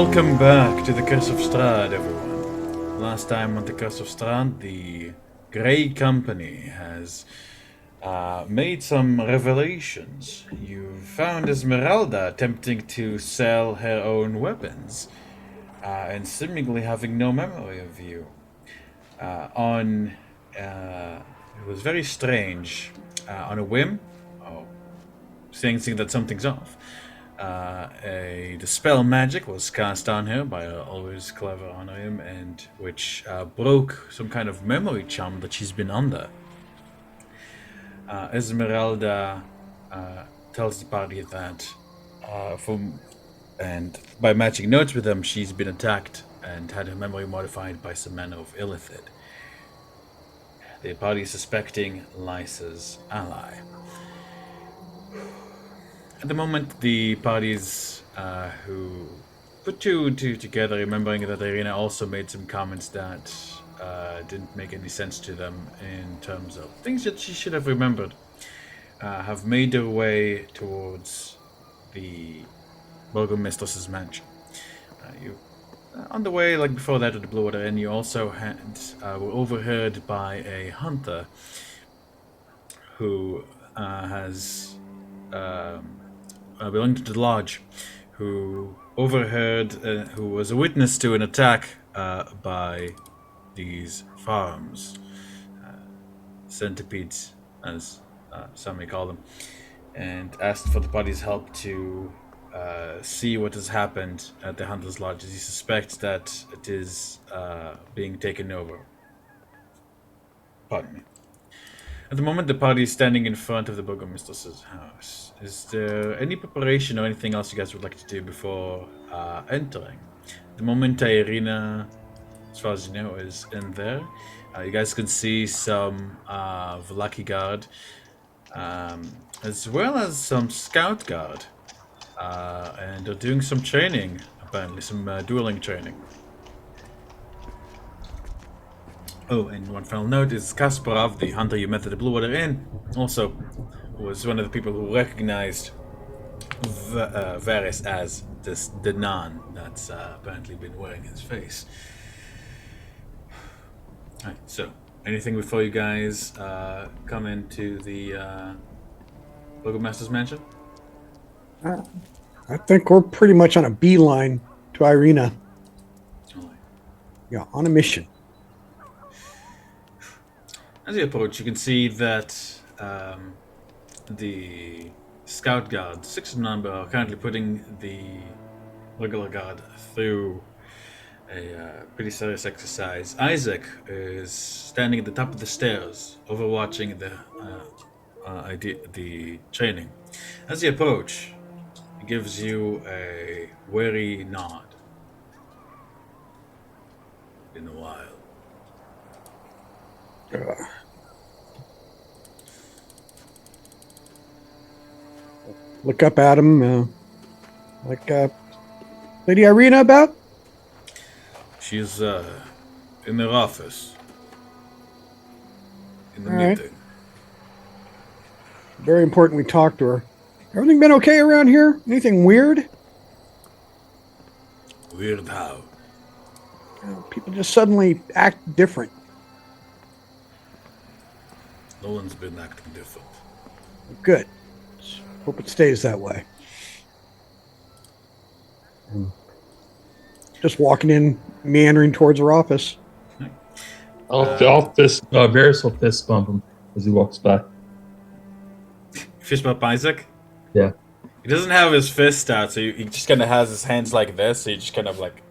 Welcome back to the Curse of Strahd, everyone. Last time on the Curse of Strahd, the Grey Company has made some revelations. You found Esmeralda attempting to sell her own weapons and seemingly having no memory of you. It was very strange. On a whim, sensing that something's off. The spell magic was cast on her by always clever Honorim, and which broke some kind of memory charm that she's been under. Esmeralda tells the party that and by matching notes with them, she's been attacked and had her memory modified by some manner of illithid. The party is suspecting Lysa's ally. At the moment, the parties who put two and two together, remembering that Irina also made some comments that didn't make any sense to them in terms of things that she should have remembered, have made their way towards the Burgomistress's mansion. On the way, like before that, to the Blue Water Inn, you also were overheard by a hunter who has belonging to the lodge, who overheard, who was a witness to an attack by these farms, centipedes, as some may call them, and asked for the party's help to see what has happened at the Hunter's Lodge, as he suspects that it is being taken over. Pardon me. At the moment, the party is standing in front of the Burgomistress's house. Is there any preparation or anything else you guys would like to do before entering? At the moment, Irina, as far as you know, is in there. You guys can see some Vlaki guard, as well as some scout guard. And they're doing some training, apparently, some dueling training. Oh, and one final note is Kasparov, the hunter you met at the Blue Water Inn, also was one of the people who recognized Varys as this Danan that's apparently been wearing his face. Alright, so, anything before you guys come into the Burgomaster's mansion? I think we're pretty much on a beeline to Irina. Yeah, on a mission. As you approach, you can see that the scout guard, 6 in number, are currently putting the regular guard through a pretty serious exercise. Isaac is standing at the top of the stairs, overwatching the training. As you approach, he gives you a wary nod. Been a while. Look up at him. Lady Irina about? She's in her office. In the All right. meeting. Very important we talk to her. Everything been okay around here? Anything weird? Weird how? People just suddenly act different. No one's been acting different. Good. Hope it stays that way. Just walking in, meandering towards her office. Varys will fist bump him as he walks by. Fist bump Isaac? Yeah. He doesn't have his fist out, so he just kind of has his hands like this, so he just kind of like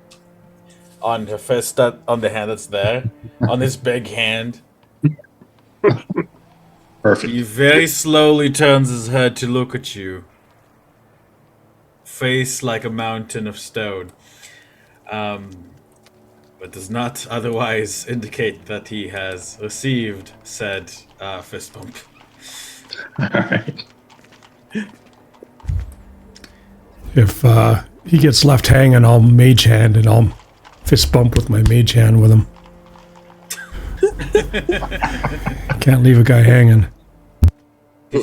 on her fist, on the hand that's there, on his big hand. Perfect. He very slowly turns his head to look at you. Face like a mountain of stone. But does not otherwise indicate that he has received said fist bump. Alright. If he gets left hanging, I'll mage hand and I'll fist bump with my mage hand with him. Can't leave a guy hanging.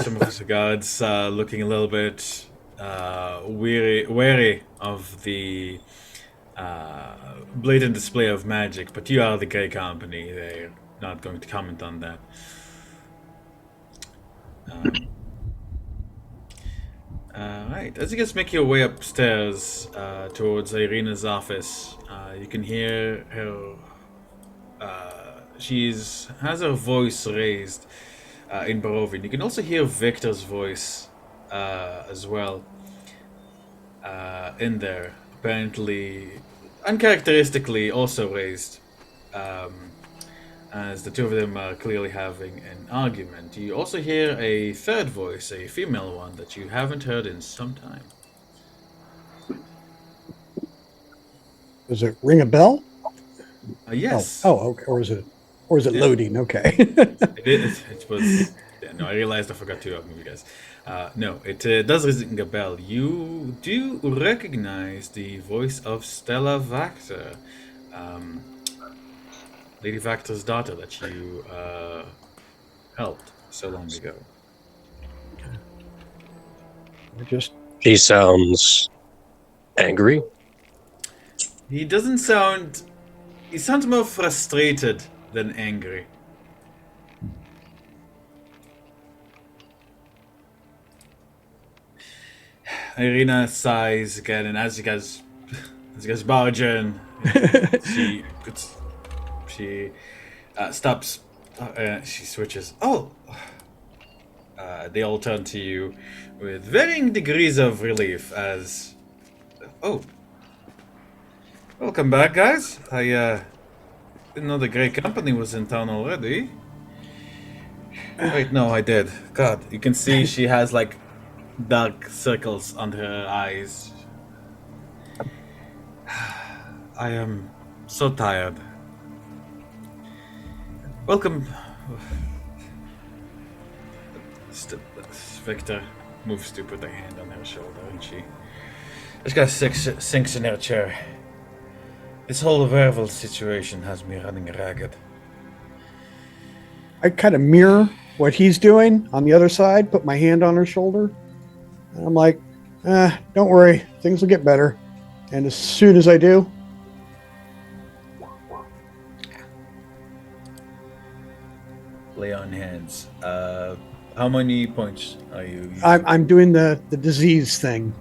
Some of his guards looking a little bit wary of the blatant display of magic, but you are the Grey Company. They're not going to comment on that. Right. As you guys make your way upstairs towards Irina's office, you can hear her. Has her voice raised in Barovin. You can also hear Victor's voice as well in there. Apparently, uncharacteristically, also raised. As the two of them are clearly having an argument. You also hear a third voice, a female one, that you haven't heard in some time. Does it ring a bell? Yes. Oh, okay. Or is it loading? Okay. It was. Yeah, no, I realized I forgot to move you guys. No, it does ring a bell. You do recognize the voice of Stella Vactor. Lady Vactor's daughter that you helped so long ago. She sounds angry. He doesn't sound... He sounds more frustrated than angry. Irina sighs again, and as you guys barge in, she stops. She switches. Oh, they all turn to you with varying degrees of relief. As welcome back, guys. I didn't know the Grey Company was in town already. Wait, no, I did. God, you can see she has like dark circles under her eyes. I am so tired. Welcome. Victor moves to put a hand on her shoulder, and she just kind of sinks in her chair. This whole werewolf situation has me running ragged. I kind of mirror what he's doing on the other side, put my hand on her shoulder, and I'm like, don't worry, things will get better. And as soon as I do, Lay on hands. How many points are you using? I'm doing the disease thing.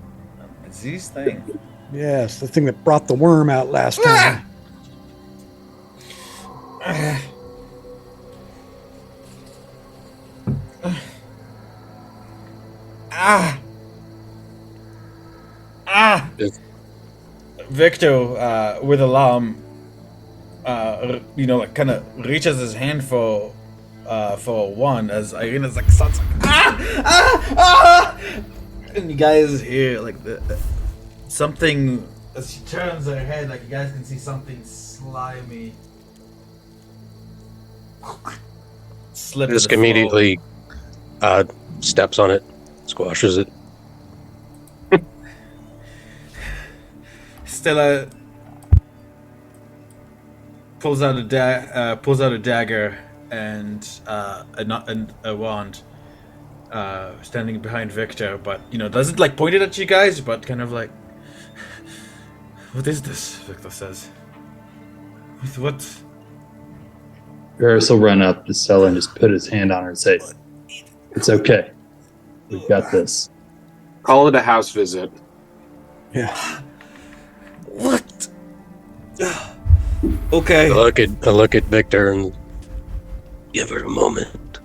Disease thing? Yes, the thing that brought the worm out last time. Victor, with alarm, like kind of reaches his hand for a wand as Irina's like sounds like and you guys hear like something as she turns her head, like you guys can see something slimy slip. Just immediately steps on it, squashes it. Stella pulls out a dagger and a wand, standing behind Victor, but doesn't like point it at you guys, but kind of like, what is this? Victor says. With what? Varys will run up to Stella and just put his hand on her and say, "It's okay. We've got this." Call it a house visit. Yeah. What? Okay. I look at Victor and give her a moment.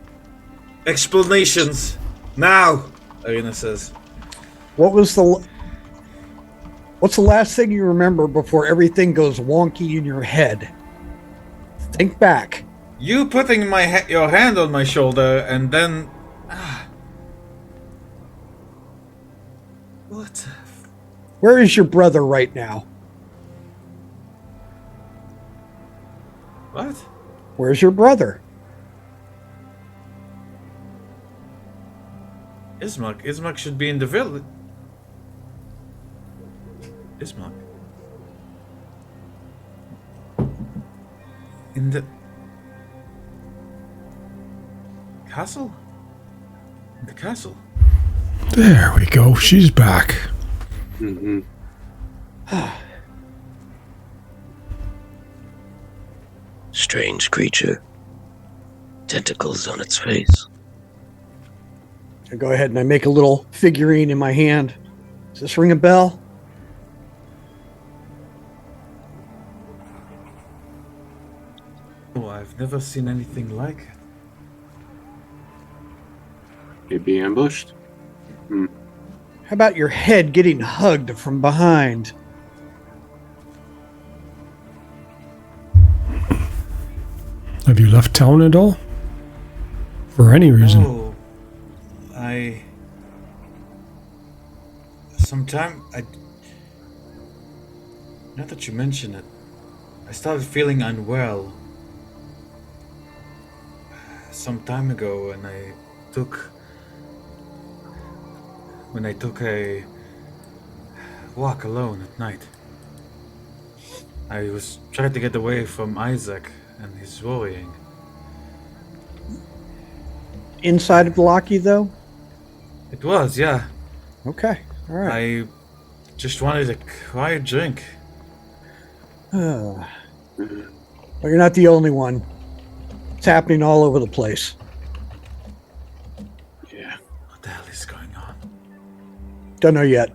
Explanations now, Irina says. What's the last thing you remember before everything goes wonky in your head? Think back. You putting your hand on my shoulder and then... What? Where is your brother right now? What? Where's your brother? Ismark should be in the village. Ismark. In the... castle? In the castle? There we go. She's back. Mm-hmm. Strange creature. Tentacles on its face. I go ahead and I make a little figurine in my hand. Does this ring a bell? Oh, I've never seen anything like it. You'd be ambushed. How about your head getting hugged from behind? Have you left town at all? For any reason? Oh, now that you mention it, I started feeling unwell some time ago when I took a walk alone at night. I was trying to get away from Isaac and his worrying. Inside of Locky, though? It was, yeah. Okay, all right. I just wanted a quiet drink. Well, you're not the only one. It's happening all over the place. Yeah. What the hell is going on? Don't know yet.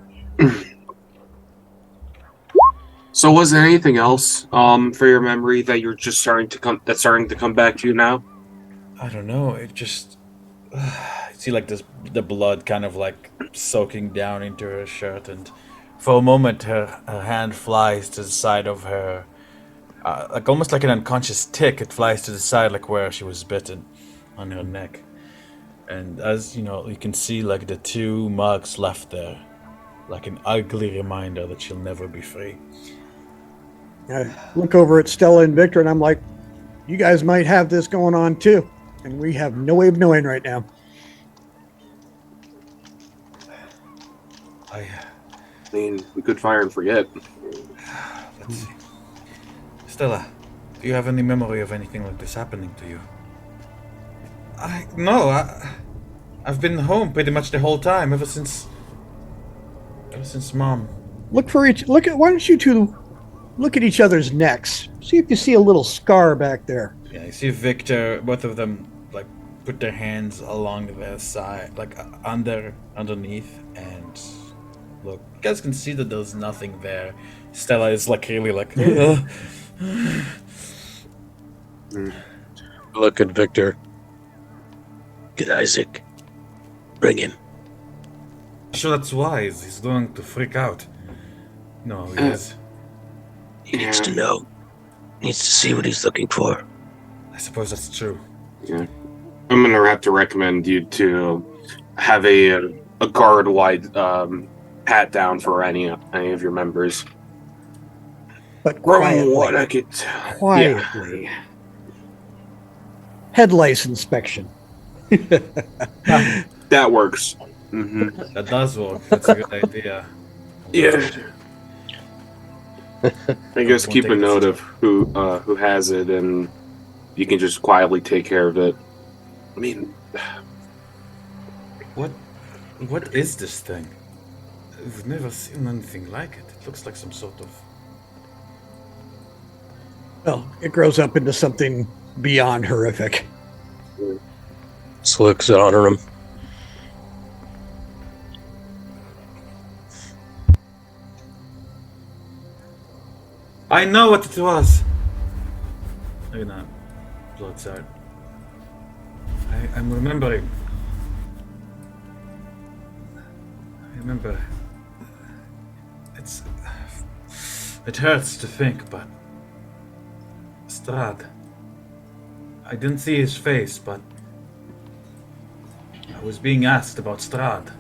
So was there anything else for your memory that you're just starting to come back to you now? I don't know. It just see like the blood kind of like soaking down into her shirt, and for a moment her hand flies to the side of her, like almost like an unconscious tick. It flies to the side, like where she was bitten, on her neck. And as you know, you can see like the two marks left there, like an ugly reminder that she'll never be free. I look over at Stella and Victor, and I'm like, you guys might have this going on too. And we have no way of knowing right now. I mean, we could fire and forget. Let's see. Stella, do you have any memory of anything like this happening to you? I've been home pretty much the whole time, ever since Mom. Why don't you two look at each other's necks? See if you see a little scar back there. Yeah, you see Victor, both of them, like, put their hands along their side, like, underneath, and look, you guys can see that there's nothing there. Stella is, like, really, like, Look at Victor. Get Isaac. Bring him. sure that's wise. He's going to freak out. No, he is. He needs to know. Needs to see what he's looking for. I suppose that's true. Yeah. I'm gonna have to recommend you to have a guard-wide pat down for any of your members. But From what I could quietly. Yeah. Head lice inspection. That works. Mm-hmm. That does work. That's a good idea. Yeah. I guess Won't keep take a this note job. of who has it, and you can just quietly take care of it. I mean, What is this thing? I've never seen anything like it. It looks like some sort of... Well, it grows up into something beyond horrific. Slick's honor him. I know what it was! Maybe not. Blood's out. I'm remembering. I remember. It hurts to think, but... Strad. I didn't see his face, but... I was being asked about Strad.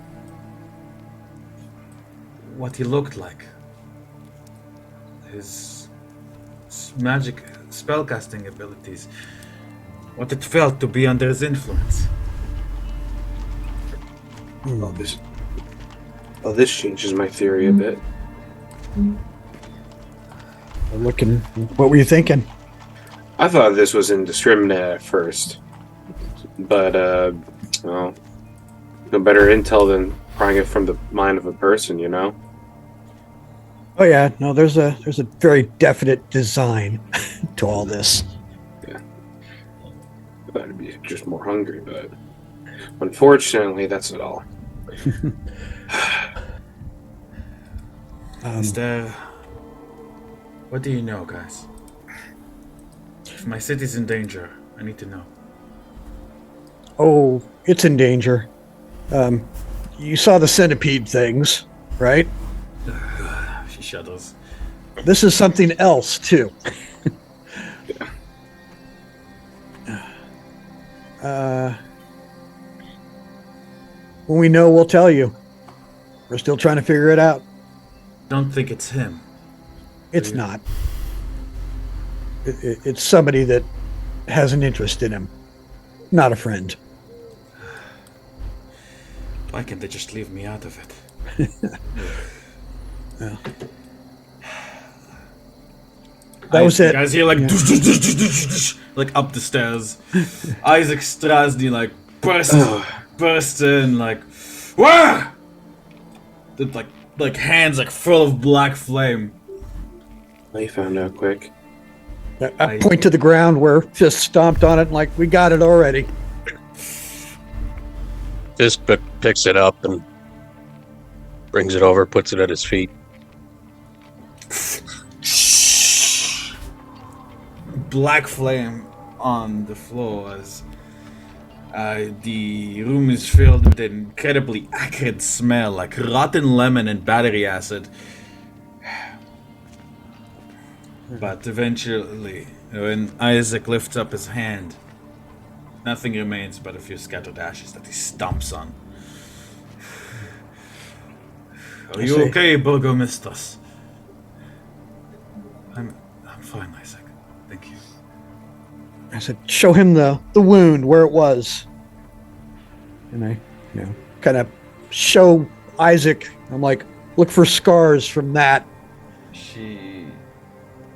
What he looked like. His magic spellcasting abilities. What it felt to be under his influence. This changes my theory a bit. Looking, what were you thinking? I thought this was indiscriminate at first, but well, no better intel than prying it from the mind of a person, you know. Oh yeah, no, there's a very definite design to all this. I'd be just more hungry, but unfortunately, that's not all. Is there... What do you know, guys? If my city's in danger, I need to know. Oh, it's in danger. You saw the centipede things, right? She shudders. This is something else, too. When we know, we'll tell you. We're still trying to figure it out. Don't think it's him. It's not. It's somebody that has an interest in him, not a friend. Why can't they just leave me out of it? Yeah. That was it. Guys hear like like up the stairs. Isaac Strasny like burst in like wah! With like hands like full of black flame. I found out quick. I point to the ground where Fist stomped on it and like, we got it already. Fist picks it up and brings it over, puts it at his feet. Black flame on the floor as the room is filled with an incredibly acrid smell like rotten lemon and battery acid. But eventually, when Isaac lifts up his hand, nothing remains but a few scattered ashes that he stomps on. Are you okay, Burgomisters? I'm fine, Isaac. Thank you. I said, show him the wound where it was. And I, kind of show Isaac. I'm like, look for scars from that. She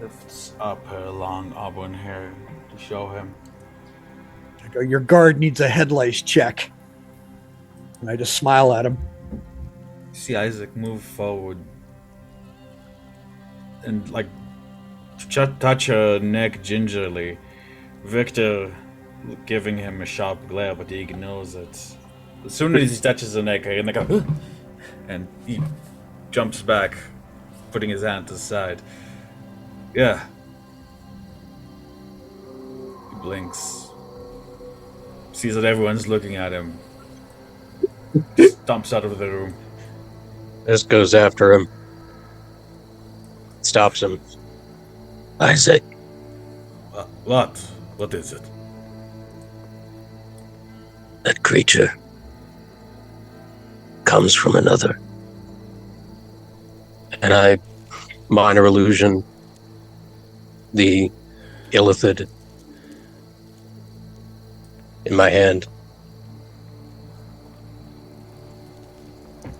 lifts up her long auburn hair to show him. I go, your guard needs a head lace check. And I just smile at him. See Isaac move forward and like touch her neck gingerly. Victor giving him a sharp glare, but he ignores it. As soon as he touches her neck, I go, and he jumps back, putting his hand to the side. Yeah. He blinks. Sees that everyone's looking at him. Stomps out of the room. Fist goes after him. Stops him. Isaac, What? What is it? that creature comes from another. And I, minor illusion, the illithid in my hand.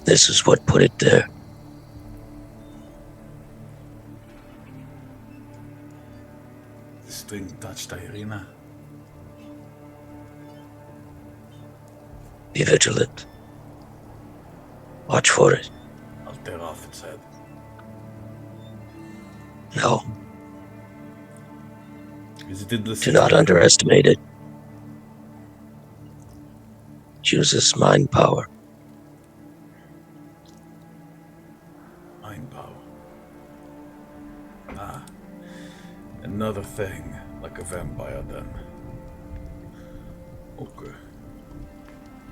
This is what put it there. This thing touched Irina. Be vigilant. Watch for it. I'll tear off its head. No, Is it in the do not underestimate it. It uses mind power. Mind power. Ah. Another thing, like a vampire then. Okay.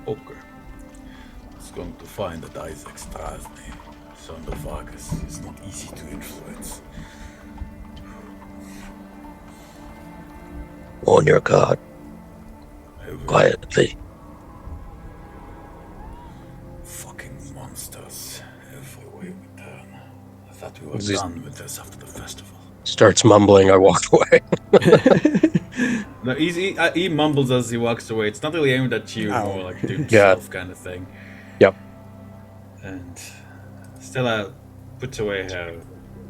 Okay. It's going to find that Isaac Strasny, son of Vargas, is not easy to influence. Warn your guard I will. quietly. Fucking monsters. Every way we turn. I thought we were Is this- done with this after the festival. Starts mumbling, I walk away. No, he mumbles as he walks away. It's not really aimed at you, Oh. more like to Yeah. yourself kind of thing. Yep. And Stella puts away her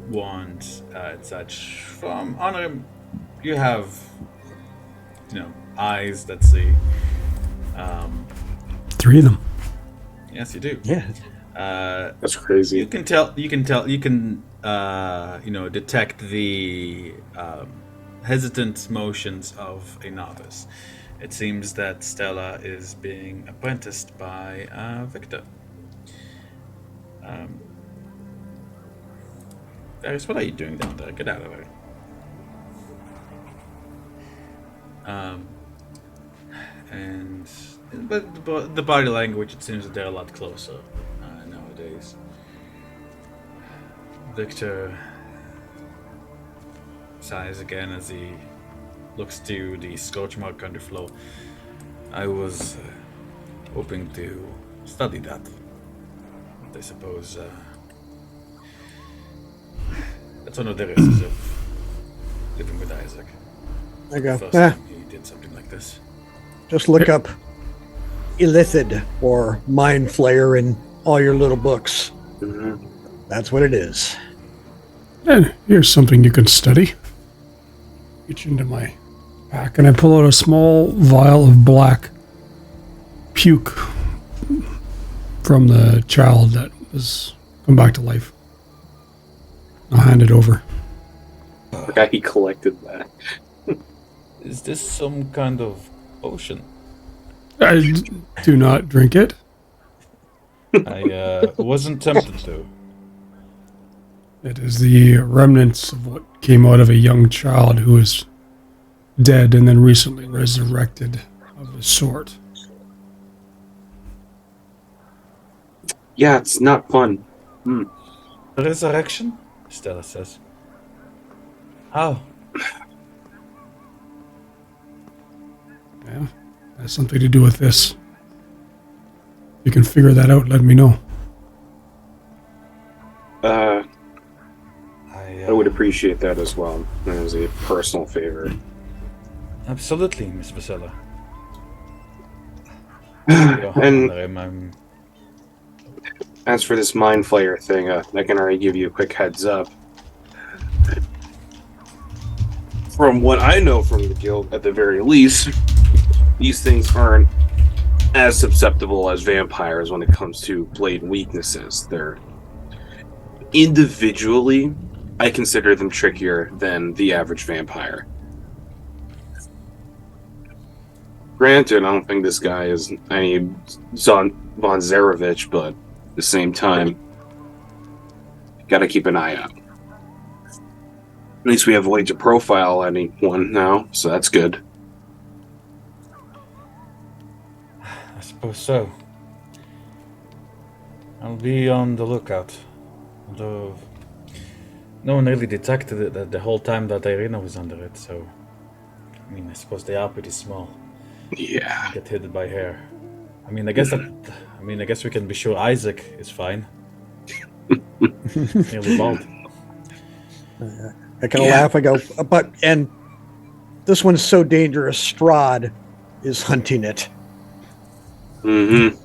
wand and such. From honor, you have, eyes that see. 3 of them. Yes, you do. Yeah. That's crazy. You can detect the hesitant motions of a novice. it seems that Stella is being apprenticed by Victor. Darius, what are you doing down there? Get out of there. And but the body language, it seems that they're a lot closer nowadays. Victor sighs again as he looks to the scorch mark on the floor. I was hoping to study that. But I suppose that's one of the risks of living with Isaac. I go, First time he did something like this. just look up Illithid or Mind Flayer in all your little books. Mhm. That's what it is. And here's something you can study. Reach into my pack and I pull out a small vial of black puke from the child that was come back to life. I'll hand it over. The guy he collected that. Is this some kind of potion? I do not drink it. I wasn't tempted to. It is the remnants of what came out of a young child who was dead and then recently resurrected of the sort. Yeah, it's not fun. Resurrection? Stella says. How? Yeah, has something to do with this. If you can figure that out, let me know. I would appreciate that as well, as a personal favor. Absolutely, Miss Vasella. And as for this Mind Flayer thing, I can already give you a quick heads up. From what I know from the guild, at the very least, these things aren't as susceptible as vampires when it comes to blade weaknesses. They're individually, I consider them trickier than the average vampire. Granted, I don't think this guy is any Von Zarevich, but at the same time, you gotta keep an eye out. At least we have a way to profile anyone now, so that's good. I suppose so. I'll be on the lookout. Although no one really detected it the whole time that Irina was under it, so I mean, I suppose they are pretty small. Yeah. Get hidden by hair. I mean, I guess we can be sure Isaac is fine. Nearly bald. I kind of laugh. I go, and this one's so dangerous. Strahd is hunting it. Mm-hmm.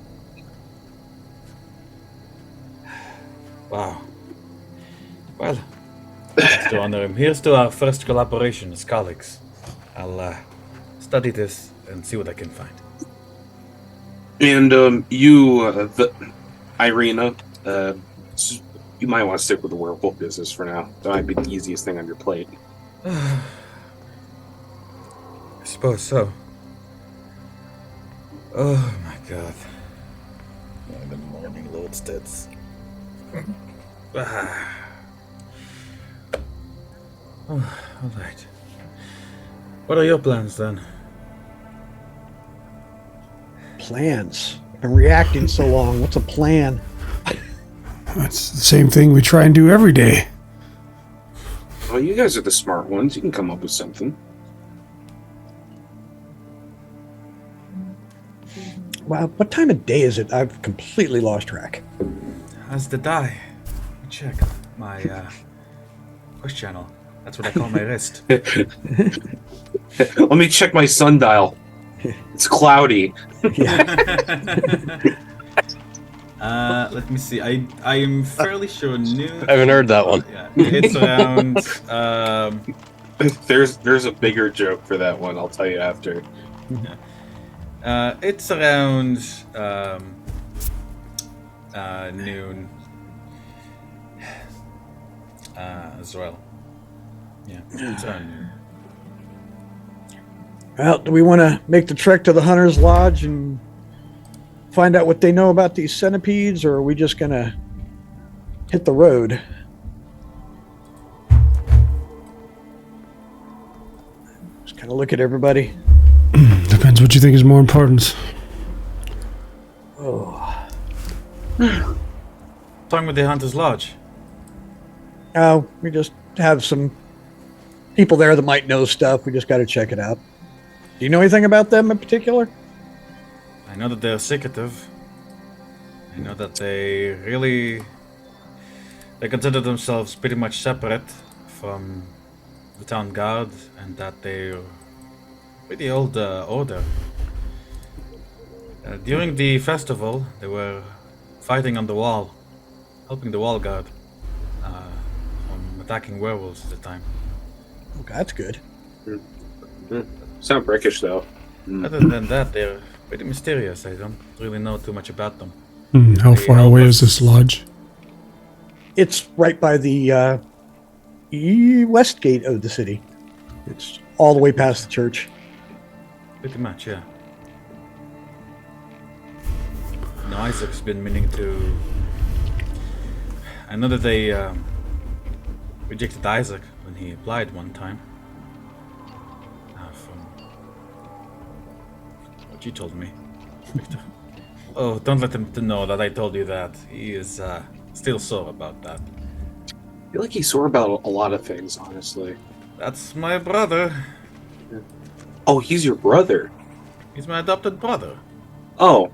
Wow. Well, let's to honor him. Here's to our first collaboration as colleagues. I'll study this and see what I can find. And Irina, you might want to stick with the werewolf business for now. That might be the easiest thing on your plate. I suppose so. Oh my god. Yeah, the morning lordsteads. Alright. What are your plans then? Plans. I've been reacting so long. What's a plan? That's the same thing we try and do every day. Well, you guys are the smart ones. You can come up with something. Wow, what time of day is it? I've completely lost track. As did I. Check my push channel. That's what I call my wrist. Let me check my sundial. It's cloudy. Let me see. I am fairly sure noon. I haven't heard that one. Yeah, it's around. There's a bigger joke for that one. I'll tell you after. It's around noon as well. Yeah, it's around noon. Well, do we want to make the trek to the Hunter's Lodge and find out what they know about these centipedes, or are we just going to hit the road? Just kind of look at everybody. Depends what you think is more important. Oh. Talking with the Hunter's Lodge. Oh, we just have some people there that might know stuff. We just got to check it out. Do you know anything about them in particular? I know that they're secretive. I know that they consider themselves pretty much separate from the town guard, and that they're pretty old order. During the festival, they were fighting on the wall, helping the wall guard from attacking werewolves at the time. Okay, that's good. Sound brickish though. Other than that, they're pretty mysterious. I don't really know too much about them. How far away is this lodge? It's right by the west gate of the city. It's all the way past the church. Pretty much, yeah. No, Isaac's been meaning to. I know that they rejected Isaac when he applied one time. From what you told me, Victor. Oh, don't let him to know that I told you that. He is still sore about that. I feel like he's sore about a lot of things, honestly. That's my brother. Oh, he's your brother. He's my adopted brother. Oh.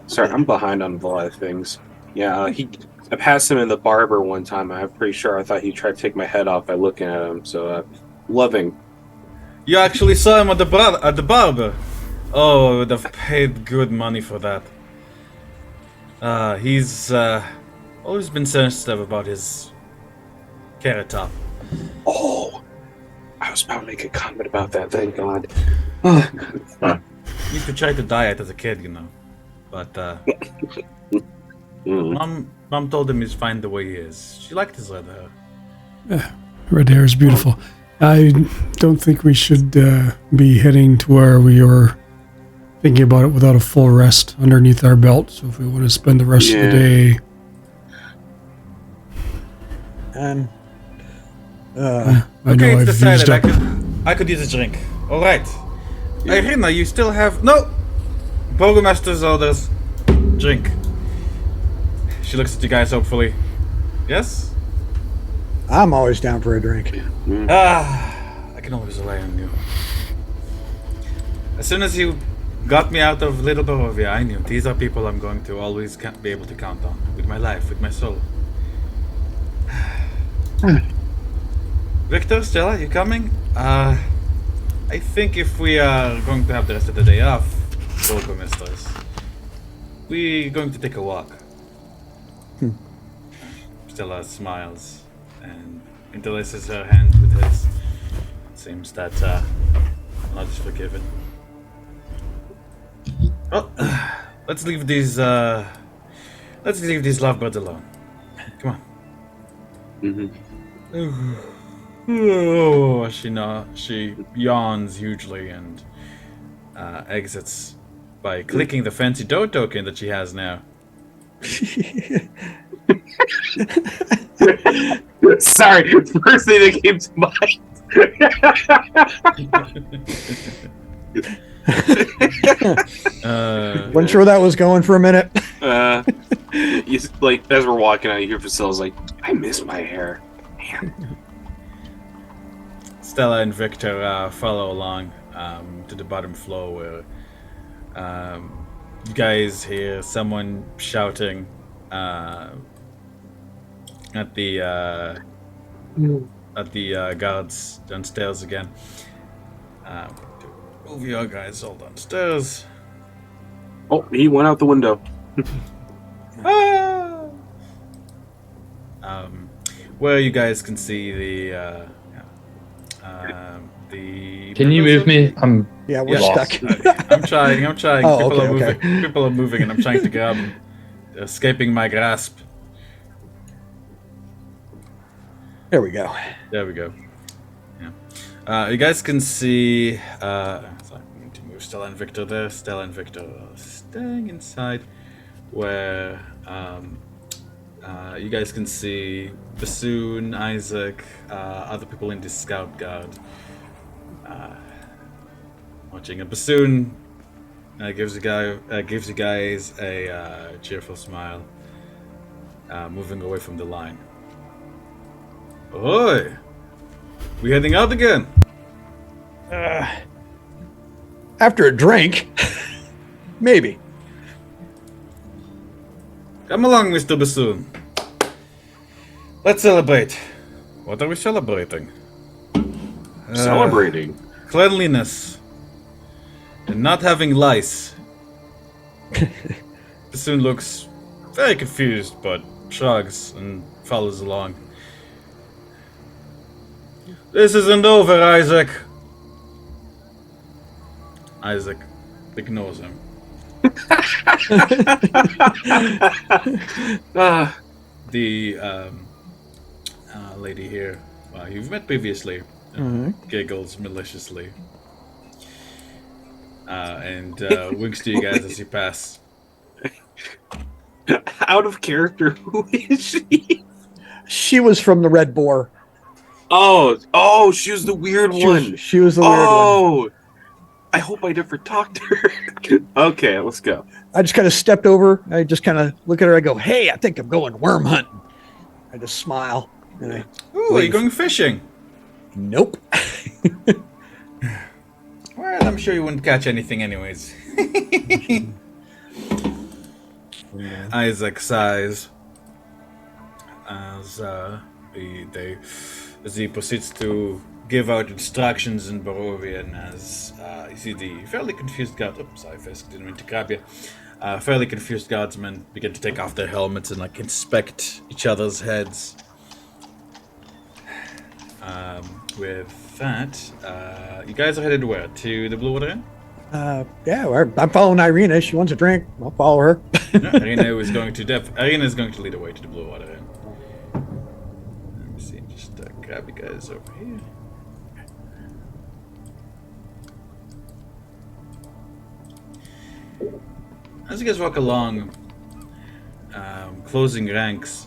Sorry, I'm behind on a lot of things. Yeah, I passed him in the barber one time. I'm pretty sure I thought he tried to take my head off by looking at him. So, loving. You actually saw him at the barber. Oh, I would have paid good money for that. He's always been sensitive about his carrot top. Oh, I was about to make a comment about that. Thank God. He used to try to diet as a kid, you know. But Mom told him he's fine the way he is. She liked his red hair. Red hair is beautiful. I don't think we should be heading to where we are thinking about it without a full rest underneath our belt. So if we want to spend the rest of the day... Okay, it's decided. I could use a drink. Alright. Yeah. Irina, you still have... No! Burgomaster's orders. Drink. She looks at you guys hopefully. Yes? I'm always down for a drink. I can always rely on you. As soon as you got me out of Little Barovia, I knew these are people I'm going to always be able to count on. With my life, with my soul. Victor, Stella, you coming? I think if we are going to have the rest of the day off, Burgomisters, we're going to take a walk. Stella smiles and interlaces her hand with his. It seems that not is forgiven. Oh, let's leave these lovebirds alone. Come on. Oh, she yawns hugely and exits by clicking the fancy dough token that she has now. Sorry, first thing that came to mind. Wasn't sure where that was going for a minute. You, like, as we're walking out, you hear Priscilla's like, I miss my hair. Man. Stella and Victor follow along to the bottom floor where you guys hear someone shouting at the guards downstairs again. Move your guys all downstairs. Oh, he went out the window. Where you guys can see the Can you move me? Yeah, we're lost. stuck. I'm trying. Oh, People are moving. okay. People are moving, and I'm trying to grab them. They're escaping my grasp. There we go. There we go. You guys can see. Sorry, I need to move Stella and Victor there. Stella and Victor are staying inside, where you guys can see Bassoon, Isaac, other people in the scout guard watching. A Bassoon gives you guys a cheerful smile, moving away from the line. Ahoy! We heading out again? After a drink, maybe. Come along, Mr. Bassoon. Let's celebrate. What are we celebrating? Celebrating. Cleanliness. And not having lice. Bassoon looks very confused, but shrugs and follows along. This isn't over, Isaac. Isaac ignores him. The lady here, you've met previously, giggles maliciously. And winks to you guys as you pass. Out of character, who is she? She was from the Red Boar. Oh, she was the weird one. She was the weird one. Oh, I hope I never talked to her. Okay, let's go. I just kind of stepped over. I just kind of look at her. I go, "Hey, I think I'm going worm hunting." I just smile. And I Ooh, are you going fishing? Nope. Well, I'm sure you wouldn't catch anything anyways. Isaac sighs as he proceeds to give out instructions in Barovian as you see the fairly confused guard. Oops, sorry, Fisk, didn't mean to grab you. Fairly confused guardsmen begin to take off their helmets and like inspect each other's heads. With that, you guys are headed where? To the Blue Water Inn? Yeah, I'm following Irina. She wants a drink. I'll follow her. Irina is going to lead the way to the Blue Water Inn. Let me see, just grab you guys over here. As you guys walk along, closing ranks,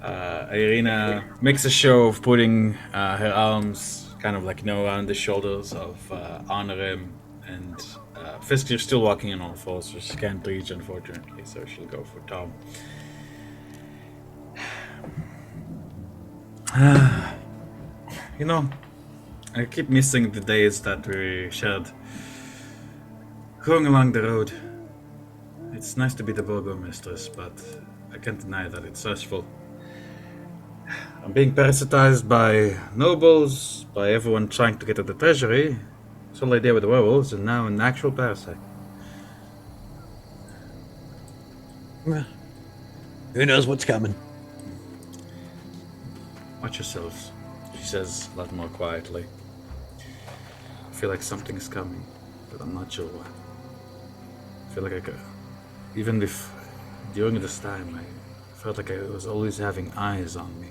Irina makes a show of putting her arms kind of like, around the shoulders of Honorim, and Fisk, you're still walking in on all fours, so she can't reach, unfortunately, so she'll go for Tom. I keep missing the days that we shared going along the road. It's nice to be the burgomistress, but I can't deny that it's stressful. I'm being parasitized by nobles, by everyone trying to get at the treasury. This whole idea with the werewolves, and now an actual parasite. Who knows what's coming? Watch yourselves, she says a lot more quietly. I feel like something's coming, but I'm not sure what. I feel like even if during this time, I felt like I was always having eyes on me.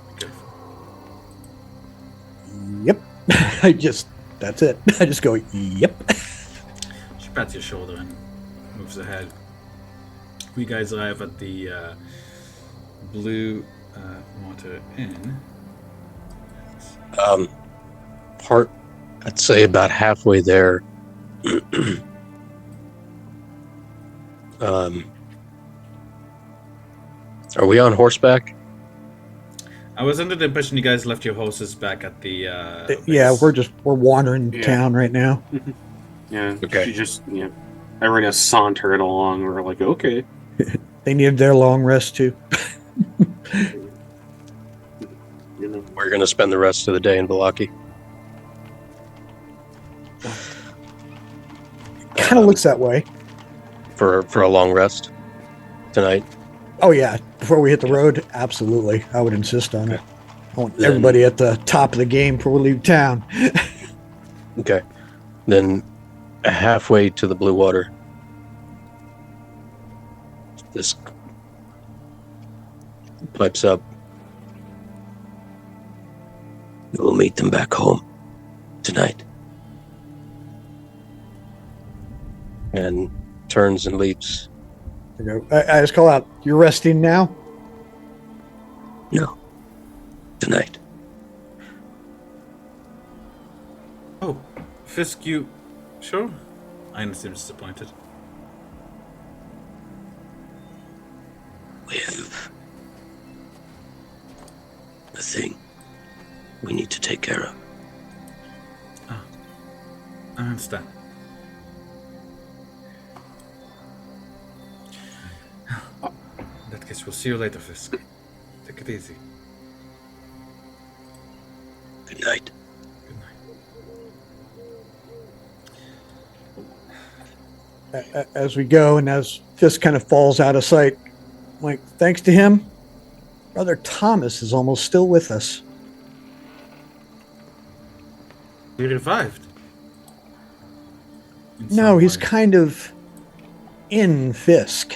Be careful. Yep. That's it. I just go, yep. She pats your shoulder and moves ahead. You guys arrive at the Blue Water Inn. I'd say about halfway there. Are we on horseback? I was under the impression you guys left your horses back at the. Yeah, base. we're wandering Yeah. town right now. Yeah. Okay. She just Irina sauntered along. We're like, okay. They needed their long rest too. We're going to spend the rest of the day in Valaki. Kind of looks that way. For a long rest tonight. Oh yeah, before we hit the road, absolutely. I would insist on it. I want Then- everybody at the top of the game before we leave town. Okay. Then halfway to the Blue Water. This pipes up. We'll meet them back home tonight. And turns and leaps. I just call out, "You're resting now?" No. Tonight. Oh, Fisk, you sure? I seem disappointed. We have a thing we need to take care of. I understand. In that case, we'll see you later, Fisk. Take it easy. Good night. Good night. As we go, and as Fisk kind of falls out of sight, I'm like, thanks to him, Brother Thomas is almost still with us. He revived. In No, some he's way. kind of in Fisk.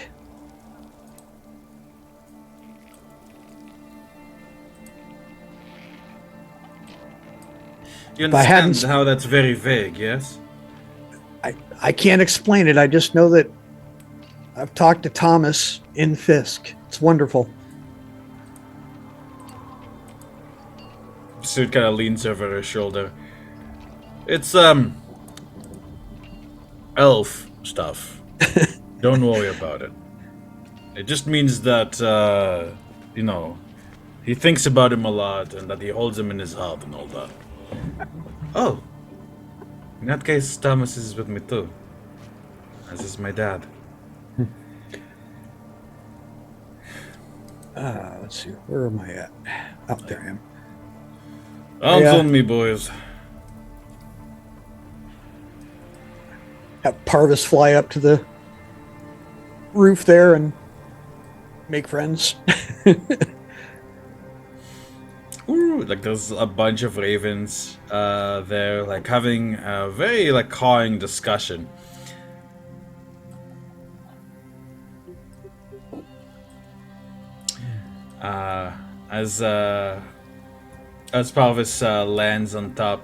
You I hadn't understand how that's very vague, yes? I can't explain it. I just know that I've talked to Thomas in Fisk. It's wonderful. Sid kind of leans over her shoulder. It's, elf stuff. Don't worry about it. It just means that, you know, he thinks about him a lot and that he holds him in his heart and all that. Oh. In that case, Thomas is with me too. As is my dad. Let's see. Where am I at? Oh, there I am. Arms Yeah. on me, boys. Have Parvis fly up to the roof there and make friends. Ooh, like there's a bunch of ravens there, like having a very like cawing discussion. As Parvis lands on top,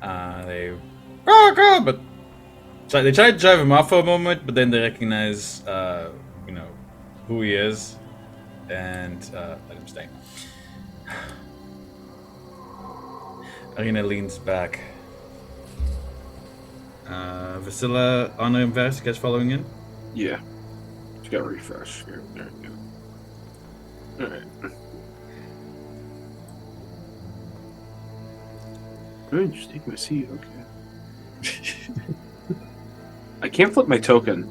they but they try to drive him off for a moment, but then they recognize you know who he is and let him stay. Arena leans back. Vasila, Honor, and Vers, you guys following in? Yeah. Just got to refresh here. There we go. Alright. Good, just take my seat, okay. I can't flip my token.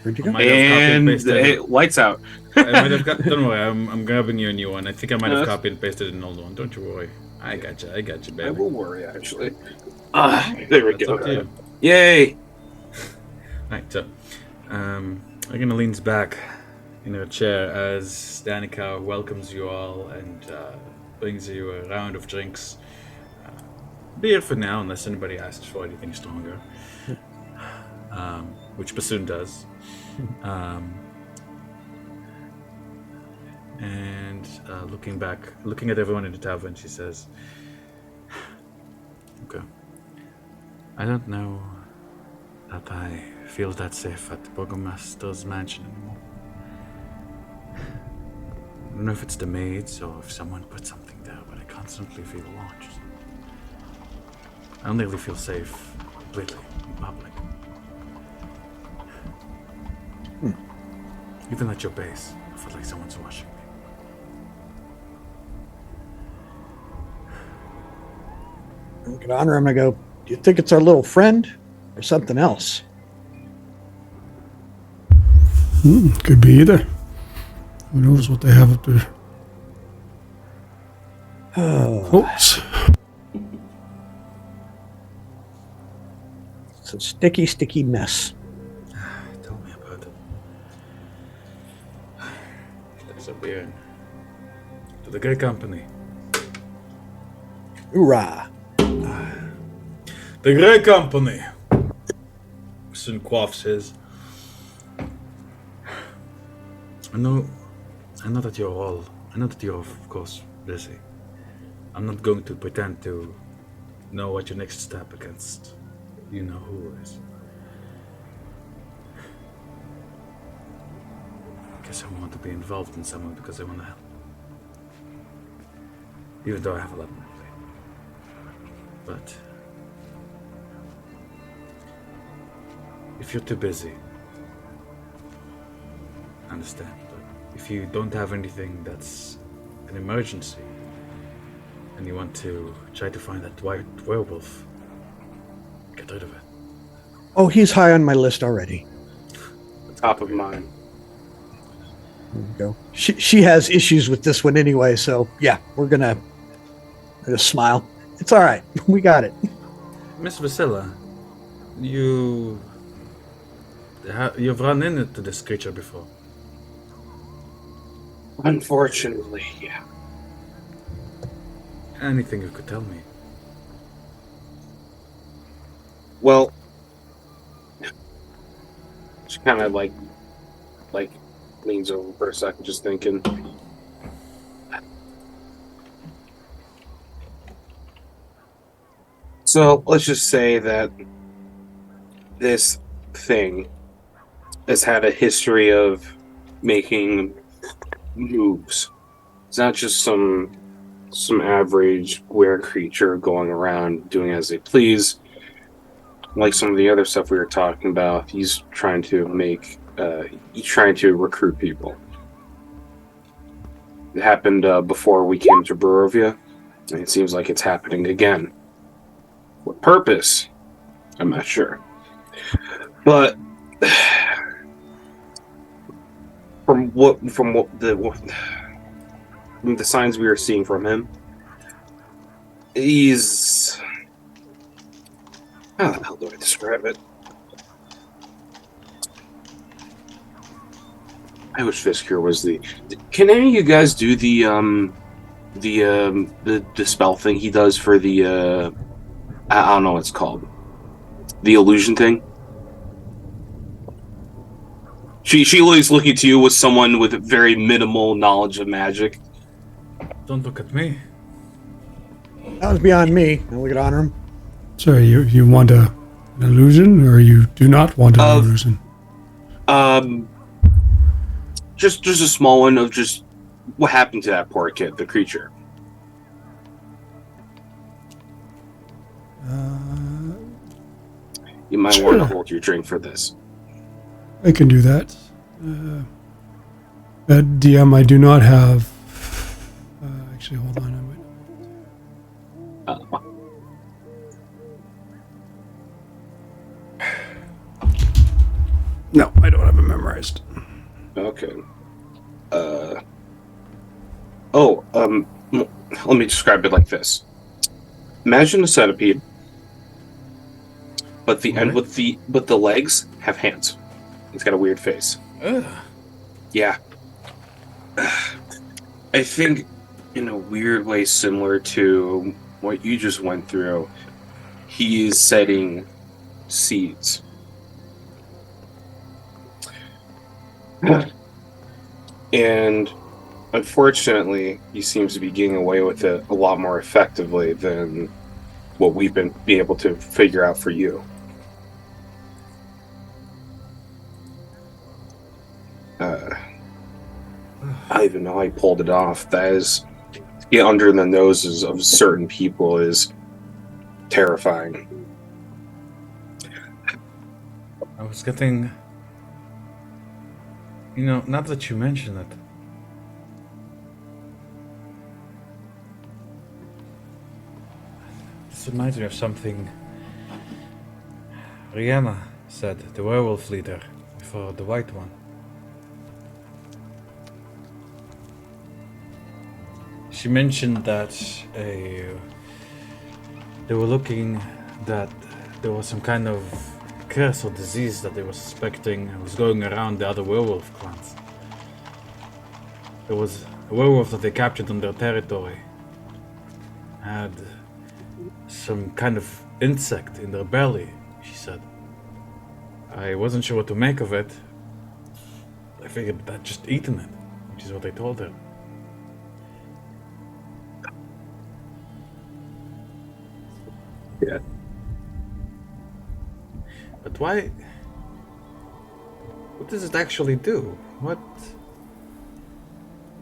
Where'd you go? Might have copy and And pasted it. it lights out. I might have got. Don't worry, I'm grabbing you a new one. I think I might have Yes. copied and pasted an old one. Don't you worry. I got you, baby. I will worry, actually. There we That's go. up to you. Yay! Right, so, Arena leans back in her chair as Danica welcomes you all and brings you a round of drinks. Beer for now, unless anybody asks for anything stronger. Which Bassoon does. And looking at everyone in the tavern, she says, "Okay, I don't know that I feel that safe at the Burgomaster's mansion anymore. I don't know if it's the maids or if someone put something there, but I constantly feel watched. I don't really feel safe completely in public. Even at your base, I feel like someone's watching me. I look at Honor, I'm going to go, do you think it's our little friend or something else? Could be either. Who knows what they have up there? Oops. It's a sticky, sticky mess. Tell me about it. That's a beer. To the great company. Hoorah. The great company! Soon quaffs his. I know I know that you're of course busy. I'm not going to pretend to know what your next step against you know who is. I guess I want to be involved in some way because I want to help. Even though I have a lot on my plate. But if you're too busy, I understand. But if you don't have anything that's an emergency, and you want to try to find that white werewolf, get rid of it. Oh, he's high on my list already. Top of mind. There we go. She has issues with this one anyway, so yeah, we're gonna smile. It's all right. We got it. Miss Vasilla, you've run into this creature before. Unfortunately, yeah. Anything you could tell me? Well, she kind of like leans over for a second, just thinking. So let's just say that this thing has had a history of making moves. It's not just some average weird creature going around doing as they please. Like some of the other stuff we were talking about, he's trying to recruit people. It happened before we came to Barovia, and it seems like it's happening again. What purpose? I'm not sure. But from the signs we were seeing from him, he's, how the hell do I describe it? I wish Fisk here was the. Can any of you guys do the spell thing he does for the I don't know what it's called, the illusion thing? She always looking to you with someone with very minimal knowledge of magic. Don't look at me. That was beyond me. And we could honor him. Sorry, you want an illusion, or you do not want an illusion? Just a small one of just what happened to that poor kid, the creature. You might want to hold your drink for this. I can do that. DM, I do not have. Actually, hold on. No, I don't have it memorized. Okay. Let me describe it like this. Imagine a centipede, but the end with the legs have hands. It's got a weird face. Ugh. Yeah. I think in a weird way similar to what you just went through, he is setting seeds. And unfortunately, he seems to be getting away with it a lot more effectively than what we've been able to figure out for you. I even know I pulled it off. That is, to get under the noses of certain people is terrifying. I was getting... You know, not that you mention it. This reminds me of something Rihanna said, the werewolf leader, before the white one. She mentioned that they were looking that there was some kind of curse or disease that they were suspecting was going around the other werewolf clans. There was a werewolf that they captured on their territory. Had some kind of insect in their belly, she said. I wasn't sure what to make of it. I figured that just eaten it. which is what I told her. Yeah. But why? What does it actually do? What?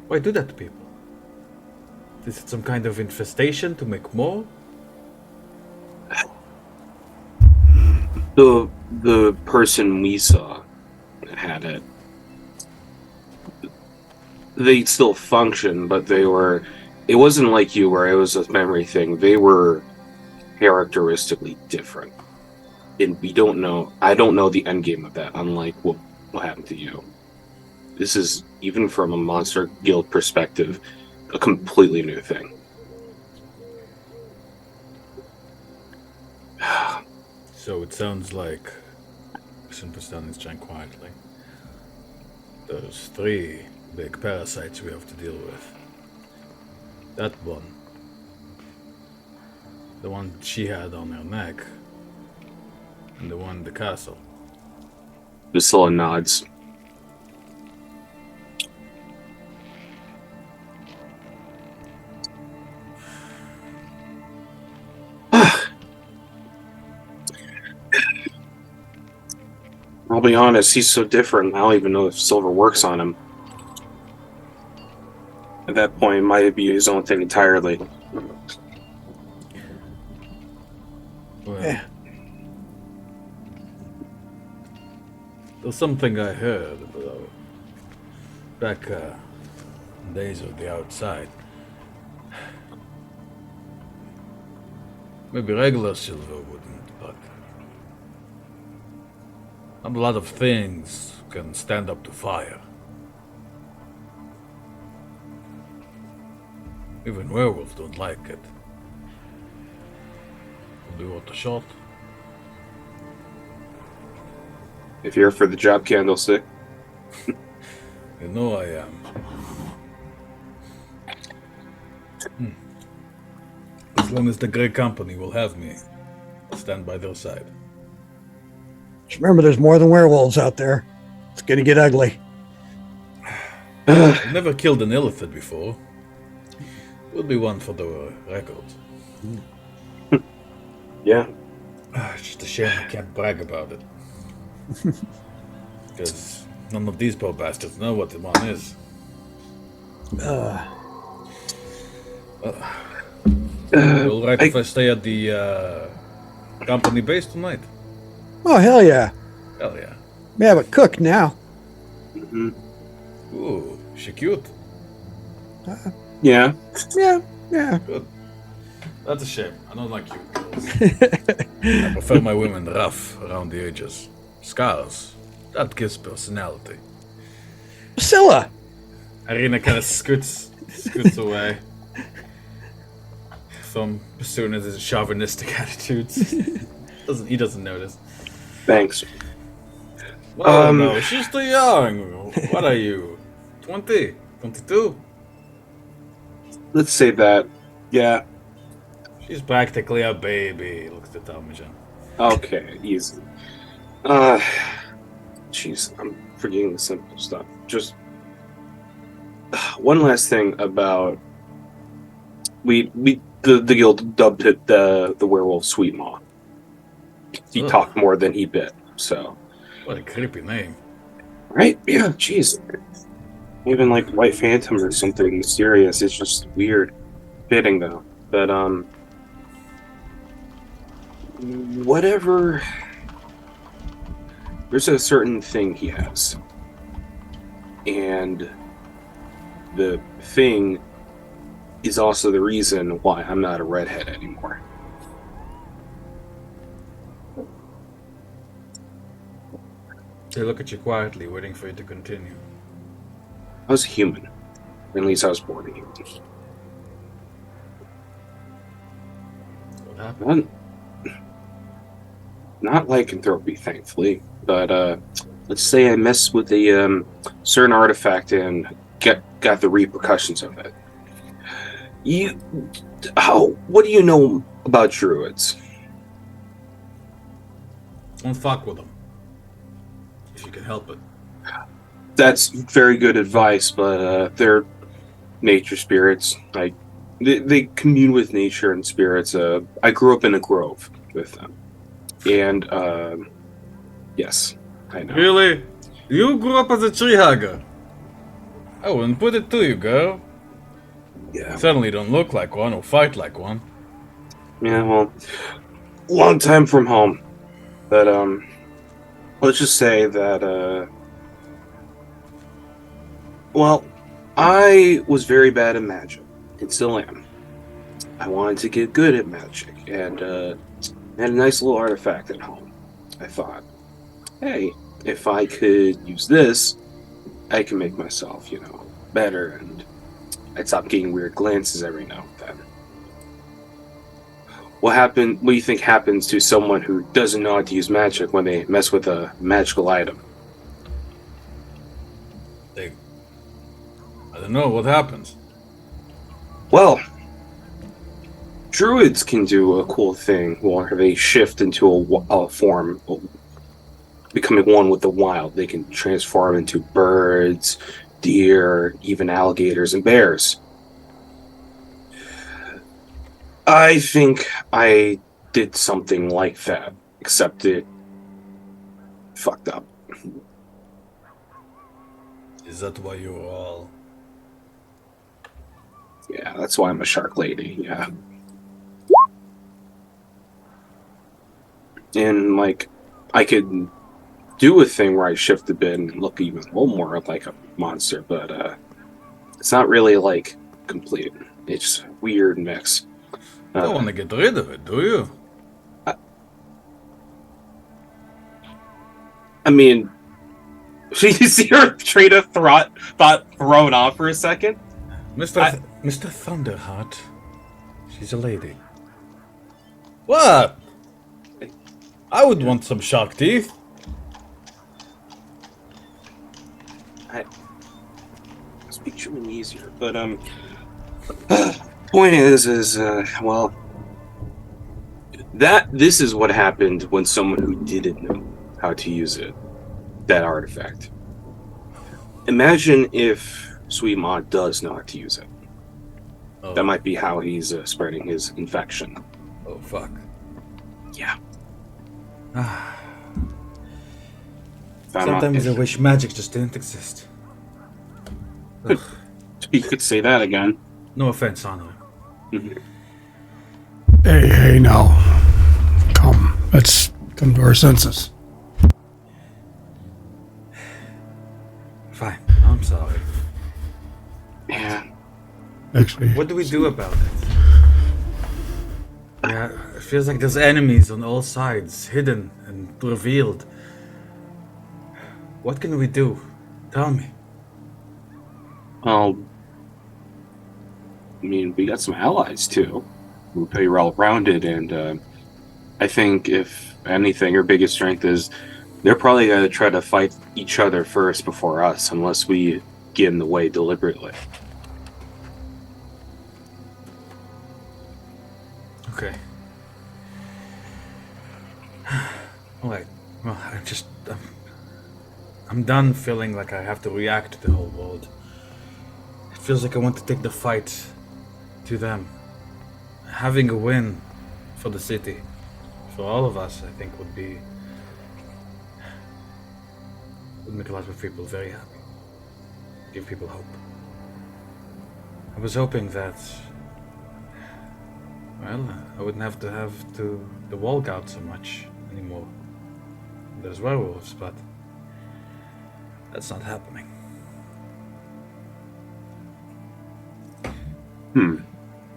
Why do that to people? Is it some kind of infestation to make more? The person we saw had it. They still function, but they were. It wasn't like you, where it was a memory thing. They were characteristically different, and we don't know. I don't know the end game of that. Unlike what happened to you, this is, even from a monster guild perspective, a completely new thing. So it sounds like. Listen, puts down his giant quietly. There's 3 big parasites we have to deal with. That one. The one she had on her neck. And the one in the castle. Priscilla nods. I'll be honest, he's so different. I don't even know if silver works on him. At that point, it might be his own thing entirely. Well, Yeah. there's something I heard about back days of the outside. Maybe regular silver wouldn't, but a lot of things can stand up to fire. Even werewolves don't like it. Do you want a shot? If you're for the job, candlestick. You know I am. As long as the Grey Company will have me, I'll stand by their side. Just remember, there's more than werewolves out there. It's gonna get ugly. I've never killed an elephant before. Would be one for the record. Yeah. It's just a shame I can't brag about it. Because none of these poor bastards know what the one is. You alright if I stay at the company base tonight? Oh, hell yeah. Hell yeah. We have a cook now. Mhm. Ooh, she cute. Yeah. Yeah. Good. That's a shame. I don't like cute girls. I prefer my women rough around the edges. Scars. That gives personality. Priscilla! Irina kind of scoots away from pursuing his chauvinistic attitudes. He doesn't notice. Thanks. Well, no, she's too young. What are you? 20? 22? Let's say that. Yeah. She's practically a baby, looks at Talmajan. Okay. Easy. Jeez, I'm forgetting the simple stuff. Just one last thing about the guild dubbed it the werewolf Sweet Maw. He Ugh. talked more than he bit. So. What a creepy name. Right? Yeah, jeez. Even like White Phantom or something mysterious. It's just weird. Fitting though. But whatever, there's a certain thing he has. And the thing is also the reason why I'm not a redhead anymore. They look at you quietly, waiting for you to continue. I was a human. At least I was born a human. What happened? Not lycanthropy, thankfully, but let's say I messed with a certain artifact and got the repercussions of it. What do you know about druids? Don't fuck with them. If you can help it. that's very good advice, but they're nature spirits. Like they commune with nature and spirits. I grew up in a grove with them, and yes, I know. Really? You grew up as a tree hugger. I wouldn't put it to you, girl. Yeah, Certainly don't look like one or fight like one. yeah. Well, long time from home, but let's just say that well, I was very bad at magic, and still am. I wanted to get good at magic, and I had a nice little artifact at home. I thought, hey, if I could use this, I can make myself, better, and I'd stop getting weird glances every now and then. What do you think happens to someone who doesn't know how to use magic when they mess with a magical item? I don't know what happens. Well, druids can do a cool thing where they shift into a form, becoming one with the wild. They can transform into birds, deer, even alligators and bears. I think I did something like that, except it fucked up. Is that why you're all... Yeah, that's why I'm a shark lady, yeah. And, like, I could do a thing where I shift a bit and look even a little more like a monster, but it's not really, like, complete. It's a weird mix. Don't want to get rid of it, do you? I mean, you see her train of thought thrown off for a second? Mr. Thunderheart. She's a lady. What? I would want some shark teeth. I speak German easier, but point is well, this is what happened when someone who didn't know how to use that artifact. Imagine if Sweetmont does know how to use it. Oh. That might be how he's spreading his infection. Oh, fuck. Yeah. Sometimes I wish magic just didn't exist. You could say that again. No offense, Honor. Hey, now. Come. Let's come to our senses. Fine, I'm sorry. Yeah. Actually, What do we do about it? Yeah, it feels like there's enemies on all sides, hidden and revealed. What can we do? Tell me. Well, I mean, we got some allies too. We're pretty well rounded, and I think if anything, our biggest strength is they're probably going to try to fight each other first before us, unless we get in the way deliberately. Okay. Alright. Well, I'm done feeling like I have to react to the whole world. It feels like I want to take the fight to them. Having a win for the city, for all of us, I think would make a lot of people very happy. Give people hope. I was hoping that, well, I wouldn't have to have the wall guard so much anymore. There's werewolves, but that's not happening.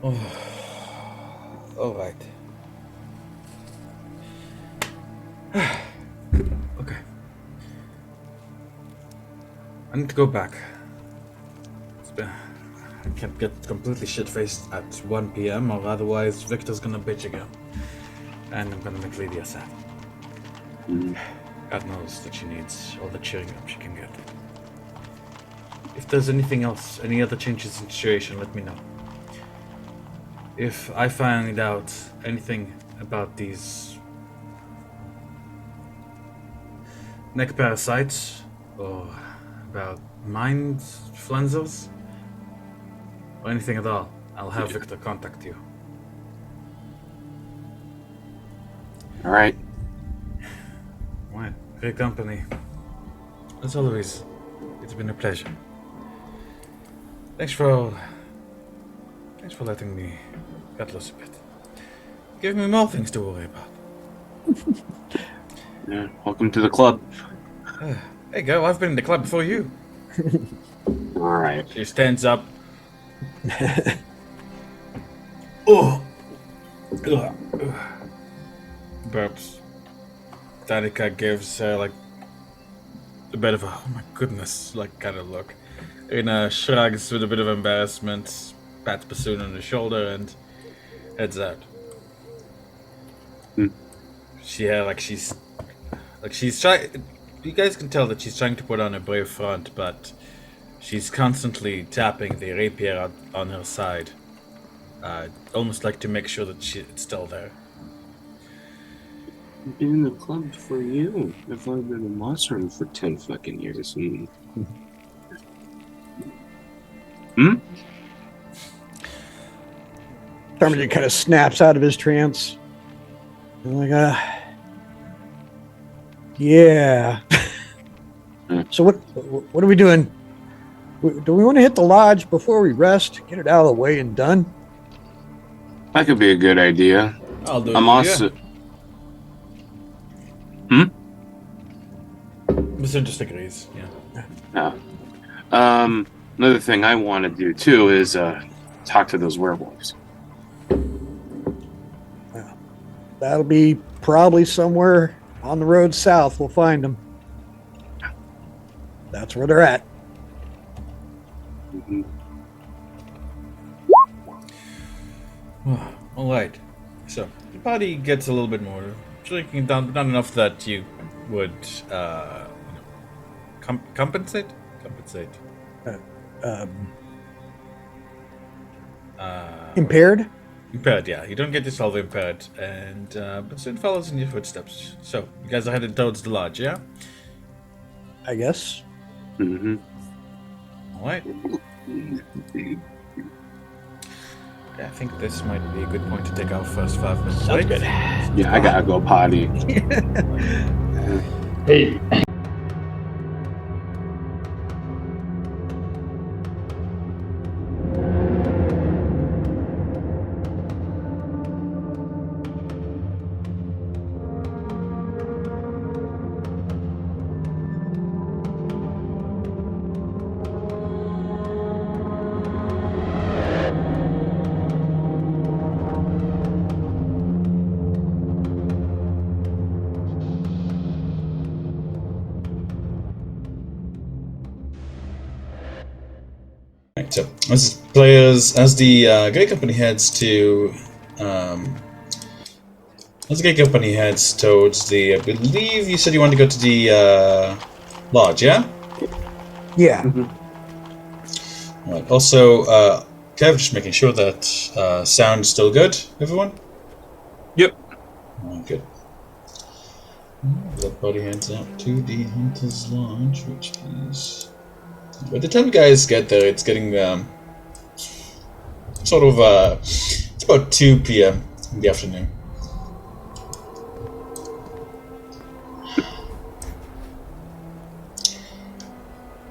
All right. Okay. I need to go back. I can't get completely shit-faced at 1 p.m. or otherwise Victor's gonna bitch again. And I'm gonna make Lydia sad. God knows that she needs all the cheering up she can get. If there's anything else, any other changes in the situation, let me know. If I find out anything about these neck parasites or about mind flensers or anything at all, I'll have Victor contact you. All right. Right, great company. As always, it's been a pleasure. Thanks for letting me get loose a bit. Give me more things to worry about. Yeah. Welcome to the club. Hey, girl, I've been in the club before you. All right. She stands up. Oh. Burps. Danica gives her like a bit of a oh my goodness like kind of look. Irina shrugs with a bit of embarrassment, pats Bassoon on the shoulder, and heads out. She's trying. You guys can tell that she's trying to put on a brave front, but she's constantly tapping the rapier on her side, almost like to make sure that it's still there. I've been in the club for you. I've only been in Monster Room for 10 fucking years. Terminator kind of snaps out of his trance. I'm like, yeah. So what are we doing? Do we want to hit the lodge before we rest? Get it out of the way and done? That could be a good idea. I'll do it. I'm also. Bassoon just agrees. Yeah. Another thing I want to do too is talk to those werewolves. That'll be probably somewhere on the road south. We'll find them. That's where they're at. Mm-hmm. All right. So the party gets a little bit more drinking down, but not enough that you would compensate. Impaired? Impaired, yeah. You don't get yourself impaired, and but soon follows in your footsteps. So you guys are headed towards the lodge, yeah? I guess. Mm-hmm. All right. Yeah, I think this might be a good point to take our first 5 minutes. Sounds break. good. Yeah, I gotta go potty. Hey, Right, so as the Grey Company heads to, as the Grey Company heads towards the, I believe you said you wanted to go to the lodge, yeah? Yeah. Right. Also, Kev, just making sure that sound's still good, everyone? Yep. Good. That body heads out to the Hunter's Lodge, which is... By the time you guys get there, it's getting it's about 2 p.m. in the afternoon.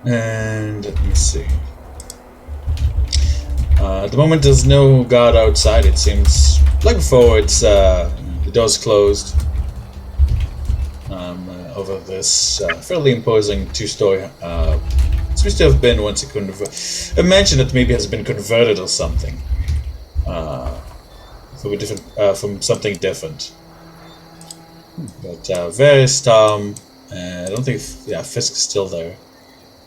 And let me see. At the moment, there's no guard outside. It seems like before. It's the door's closed over this fairly imposing 2-story. Seems to have been once a mansion that maybe has been converted or something from a different from something different. But various Tom, I don't think Fisk is still there.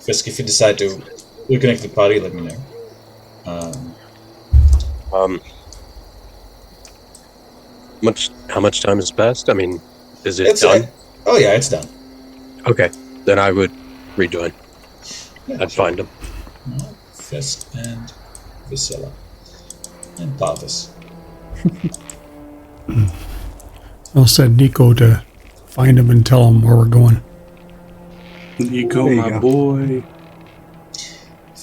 Fisk, if you decide to reconnect the party, let me know. How much time has passed? I mean, is it done? Oh yeah, it's done. Okay, then I would rejoin. Yeah, I'd find him. Fisk and Viscilla and Parvis. I'll send Nico to find him and tell him where we're going. Nico, There you my go. boy.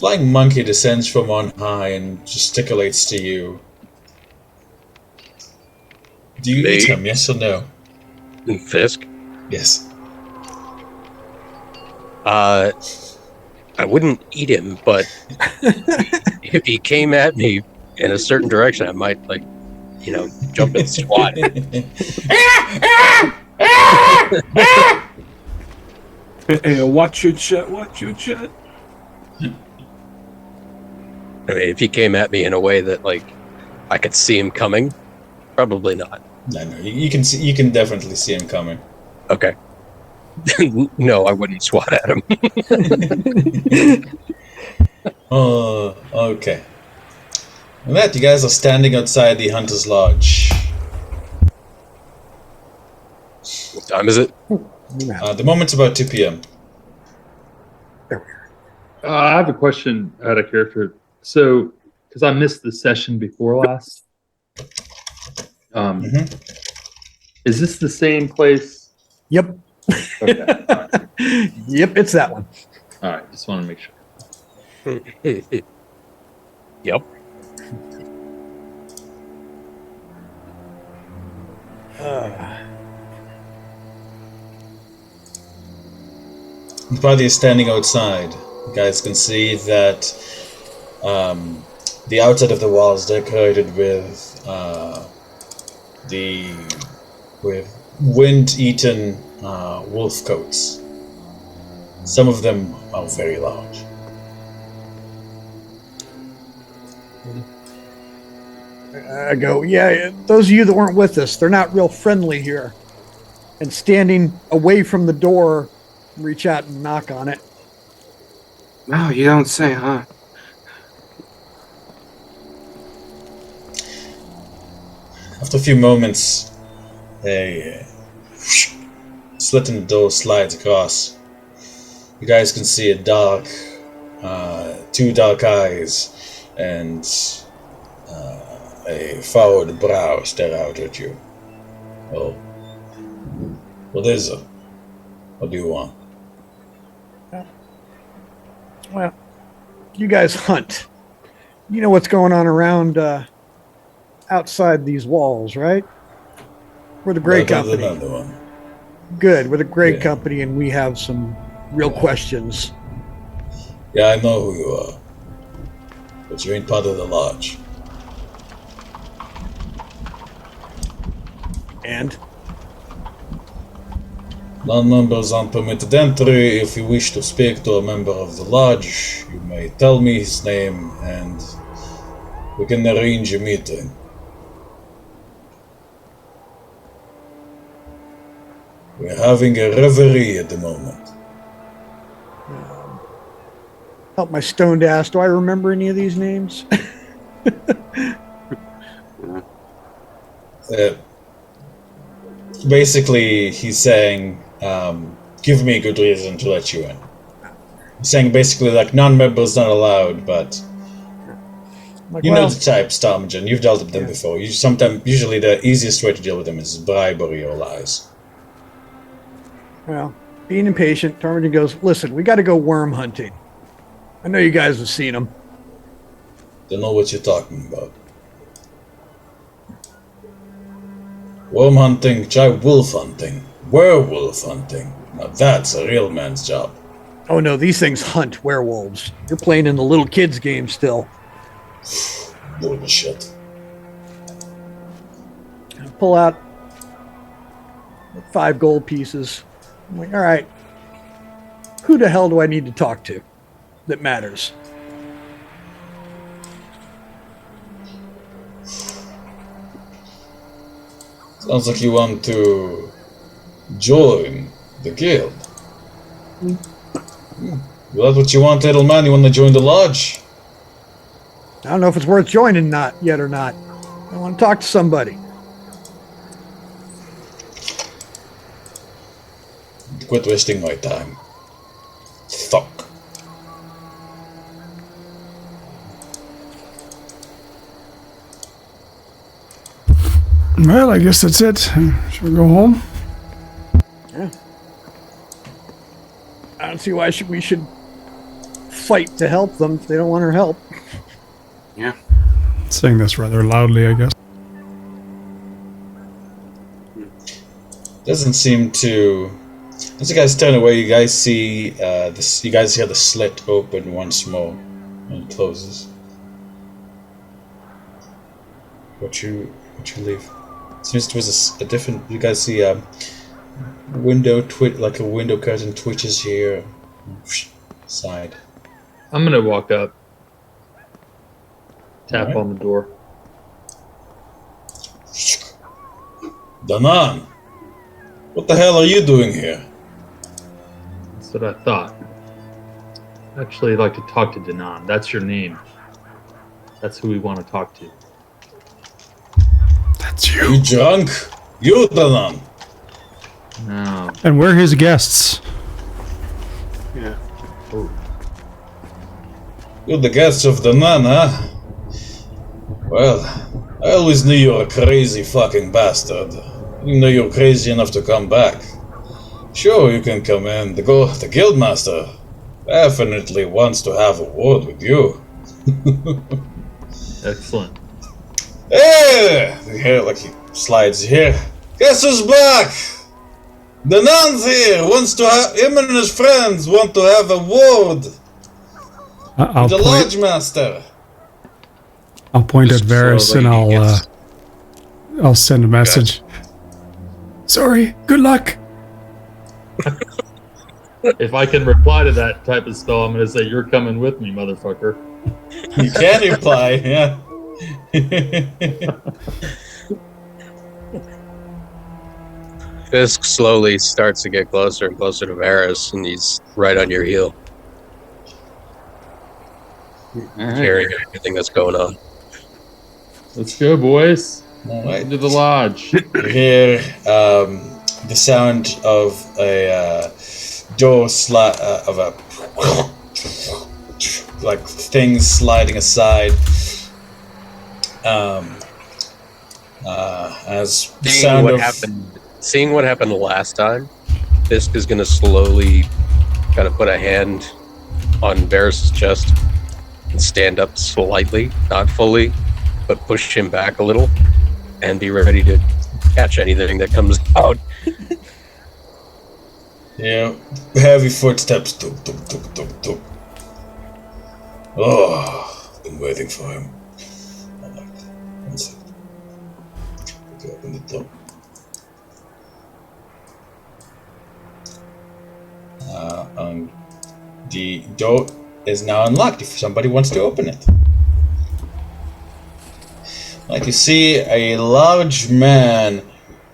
flying monkey descends from on high and gesticulates to you. Do you eat Me? him, yes or no? Fisk? Yes. I wouldn't eat him, but if he came at me in a certain direction, I might, jump and swat. Hey, watch your chat. Watch your chat. I mean, if he came at me in a way that, I could see him coming, probably not. No, you can see, you can definitely see him coming. Okay. No, I wouldn't swat at him. Oh, okay. And that, you guys are standing outside the Hunter's Lodge. What time is it? The moment's about 2 p.m. I have a question out of character. So, because I missed the session before last, is this the same place? Yep. Okay. All right. Yep, it's that one. All right. Just want to make sure. Yep. The party is standing outside. You guys can see that the outside of the wall is decorated with wind-eaten wolf coats. Some of them are very large. I go, yeah, those of you that weren't with us, they're not real friendly here. And standing away from the door, reach out and knock on it. No, you don't say, huh? After a few moments, a slit in the door slides across. You guys can see two dark eyes and a furrowed brow stare out at you. Oh, what is it? What do you want? Well, you guys hunt. You know what's going on around outside these walls, right? We're the Grey Better than Company. another one. Good. We're the Grey Yeah. Company, and we have some real questions. Yeah, I know who you are. But you ain't part of the lodge. And Non-members aren't permitted entry. If you wish to speak to a member of the lodge, you may tell me his name and we can arrange a meeting. We're having a reverie at the moment. help my stoned ass. Do I remember any of these names? Basically, he's saying, give me a good reason to let you in. He's saying basically like non-members not allowed, but Like, you well, know the type, Starmagen. You've dealt with them before. Usually the easiest way to deal with them is bribery or lies. well, being impatient, Tarmagen goes, listen, we got to go worm hunting. I know you guys have seen them. Don't know what you're talking about. Worm hunting, try wolf hunting. Werewolf hunting. Now that's a real man's job. Oh no, these things hunt werewolves. You're playing in the little kids game still. Bullshit. I pull out 5 gold pieces. I'm like, all right, who the hell do I need to talk to that matters? Sounds like you want to join the guild. Well, that's what you want, little man? You want to join the lodge? I don't know if it's worth joining yet or not. I want to talk to somebody. Quit wasting my time. Fuck. Well, I guess that's it. Should we go home? Yeah. I don't see why we should fight to help them if they don't want our help. Yeah. Saying this rather loudly, I guess. Doesn't seem to. As you guys turn away, you guys see this. You guys hear the slit open once more and it closes. What you leave? Seems there was a different. You guys see window like a window curtain twitches here. Side. I'm gonna walk up, tap Alright. on the door. Danan, what the hell are you doing here? That's what I thought. Actually, I'd like to talk to Danan. That's your name. That's who we want to talk to. That's You you. drunk? You, Danan. No. And we're his guests. Yeah. Oh. You're the guest of Danan, huh? Well, I always knew you were a crazy fucking bastard. I didn't know you were crazy enough to come back. Sure, you can come in. The guildmaster definitely wants to have a word with you. Excellent. Hey! You hear like he slides here. Guess who's back? The nun's here. Wants to have him and his friends want to have a word. I'll The point. lodge master. I'll point at Just Varys and slowly I'll send a message. Sorry. Good luck. If I can reply to that type of spell, I'm gonna say, "You're coming with me, motherfucker." You can reply, yeah. Fisk slowly starts to get closer and closer to Varys, and he's right on your heel, hearing everything that's going on. Let's go, boys. Alright. Into the lodge. You hear the sound of a door of a like things sliding aside. As the sound of Seeing what happened last time, Fisk is going to slowly kind of put a hand on Varys' chest and stand up slightly, not fully, but push him back a little, and be ready to catch anything that comes out. Yeah, heavy footsteps. Tuk, tuk, tuk, tuk, tuk. Oh, been waiting for him. Alright, 1 second. Okay, open the door. The door is now unlocked if somebody wants to open it. Like you see a large man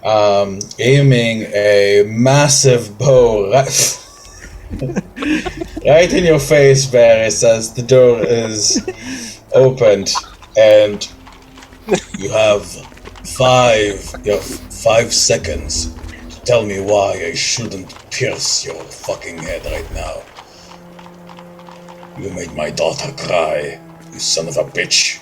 aiming a massive bow right in your face, Varys, as the door is opened, and you have 5 seconds to tell me why I shouldn't pierce your fucking head right now. You made my daughter cry, you son of a bitch.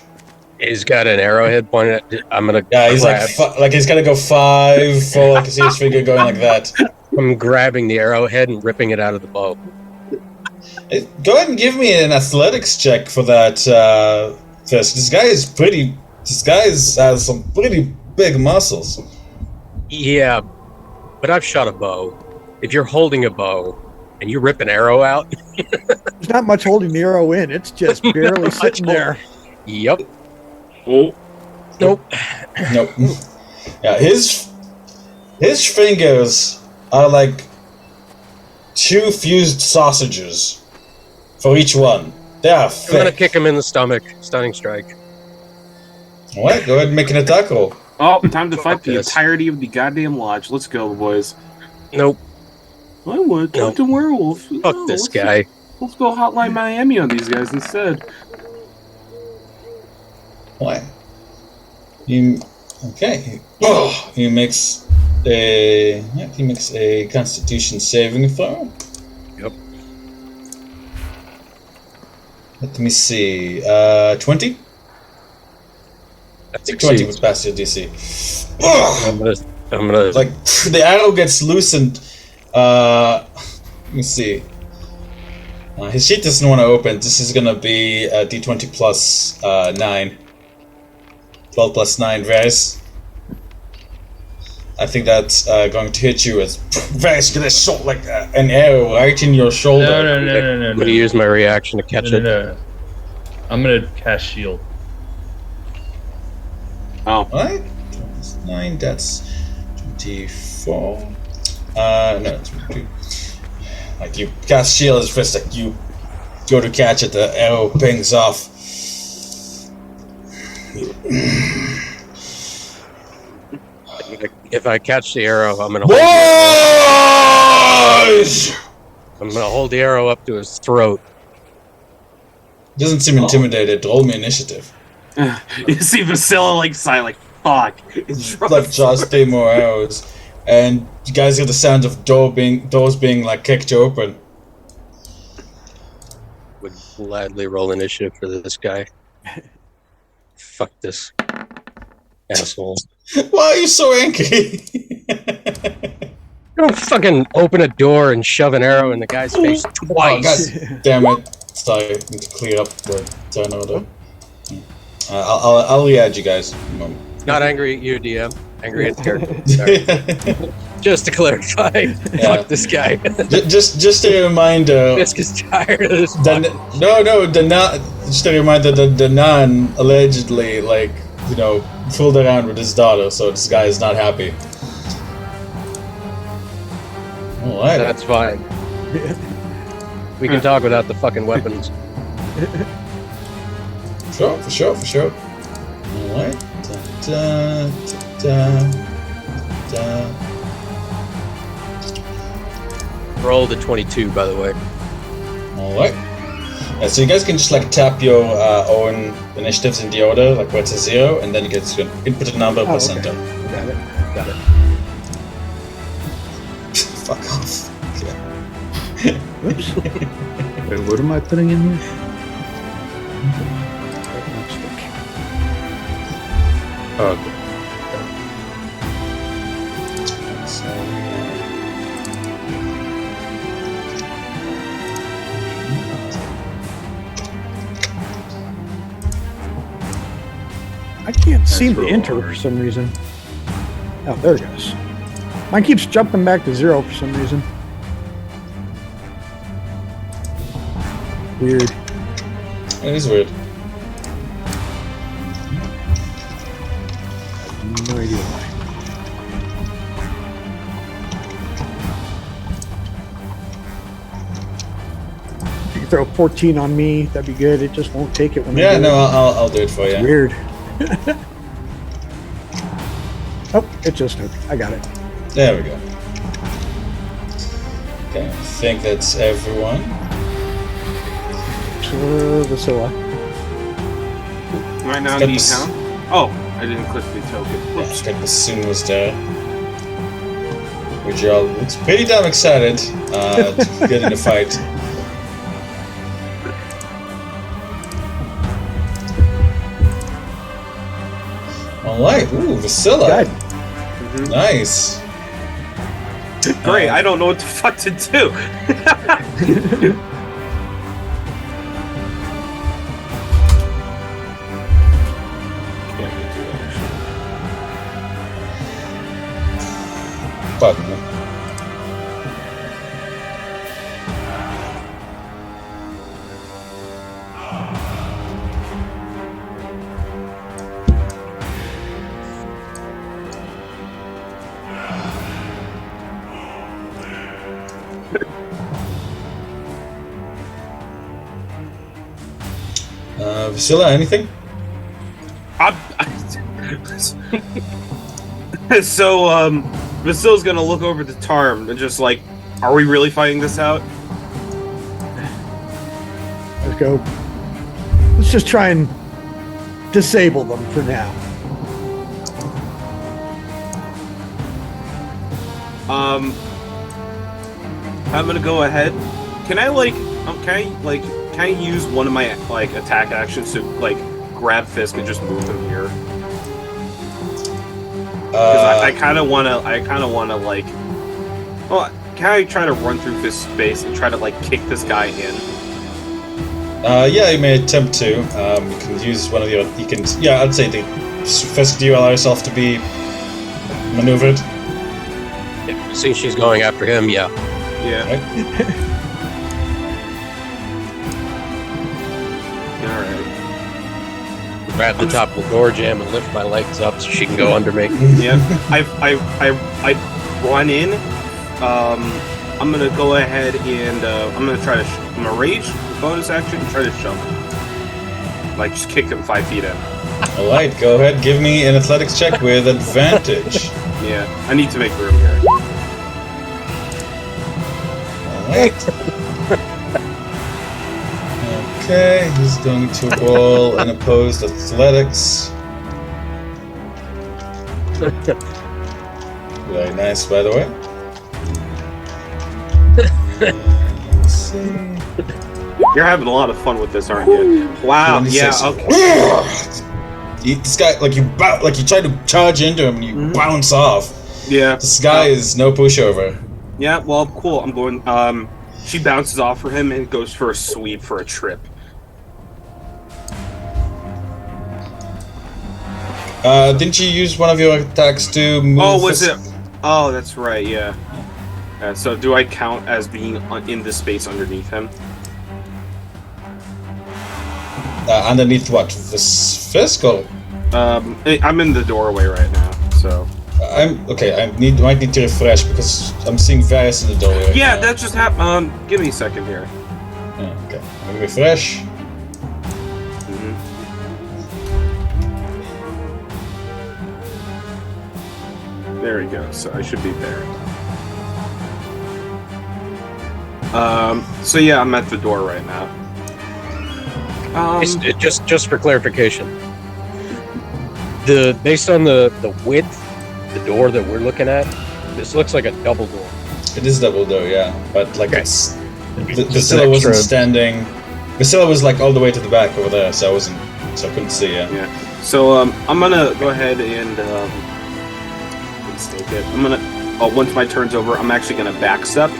He's got an arrowhead pointed at. I'm gonna. Yeah, he's grab, like he's gonna go 5, 4. I can see his finger going like that. I'm grabbing the arrowhead and ripping it out of the bow. Go ahead and give me an athletics check for that. First, this guy has some pretty big muscles. Yeah, but I've shot a bow. If you're holding a bow and you rip an arrow out, There's not much holding the arrow in. It's just barely sitting there. yep. Oh, Nope. Nope. Yeah, his fingers are like 2 fused sausages for each one. They are I'm gonna thick. kick him in the stomach. Stunning strike. What? Go ahead and make an attack roll. oh, time to fight the this. entirety of the goddamn lodge. Let's go, boys. Nope. I would No. Captain Werewolf. Fuck No, this let's guy. Let's go Hotline Miami on these guys instead. Why? Okay. Oh, he makes a Constitution saving throw. Yep. Let me see. 20. That 20 succeeds. would pass your DC. Oh, I'm gonna. like the arrow gets loosened. Let me see. His sheet doesn't want to open. This is gonna be a D20 plus 9. 12 plus 9, Varys. I think that's going to hit you as Varys gonna shot like an arrow right in your shoulder. No. I'm going to use my reaction to catch it. No. I'm gonna cast shield. Oh, Alright, 9, that's 24. No, 22. Like, you cast shield as first, like, you go to catch it, the arrow pings off. If I catch the arrow, I'm going to hold the arrow up to his throat. Doesn't seem intimidated. Roll me initiative. you see Vasilla like sigh like fuck. Like just 3 more arrows, and you guys hear the sound of doors being like kicked open. Would gladly roll initiative for this guy. Fuck this asshole. Why are you so angry? Don't fucking open a door and shove an arrow in the guy's face Oh, twice. God damn it! Sorry, I need to clear up the turn order. I'll re-add you guys. Not angry at you, DM. Angry at the character. Sorry. Just to clarify, fuck this guy. just a reminder. Fisk is tired of this. Just a reminder that the nun allegedly, like, you know, fooled around with his daughter, so this guy is not happy. All right. That's fine. We can talk without the fucking weapons. For sure. Alright. Roll the 22, by the way. Alright. Yeah, so you guys can just like tap your own initiatives in the order, like where it's a 0, and then you get your input a number per center. Got it. Fuck off. Oops. Wait, what am I putting in here? Okay. I can't seem to enter for some reason. Oh, there it goes. Mine keeps jumping back to 0 for some reason. Weird. It is weird. No idea why. If you could throw 14 on me, that'd be good. It just won't take it when I Yeah, do no, it. I'll do it for It's you. weird. Oh, it just took. I got it. There we go. Okay, I think that's everyone. Vasilla. Right now, Got need this- town. Oh, I didn't click the token. Yeah, Whoops. the bassoon was there. Which y'all looks pretty damn excited to get in the fight. Alright, ooh, Vasilla. Good. Nice. Great, I don't know what the fuck to do. Button. Vasilla, anything? So, Vasilla's gonna look over the Tarm and just like, are we really fighting this out? Let's go. Let's just try and disable them for now. I'm gonna go ahead. Can I use one of my like attack actions to like grab Fisk and just move him here? Because I kind of wanna like. Well, can I try to run through this space and try to like kick this guy in? Yeah, you may attempt to. You can use one of your. You can. Yeah, I'd say the Fisk. Do you allow yourself to be maneuvered? Yeah, see, she's going after him. Yeah. Yeah. Right. All right. Grab the top of the door jamb and lift my legs up so she can go under me. Yeah. I run in. I'm gonna go ahead and I'm gonna try to. I'm gonna rage bonus action and try to shove him. Like just kick him 5 feet in. All right, go ahead. Give me an athletics check with advantage. Yeah. I need to make room here. All right. Okay, he's going to roll an opposed athletics. Very nice, by the way. Let's see. You're having a lot of fun with this, aren't you? Wow. Yeah. 26. Okay. This guy, like you try to charge into him and you bounce off. Yeah. This guy is no pushover. Yeah. Well, cool. I'm going. She bounces off for him and goes for a sweep for a trip. Didn't you use one of your attacks to move? Oh, was it? Oh, that's right. Yeah. So, do I count as being in the space underneath him? Underneath what? This Fisk or? I'm in the doorway right now. So. I'm okay. Might need to refresh because I'm seeing Varys in the doorway. Yeah, now. that just happened. Give me a second here. Oh, okay. Let me refresh. There we go. So I should be there. So yeah, I'm at the door right now. Just for clarification, based on the width, the door that we're looking at, this looks like a double door. It is double door, yeah. But like Okay. it's Just Vasilla an wasn't extra- standing. Vasilla was like all the way to the back over there, so I couldn't see. Yeah. Yeah. So I'm gonna go ahead and let's take it. I'm gonna. Oh, once my turn's over, I'm actually gonna backstep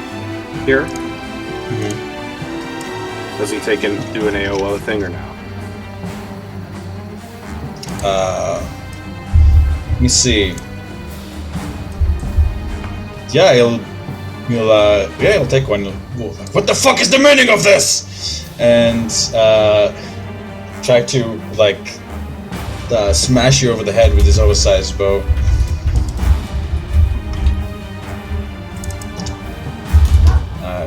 here. Does he take and do an AOO thing or no? Let me see. Yeah, he'll take one. What the fuck is the meaning of this? And try to smash you over the head with his oversized bow.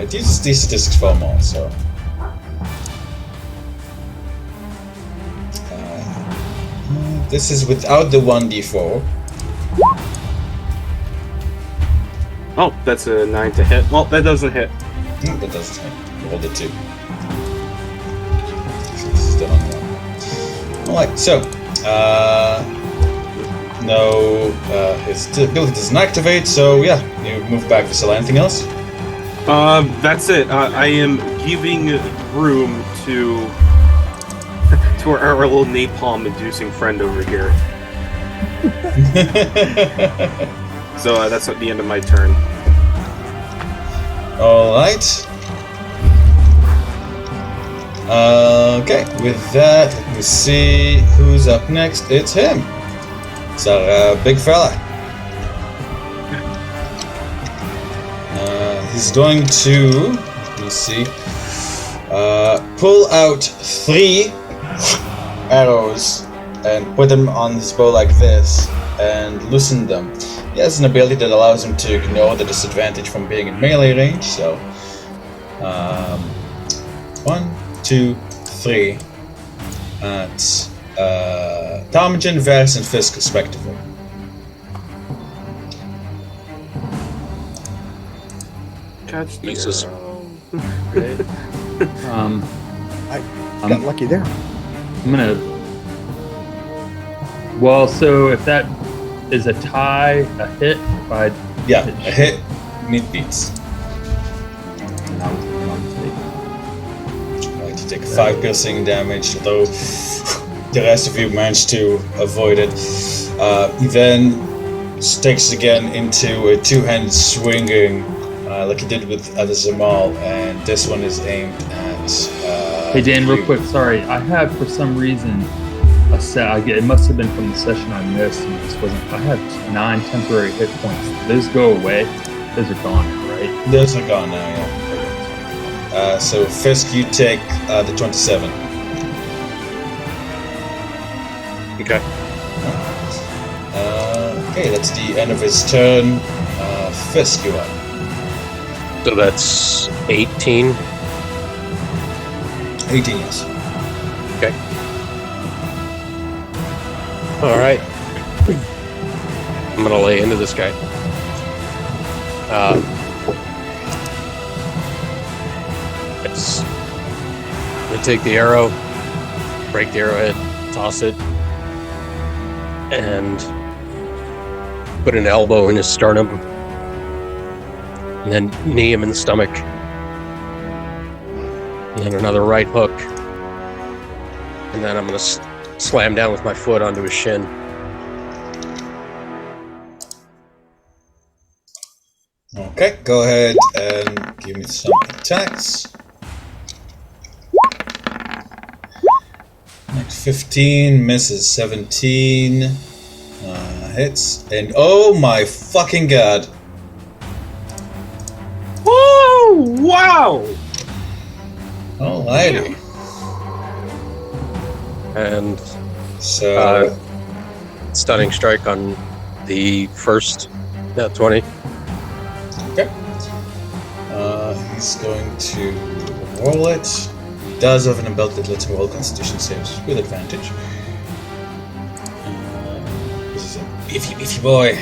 It uses these statistics for them all, so. This is without the 1d4. Oh, that's a 9 to hit. Well, that doesn't hit. That doesn't hit. Roll the 2. This is still on 1. Alright, so. No, his ability doesn't activate, so yeah, you move back to Vasilla. Anything else? That's it. I am giving room to our little napalm-inducing friend over here. So that's at the end of my turn. Alright. Okay, with that, let me see who's up next. It's him. It's our big fella. He's going to, let me see, pull out 3 arrows and put them on his bow like this and loosen them. He has an ability that allows him to ignore the disadvantage from being in melee range, so 1, 2, 3 at Ptarmigan, Varys, and Fisk respectively. Catch the Jesus. arrow. Got lucky there. I'm gonna. Well, so if that is a tie, a hit, if I Yeah, a hit, meat beats. Right, you take 5 piercing damage, though the rest of you managed to avoid it. He then takes again into a 2-handed swinging, like he did with Zamal, and this one is aimed at Hey Dan, real quick, sorry. I have for some reason a set. It must have been from the session I missed, and this wasn't. I have 9 temporary hit points. Those go away. Those are gone, right? Those are gone now, yeah. So Fisk, you take the 27. Okay. Okay, that's the end of his turn. Fisk, you up. So that's 18. 18, yes. Okay. All right. I'm gonna lay into this guy. I'm gonna take the arrow, break the arrowhead, toss it, and put an elbow in his sternum, and then knee him in the stomach, and then another right hook, and then I'm gonna slam down with my foot onto his shin. Okay, go ahead and give me some attacks. Next 15, misses 17, hits, and oh my fucking god. Whoa! Wow! Alrighty. And So, stunning strike on the first, 20. okay. He's going to roll it. He does have an ability that lets him roll Constitution saves with advantage. This is a beefy boy.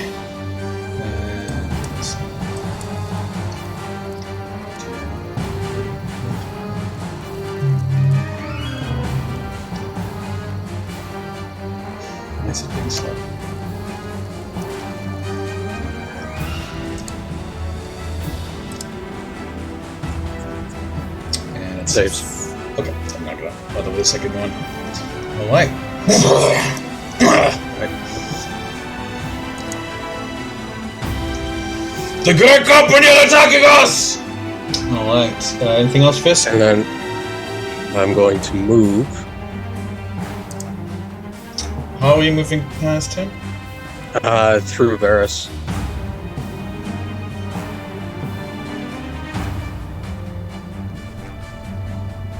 Nice it being slow. And it Saves. Okay, I'm not gonna bother with the second one. Alright. The Great Company are attacking us! Alright, anything else, Fisk? And then I'm going to move How are you moving past him? through Varus.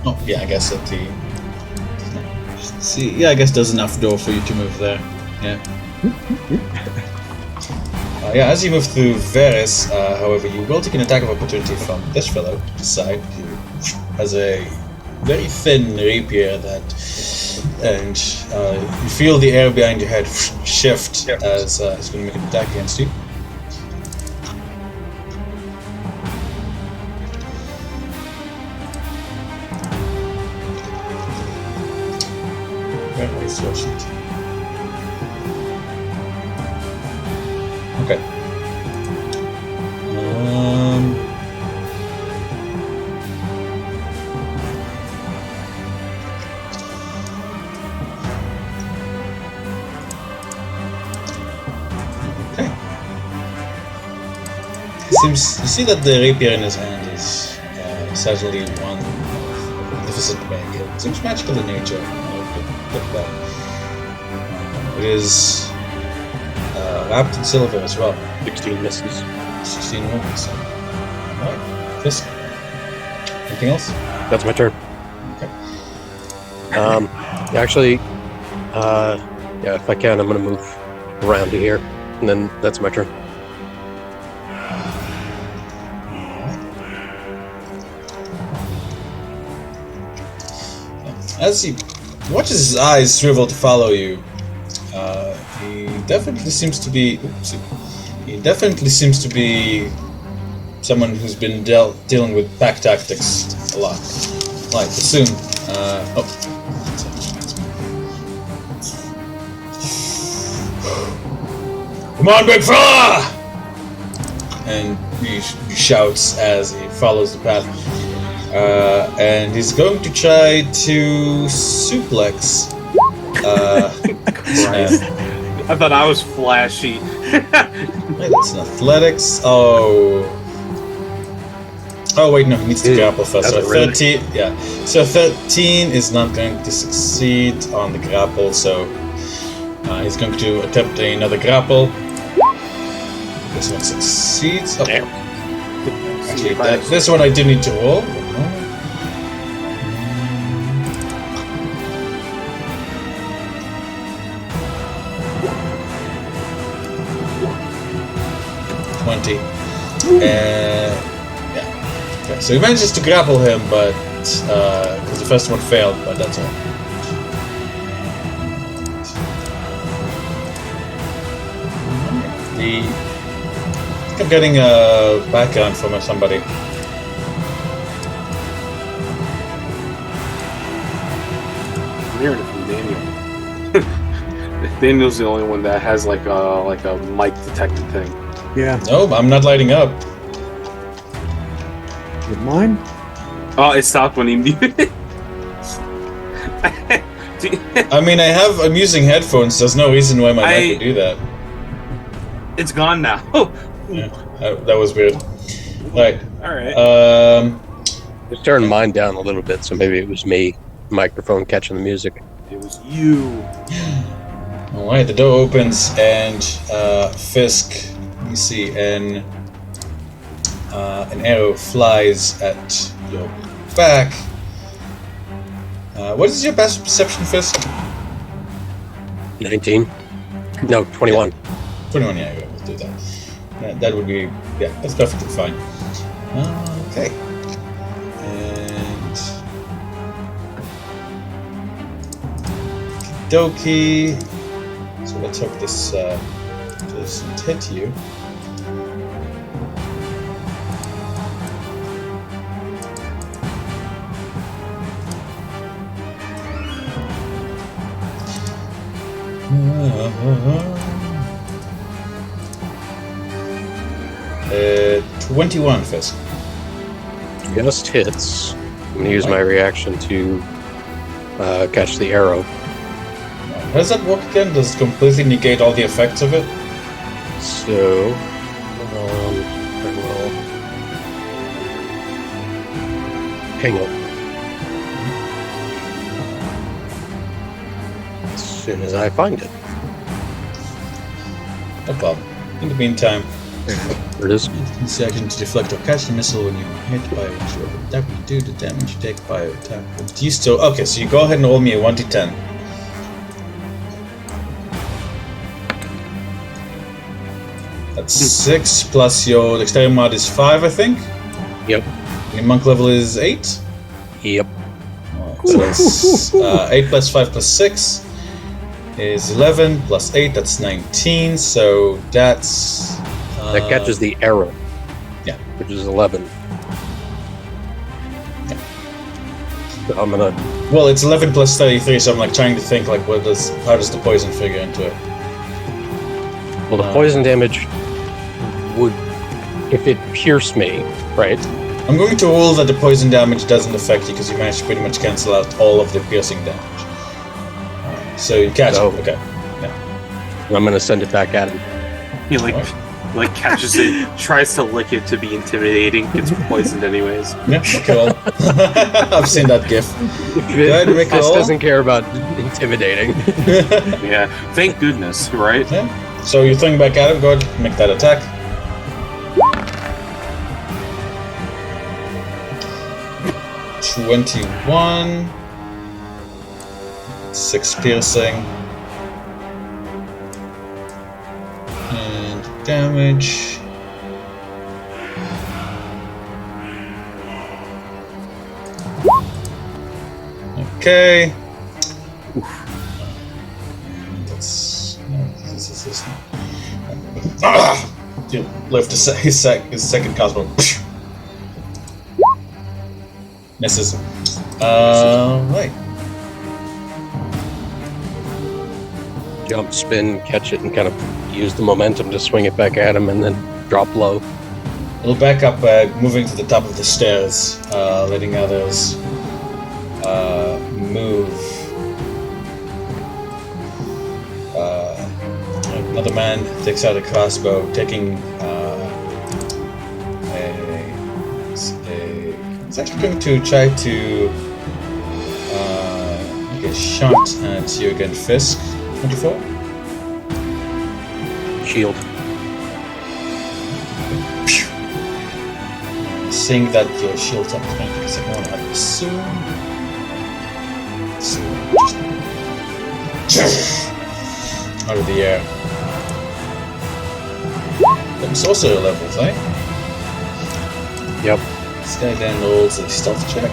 Oh, yeah, I guess at the... See, yeah, I guess there's enough door for you to move there. Yeah. Yeah, as you move through Varus, however, you will take an attack of opportunity from this fellow to the side, who has a very thin rapier that... And you feel the air behind your head shift as he's going to make an attack against you. Where is your sheet? Okay. Okay. You see that the rapier in his hand is certainly one of magnificent make. It seems magical in nature. It is wrapped in silver as well. 16 misses. 16 moments. Alright. Fisk. Anything else? That's my turn. Okay. Actually, yeah, if I can, I'm going to move around to here, and then that's my turn. As he watches his eyes swivel to follow you, he definitely seems to be. Oopsie. He definitely seems to be someone who's been dealing with pack tactics a lot. Right, soon. Come on, big fella! And he shouts as he follows the path. And he's going to try to suplex. Christ. I thought I was flashy. Wait, that's an athletics. Oh. Oh wait, no, he needs to grapple first. So Doesn't really. 13, yeah. So 13 is not going to succeed on the grapple, so he's going to attempt another grapple. This one succeeds. Oh, Damn. actually, this one I do need to roll. 20. Yeah. Okay, so he manages to grapple him, but because the first one failed, but that's all. I think I'm getting a background from somebody. I'm hearing it from Daniel. Daniel's the only one that has like a mic detected thing. Yeah. No, I'm not lighting up. With mine? Oh, it stopped when he muted it. I mean, I'm using headphones. There's no reason why my mic would do that. It's gone now. Yeah, that was weird. Right. All right. Just turned mine down a little bit, so maybe it was me. Microphone catching the music. It was you. All right. The door opens and Fisk. You see an arrow flies at your back. What is your best perception, Fisk? 19? No, 21. 21, yeah, we'll do that. That would be, yeah, that's perfectly fine. Okay. And... Doki. So let's hope this doesn't hit you. Uh-huh. 21, Fisk. Just hits. I'm going to use my reaction to catch the arrow. How does that work again? Does it completely negate all the effects of it? So, I will hang on. As soon as I find it. No problem. In the meantime, There it is. use the action to deflect or catch the missile when you are hit by a that will do the damage you take by attack. Do you still... Okay, so you go ahead and roll me a 1d10. That's 6 plus your dexterity mod is 5, I think. Yep. Your monk level is 8. Yep. So that's 8 plus 5 plus 6 is 11 plus 8, that's 19. So that's... That catches the arrow. yeah. Which is 11. Yeah. So I'm gonna. Well, it's 11 plus 33, so I'm like trying to think like how does the poison figure into it? Well, the poison damage would, if it pierced me, right? I'm going to rule that the poison damage doesn't affect you because you managed to pretty much cancel out all of the piercing damage. So you catch So- it. Okay. I'm gonna send it back at him. He like catches it, tries to lick it to be intimidating, gets poisoned anyways. Yeah. Cool. I've seen that gif. ahead, make a This roll. doesn't care about intimidating. Yeah. Thank goodness, right? Yeah. So you're throwing back at him. Go ahead, make that attack. $21. 6 piercing. And damage. Okay. That's this. You lift his second crossbow. Misses. Right. Jump, spin, catch it, and kind of use the momentum to swing it back at him, and then drop low. We'll back up, moving to the top of the stairs, letting others move. Another man takes out a crossbow, taking a It's actually going to try to make a shot at you again, Fisk. 24. Shield. Seeing that your shield's up, it's going to take a second one, I assume. Out of the air. Them sorcerer levels, eh? Yep. This guy then rolls a stealth check.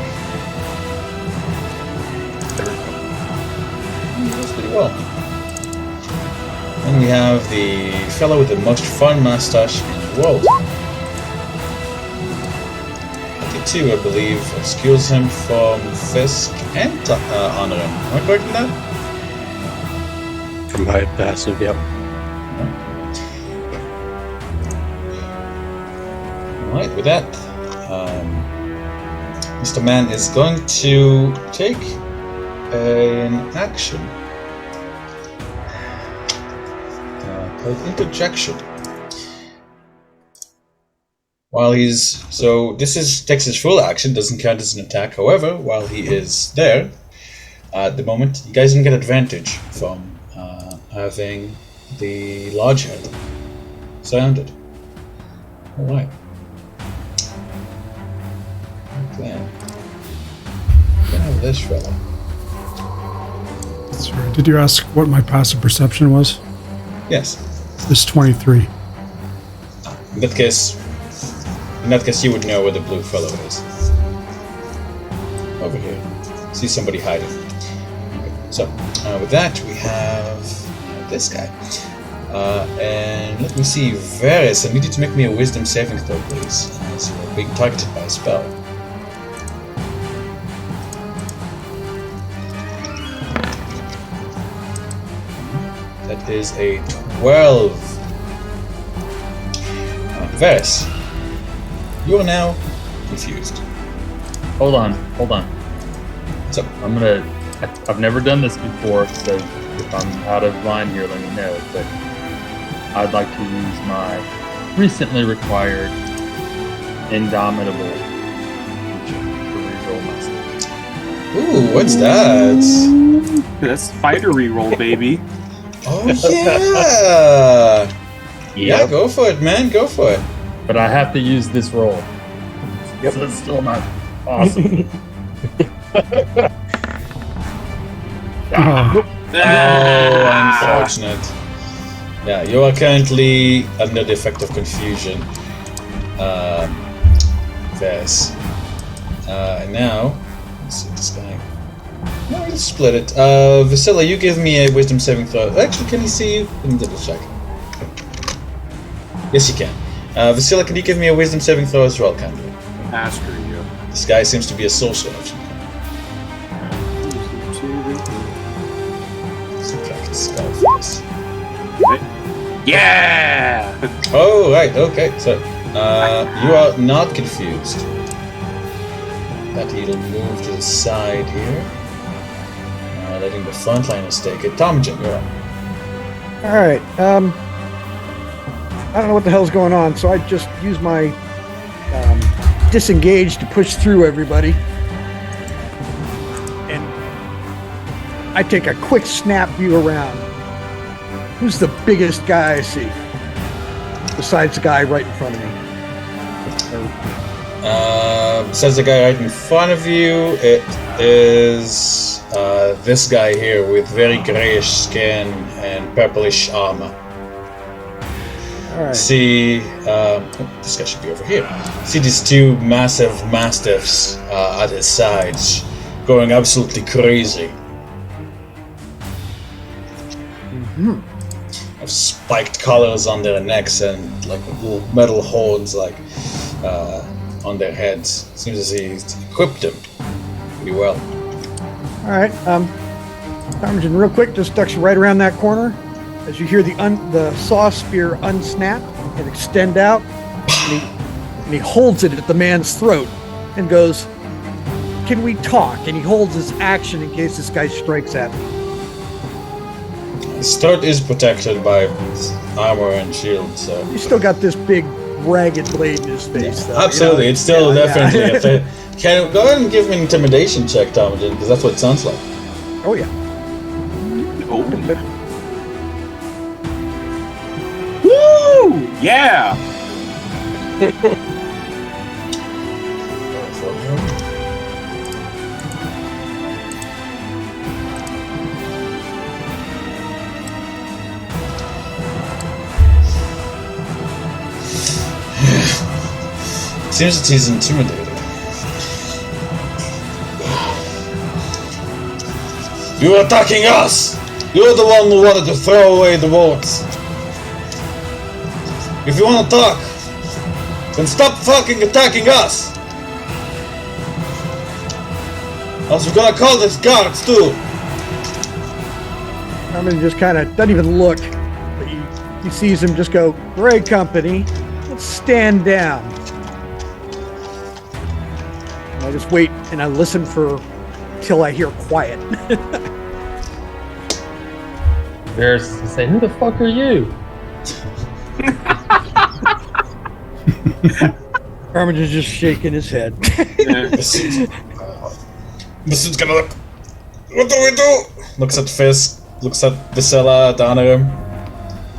He does pretty well. Then we have the fellow with the most fun mustache in the world. 22, I believe, excuse him from Fisk and honor him. Am I correct in that? From my passive, yep. Alright, with that, Mr. Man is going to take an action called Interjection. While he's... So, this is takes his full action, doesn't count as an attack. However, while he is there, at the moment, you guys don't get advantage from having the large head surrounded. Alright. Then we have this fella. Sorry, did you ask what my passive perception was? Yes. It's 23. In that case, you would know where the blue fellow is. Over here. See somebody hiding. Okay. So, with that, we have this guy. And let me see, Varys, I need you to make me a wisdom saving throw, please. As you're being targeted by a spell. That is a 12. Varys, you are now confused. Hold on. So, I've never done this before, so if I'm out of line here, let me know. But I'd like to use my recently required Indomitable feature to reroll my stats. ooh, what's that? That's fighter reroll, baby. Oh yeah! Yeah, go for it, man. Go for it. But I have to use this roll. Yep. So it's still not awesome. Oh, unfortunate. Yeah, you are currently under the effect of confusion. Vess. And now, let's see this guy. No, let's split it. Vasilla, you give me a wisdom saving throw. Actually, can he see you? Let me double check. Yes, you can. Vasilla, can you give me a wisdom saving throw as well, kindly? Master you. This guy seems to be a sorcerer of some kind. Subtract spell for this. Yeah! Oh, right, okay. So, you are not confused. That he'll move to the side here. Letting the frontliners take it. Tom Jim, you're up. Alright, I don't know what the hell's going on, so I just use my disengage to push through everybody. And I take a quick snap view around. Who's the biggest guy I see? Besides the guy right in front of me. Besides the guy right in front of you, it is this guy here with very grayish skin and purplish armor. Alright. See, this guy should be over here. See these two massive mastiffs at his sides, going absolutely crazy. Mm-hmm. Have spiked collars on their necks and like little metal horns, like on their heads. Seems as he's equipped them pretty well. Alright, Tarmogen, real quick, just ducks right around that corner as you hear the saw spear unsnap and extend out, and he holds it at the man's throat and goes, "Can we talk?" And he holds his action in case this guy strikes at me. His throat is protected by armor and shield, so He's still got this big ragged blade in his face. Though, absolutely, you know? it's still Yeah, definitely yeah. Go ahead and give me an intimidation check, Tomatin, because that's what it sounds like. Oh yeah. Oh. Woo! Yeah! Seems that he's intimidated. You are attacking us! You're the one who wanted to throw away the boats. If you want to talk, then stop fucking attacking us! Else we're gonna call this guards too! Carmen just kind of doesn't even look, but he sees him just go, "Great company, let's stand down." And I just wait and I listen till I hear quiet. Varys to say, "Who the fuck are you?" Carmen is just shaking his head. This is gonna look. What do we do? Looks at Fisk, looks at Visela down at him.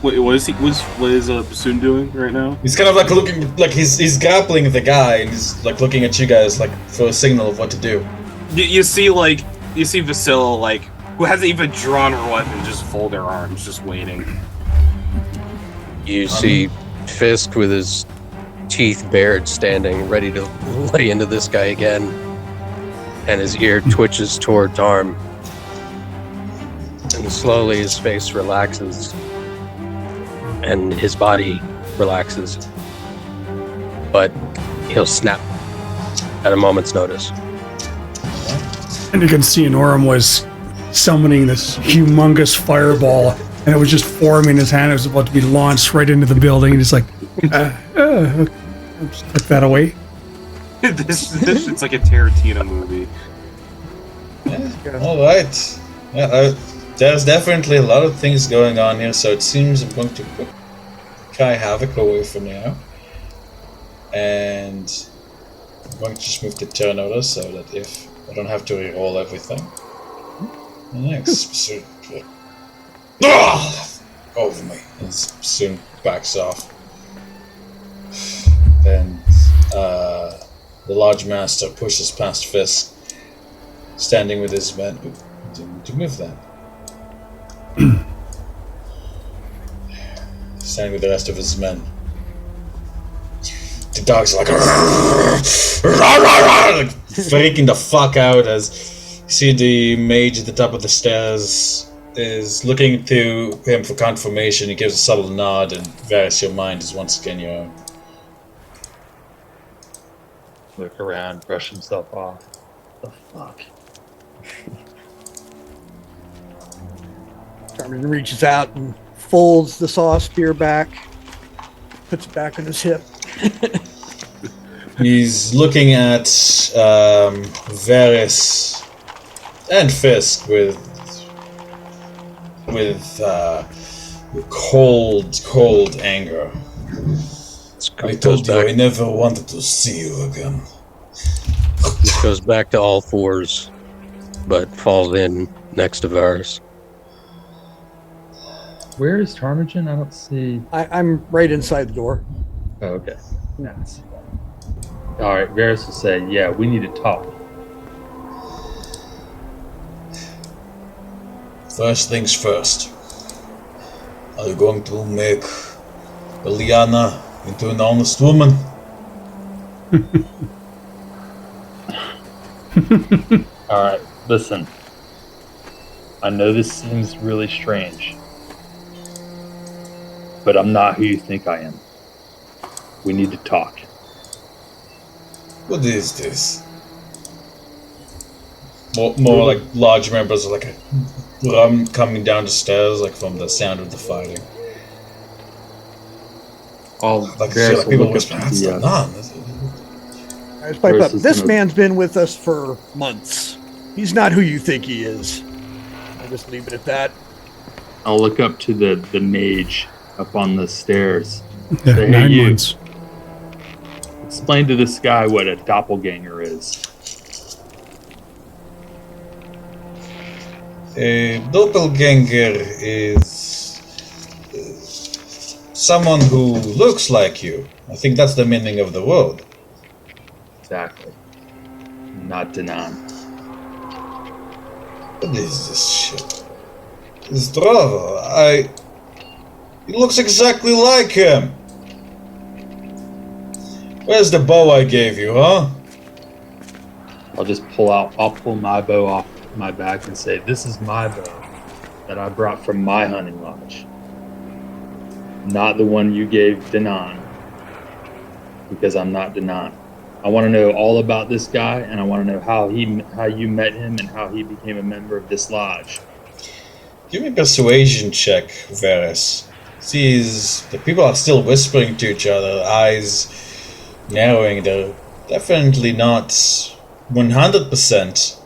Wait, what is Bassoon doing right now? He's kind of like looking, like he's grappling the guy, and he's like looking at you guys like for a signal of what to do. You see Vasila, like, who hasn't even drawn her weapon, just fold her arms, just waiting. You see Fisk with his teeth bared, standing ready to lay into this guy again, and his ear twitches towards arm, and slowly his face relaxes and his body relaxes, but he'll snap at a moment's notice. And you can see Norum was summoning this humongous fireball, and it was just forming in his hand. It was about to be launched right into the building. And he's like, I'll just tuck that away. this shit's like a Tarantino movie. Yeah. All right. Yeah, there's definitely a lot of things going on here, so it seems I'm going to put Kai Havoc away for now, and I'm going to just move to Terranota so that if I don't have to re-roll everything. Next, over me, and soon backs off. Then the Lodge Master pushes past Fisk, standing with his men to move that. Standing with the rest of his men. The dogs are like freaking the fuck out as you see the mage at the top of the stairs is looking to him for confirmation. He gives a subtle nod, and Varys, your mind is once again your own. Look around, brush himself off. The fuck? Carmen reaches out and folds the saw spear back, puts it back on his hip. He's looking at Varys and Fisk with cold anger. I told you I never wanted to see you again. This goes back to all fours, but falls in next to Varys. Where is Ptarmigan? I don't see. I'm right inside the door. Oh, okay. Nice. All right, Varys will say, "Yeah, we need to talk." First things first. Are you going to make Liliana into an honest woman? All right, listen. I know this seems really strange, but I'm not who you think I am. We need to talk. What is this? More like large members of like a rum coming down the stairs, like from the sound of the fighting. Like people whispering, "That's the nun." I just pipe up. This man's been with us for months. He's not who you think he is. I'll just leave it at that. I'll look up to the mage up on the stairs. Yeah, Say, "Hey, 9 you. months. Explain to this guy what a doppelganger is. A doppelganger is someone who looks like you. I think that's the meaning of the word. Exactly. Not Danan. What is this shit? It's Drava. He looks exactly like him. Where's the bow I gave you, huh? I'll pull my bow off my back and say, this is my bow that I brought from my hunting lodge. Not the one you gave Danan. Because I'm not Danan. I want to know all about this guy, and I want to know how you met him and how he became a member of this lodge. Give me a persuasion check, Varys. See, the people are still whispering to each other, eyes narrowing. They're definitely not 100%,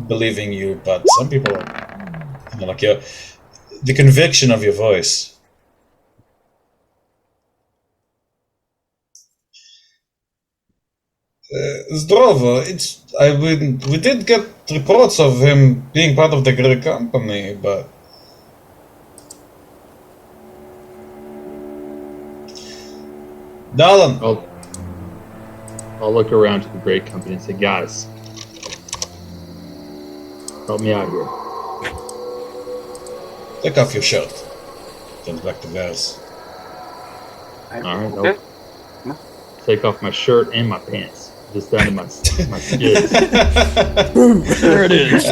believing you, but some people are, like the conviction of your voice. Zdrovo, we did get reports of him being part of the Great Company, but Dallin. I'll look around to the Great Company and say, guys, help me out here. Take off your shirt. Turns back to Varys. Alright, I'll take off my shirt and my pants. Just down to my skills. There it is.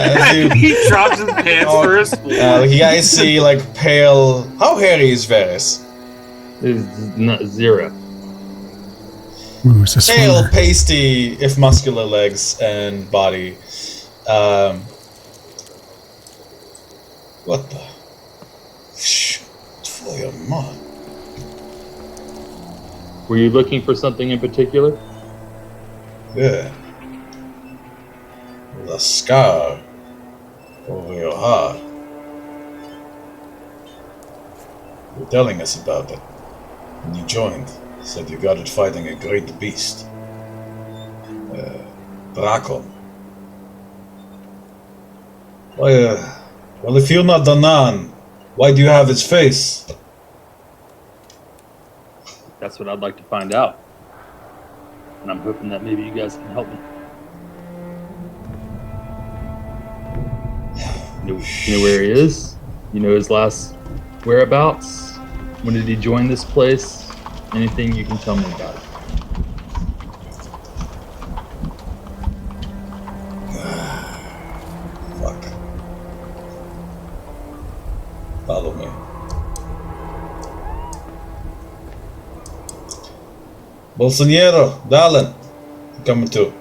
He drops his pants first. You guys see, pale... How hairy is Varys? It's not zero. Ooh, it's a Pale, swimmer. pasty, if muscular legs and body. What the... Shoot, for your mom. Were you looking for something in particular? Yeah. The scar over your heart. You were telling us about it when you joined. Said you got it fighting a great beast. Braco. Well, if you're not Danan, why do you have his face? That's what I'd like to find out. And I'm hoping that maybe you guys can help me. You know where he is? You know his last whereabouts? When did he join this place? Anything you can tell me about it. Fuck. Follow me. Bolsonaro, Dallin, coming too.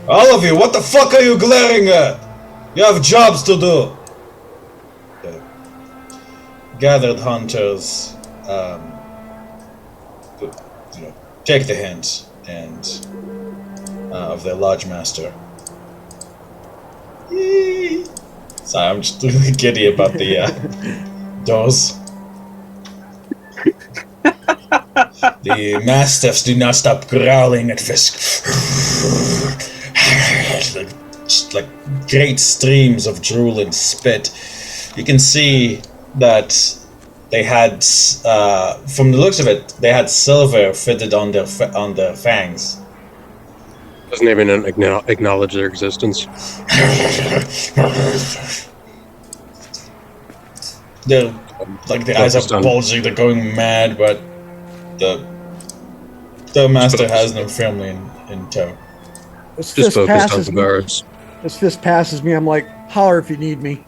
All of you, what the fuck are you glaring at? You have jobs to do. The gathered hunters, take the hands of their lodge master. Yee. Sorry, I'm just giddy about the doors. The mastiffs do not stop growling at Fisk. Just like great streams of drool and spit. You can see that they had, from the looks of it, they had silver fitted on their fangs. Doesn't even acknowledge their existence. They're like the eyes are bulging. They're going mad, but the master has them firmly in tow. This Just fist focused on passes the me. guards. This fist passes me. I'm like, holler if you need me.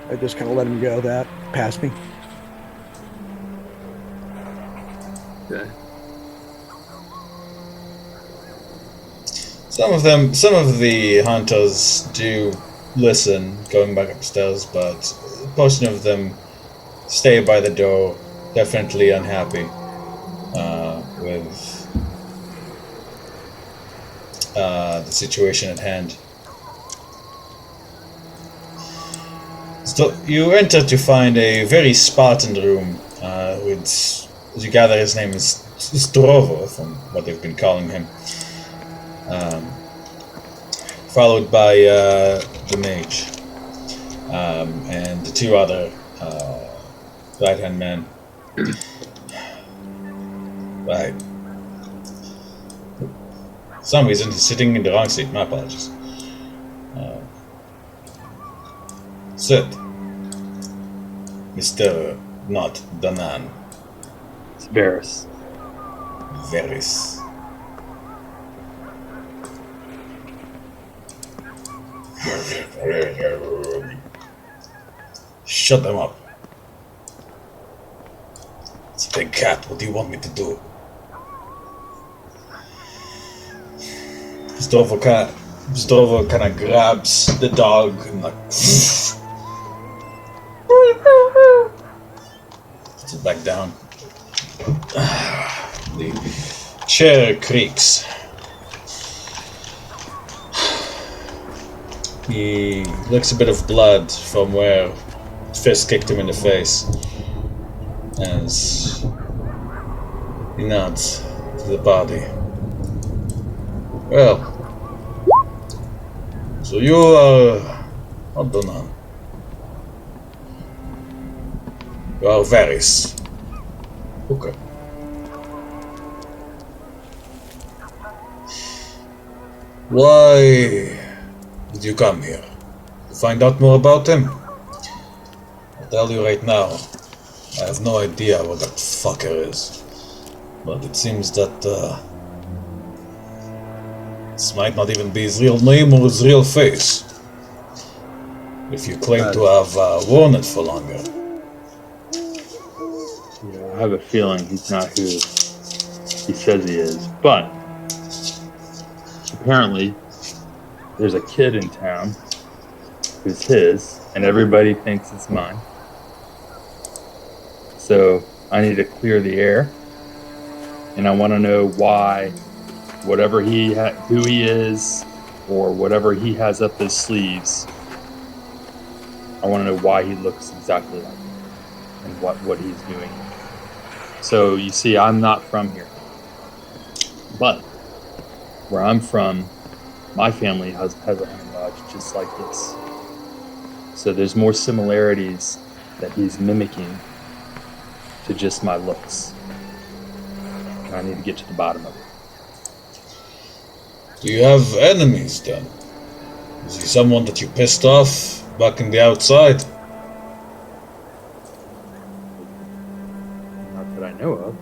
I just kind of let him go. That passed me. Okay. Some of the hunters do listen, going back upstairs, but a portion of them stay by the door, definitely unhappy with the situation at hand. So you enter to find a very Spartan room with as you gather, his name is Strovo, from what they've been calling him. Followed by the mage and the two other right-hand men. Right. For some reason, he's sitting in the wrong seat. My apologies. Sit. Mr. Not Danan. It's Varys. Varys. Shut them up. It's a big cat. What do you want me to do? Zdrovo kind of grabs the dog and like puts it back down. The chair creaks. He licks a bit of blood from where Fist kicked him in the face as he nods to the body. Well, so you are Adonan. You are Varys. Okay. Why did you come here? To find out more about him? I'll tell you right now, I have no idea what that fucker is. But it seems that this might not even be his real name or his real face. If you claim to have worn it for longer. Yeah, I have a feeling he's not who he says he is. But apparently, there's a kid in town who's his, and everybody thinks it's mine. So I need to clear the air, and I want to know why, whatever who he is, or whatever he has up his sleeves. I want to know why he looks exactly like me, and what he's doing. So you see, I'm not from here, but where I'm from, my family has a hunting lodge just like this. So there's more similarities that he's mimicking to just my looks. And I need to get to the bottom of it. Do you have enemies then? Is he someone that you pissed off back in the outside? Not that I know of.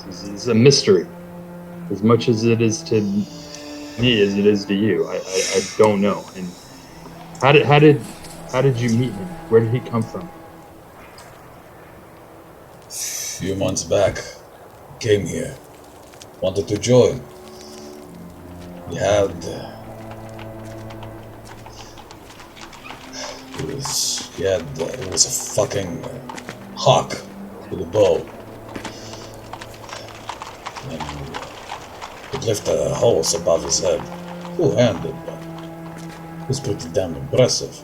This is a mystery. As much as it is to me as it is to you. I don't know. And how did you meet him? Where did he come from? A few months back, came here, wanted to join. He had it was a fucking hawk with a bow. And could lift a horse above his head, two-handed, but it was pretty damn impressive.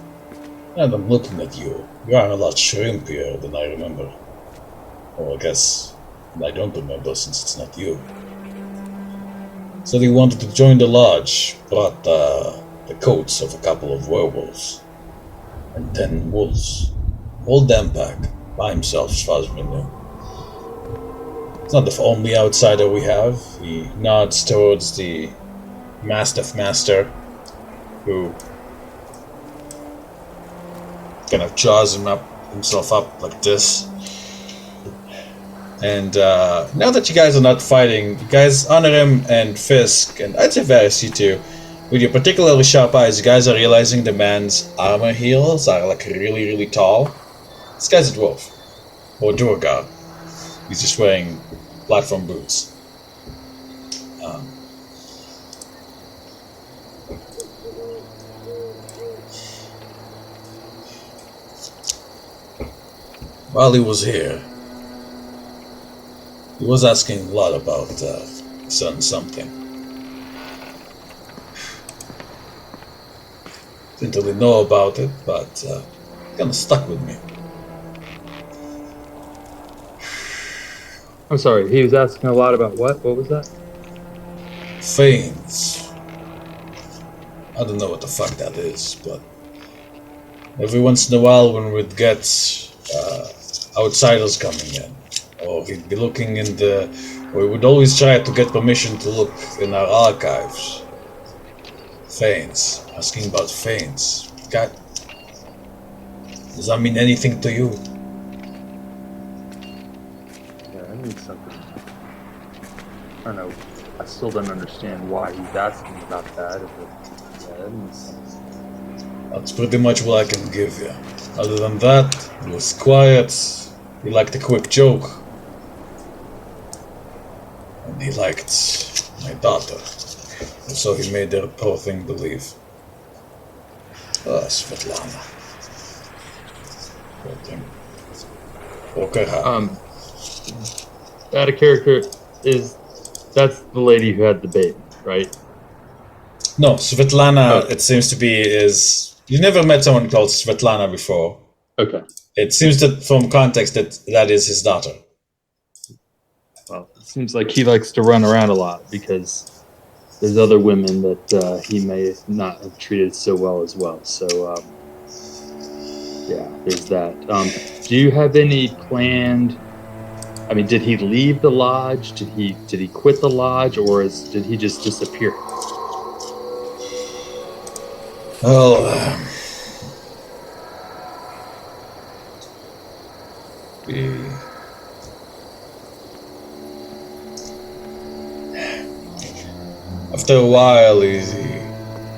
And I'm looking at you. You are a lot shrimpier than I remember. Or I guess I don't remember since it's not you. So he wanted to join the lodge, brought the coats of a couple of werewolves. And 10 wolves. Hold them back, by himself as far as we know. It's not the only outsider we have. He nods towards the Mastiff Master, who kind of jaws himself up like this. And now that you guys are not fighting, you guys honor him and Fisk, and I'd say Varys, you too. With your particularly sharp eyes, you guys are realizing the man's armor heels are like really, really tall. This guy's a dwarf. Or Durgar. He's just wearing platform boots. While he was here, he was asking a lot about son something. Didn't really know about it, but kind of stuck with me. I'm sorry, he was asking a lot about what? What was that? Fiends. I don't know what the fuck that is, but every once in a while when we'd get outsiders coming in, or we'd be looking in we would always try to get permission to look in our archives. Fiends. Asking about fiends. God. Does that mean anything to you? Yeah, that means something. I don't know. I still don't understand why he's asking about that. Yeah, that means something. That's pretty much what I can give you. Other than that, he was quiet. He liked a quick joke. And he liked my daughter. And so he made their poor thing believe. Svetlana. Poor thing. Broke her heart. Out of character, that's the lady who had the baby, right? No, Svetlana, it seems to be you never met someone called Svetlana before. Okay. It seems that from context that is his daughter. Well, it seems like he likes to run around a lot because there's other women that he may not have treated so well as well. So, yeah, there's that. Do you have any planned? I mean, did he leave the lodge? Did he quit the lodge, or did he just disappear? Well, after a while, he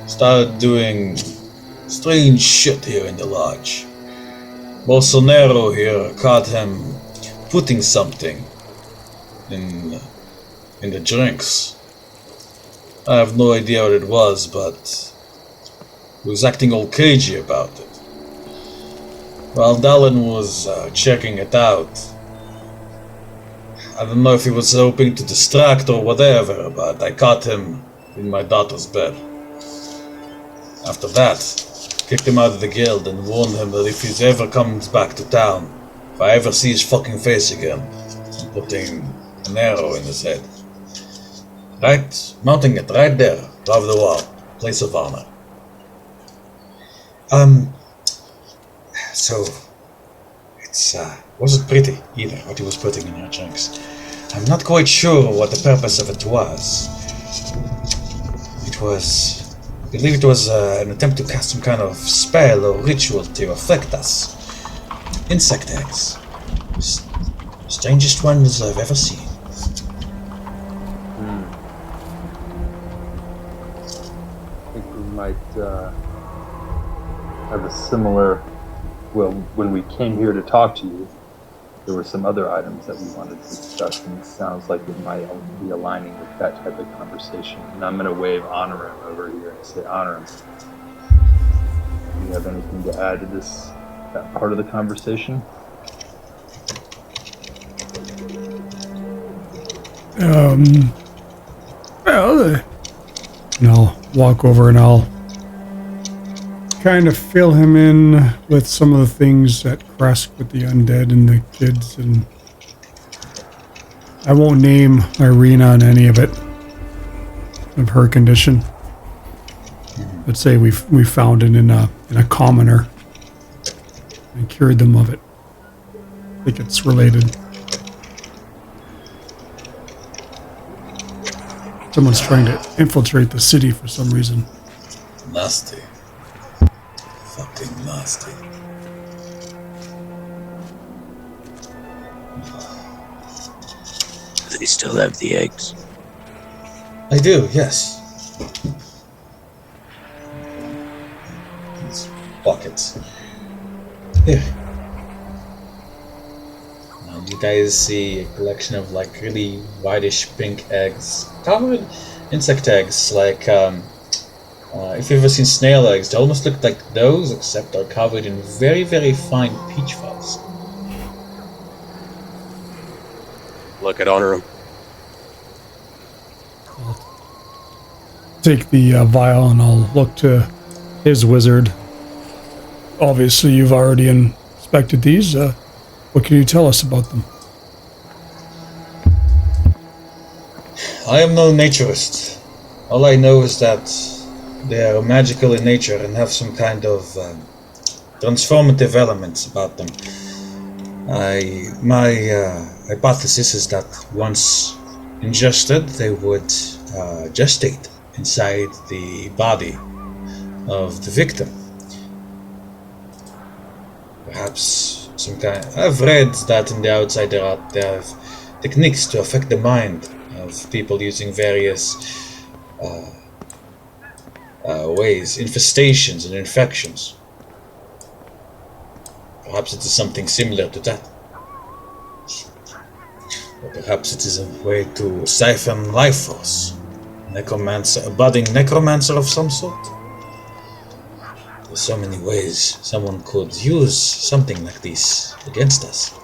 started doing strange shit here in the lodge. Bolsonaro here caught him putting something in the drinks. I have no idea what it was, but he was acting all cagey about it. While Dallin was checking it out, I don't know if he was hoping to distract or whatever, but I caught him in my daughter's bed. After that, kicked him out of the guild and warned him that if he ever comes back to town, if I ever see his fucking face again, I'm putting an arrow in his head. Right, mounting it right there, above the wall, place of honor. So, it's, wasn't pretty either, what he was putting in your drinks. I'm not quite sure what the purpose of it was. I believe it was an attempt to cast some kind of spell or ritual to affect us. Insect eggs. Strangest ones I've ever seen. I think we might have a similar. Well, when we came here to talk to you, there were some other items that we wanted to discuss, and it sounds like it might be aligning with that type of conversation. And I'm going to wave Honorum over here and say, Honorum, do you have anything to add to that part of the conversation? Well, and I'll walk over and I'll kind of fill him in with some of the things that Kresk with the undead and the kids, and I won't name Irina on any of it, of her condition. Let's say we found it in a commoner and cured them of it. I think it's related. Someone's trying to infiltrate the city for some reason. Nasty. Fucking nasty. Do they still have the eggs? I do, yes. These pockets. Here. Now you guys see a collection of like really whitish pink eggs. Covered insect eggs, like if you've ever seen snail eggs, they almost look like those, except they're covered in very, very fine peach fuzz. Look at Honorum. Take the vial and I'll look to his wizard. Obviously, you've already inspected these. What can you tell us about them? I am no naturist. All I know is that they are magical in nature and have some kind of transformative elements about them. My hypothesis is that once ingested, they would gestate inside the body of the victim. Perhaps some kind. I've read that in the outside there are techniques to affect the mind of people using various ways, infestations and infections. Perhaps it is something similar to that. Or perhaps it is a way to siphon life force. Necromancer, a budding necromancer of some sort. There's so many ways someone could use something like this against us.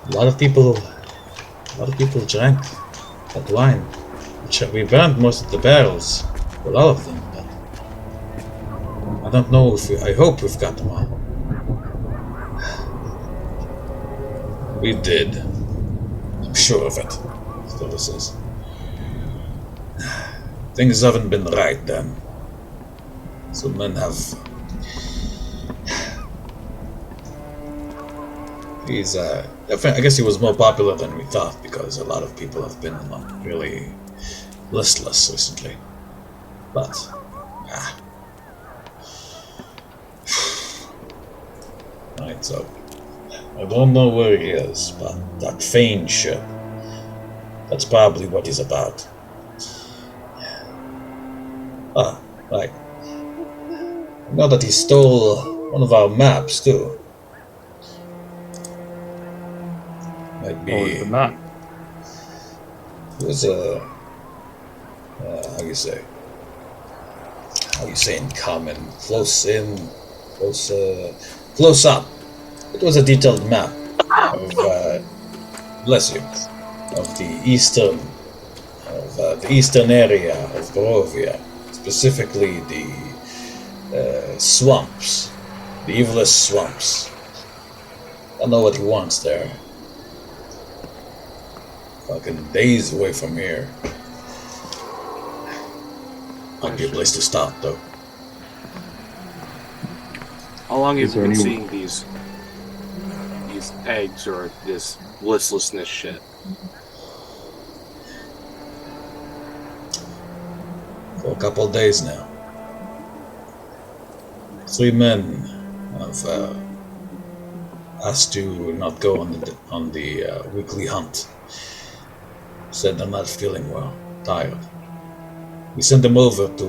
A lot of people drank that wine. We burned most of the barrels, well, all of them, but I don't know if I hope we've got them all. We did. I'm sure of it, Stella says. Things haven't been right then. Some men have... I guess he was more popular than we thought because a lot of people have been really listless recently. But, Right, so I don't know where he is, but that Fane ship, that's probably what he's about. Right. I know that he stole one of our maps, too. Might be... What was the map? It was how you say? How you say in common? Close up. It was a detailed map of, bless you, of the eastern area of Barovia, specifically the swamps, the evilest swamps. I don't know what he wants there. Fucking days away from here. Might be a place to stop, though. How long have Is you there been any- seeing these eggs or this listlessness shit? For a couple of days now. 3 men have asked to not go on the weekly hunt. Said they're not feeling well, tired. We sent them over to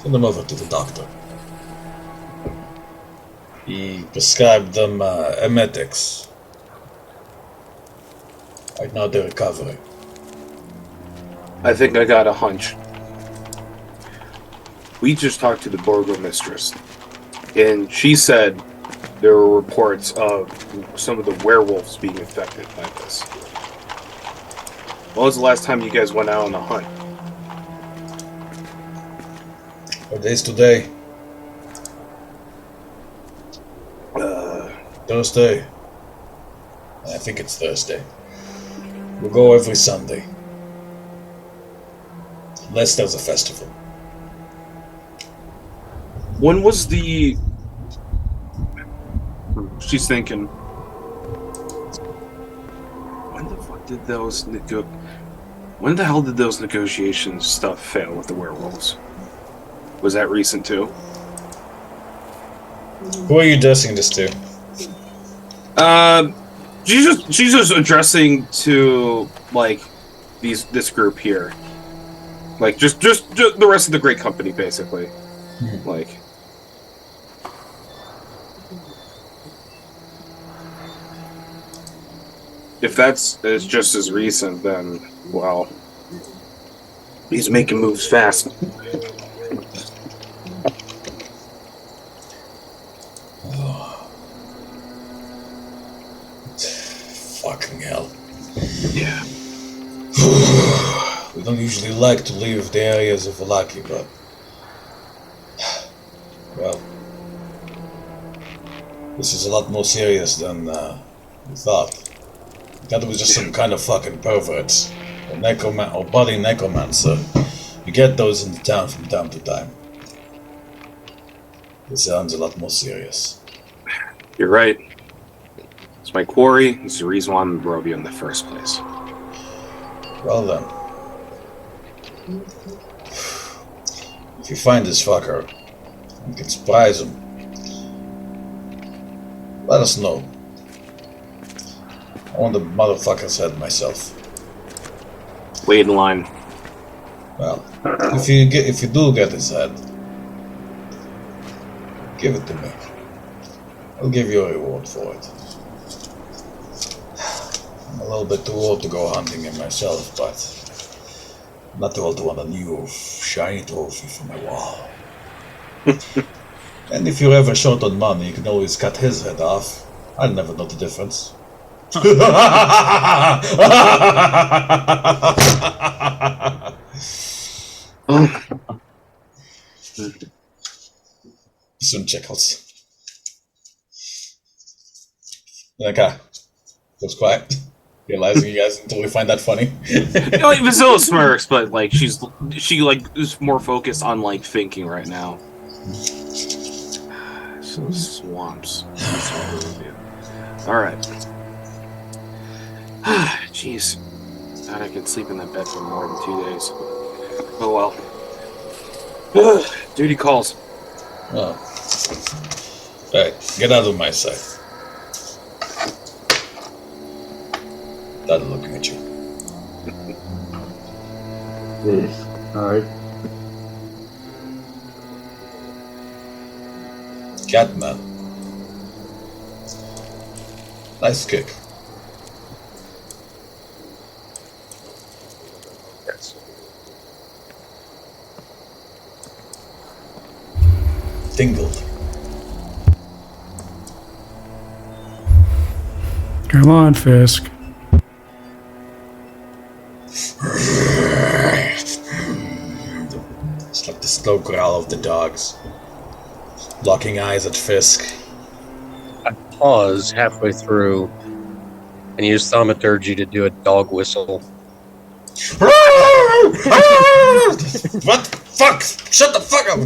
the doctor. He prescribed them emetics. Right now they're recovering. I think I got a hunch. We just talked to the burgomistress, and she said there were reports of some of the werewolves being affected by this. When was the last time you guys went out on a hunt? What day is today? Thursday. I think it's Thursday. We'll go every Sunday. Unless there's a festival. When was the... She's thinking... When the fuck did those When the hell did those negotiations stuff fail with the werewolves? Was that recent too? Who are you addressing this to? She's just addressing to like this group here, like just the rest of the great company, basically. Like, if that's is just as recent, then well, he's making moves fast. Fucking hell. Yeah. We don't usually like to leave the areas of Valaki, but Well, this is a lot more serious than we thought. That was just some kind of fucking pervert or or body necromancer. You get those in the town from time to time. This sounds a lot more serious. You're right. It's my quarry. It's the reason why I'm in Barovia in the first place. Well then. If you find this fucker and can surprise him, let us know. I want the motherfucker's head myself. Wait in line. Well, if you do get his head, give it to me. I'll give you a reward for it. I'm a little bit too old to go hunting him myself, but I'm not too old to want a new shiny trophy for my wall. And if you're ever short on money, you can always cut his head off. I'll never know the difference. Soon Checkles. Okay. Goes quiet. Realizing you guys didn't totally find that funny. No, Vasilla smirks, but like she is more focused on like thinking right now. So swamps. All right. Jeez. Thought I could sleep in that bed for more than 2 days. Oh well. Duty calls. Oh. Right, get out of my sight. Not looking at you. Alright. Catman. Nice kick. Yes. Tingled. Come on, Fisk. It's like the slow growl of the dogs. Locking eyes at Fisk. I pause halfway through and use thaumaturgy to do a dog whistle. What? Fuck! Shut the fuck up!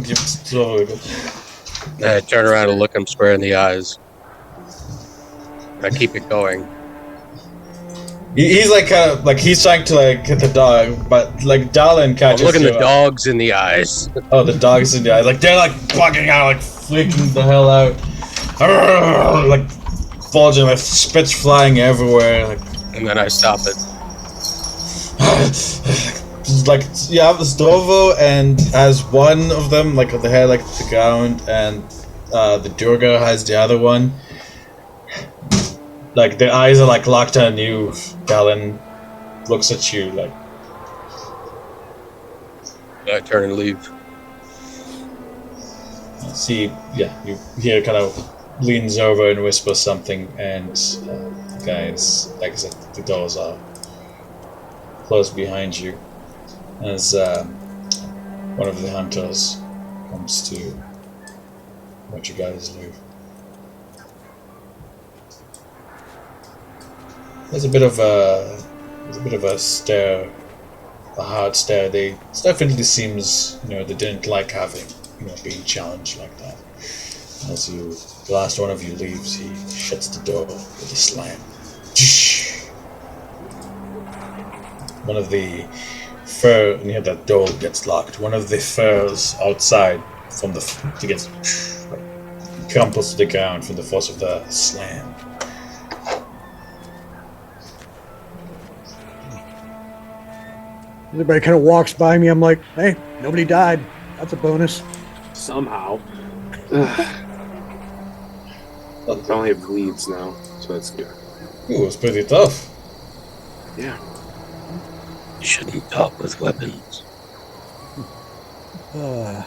And I turn around and look him square in the eyes. And I keep it going. He's like he's trying to like hit the dog, but like Dallin I'm catches looking you. the dogs in the eyes. Oh, the dogs in the eye. Like they're like bugging out, like freaking the hell out. Like bulging, like spits flying everywhere. Like And then I stop it. like you have this Drovo, and as one of them, like the head like to the ground, and the Durga has the other one. Like their eyes are like locked on you. Dallin looks at you like. I turn and leave. See, yeah, you hear kind of leans over and whispers something, and the guys, like I said, the doors are closed behind you as one of the hunters comes to watch you guys leave. There's a bit of a stare, a hard stare. It definitely seems, they didn't like having, being challenged like that. As the last one of you leaves, he shuts the door with a slam. One of the fur near that door gets locked. One of the furs outside crumples to the ground from the force of the slam. Everybody kind of walks by me. I'm like, hey, nobody died. That's a bonus. Somehow. I only have bleeds now, so that's good. Ooh, it's pretty tough. Yeah. You shouldn't talk with weapons. Well,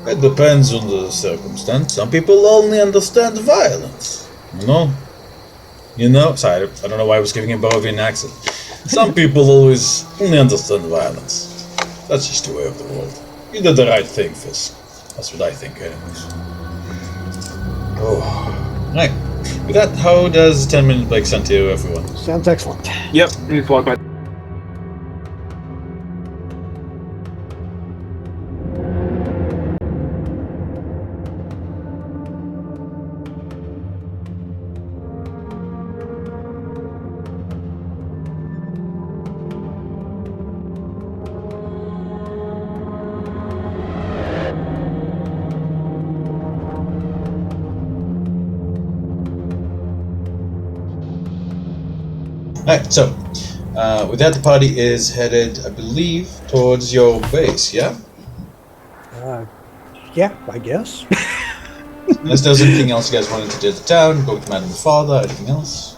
it depends on the circumstance. Some people only understand violence. Sorry, I don't know why I was giving a Barovian accent. Some people always only understand violence. That's just the way of the world. You did the right thing, Fisk. That's what I think, anyways. Oh, right. With that, how does 10-minute break sound to you, everyone? Sounds excellent. Yep. Let me walk my. Alright, so, with that, the party is headed, I believe, towards your base, yeah? Yeah, I guess. Unless there's anything else you guys wanted to do at the town, go with Madam and Father, anything else?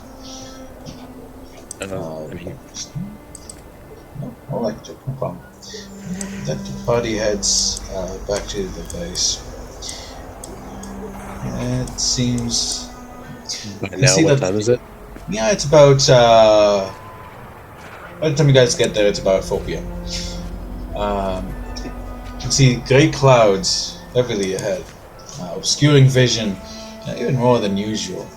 I mean, No, alright, no problem. That the party heads back to the base. It seems... by You now, see what that- time is it? Yeah, it's about, by the time you guys get there, it's about 4 p.m. You can see grey clouds heavily ahead, obscuring vision, even more than usual.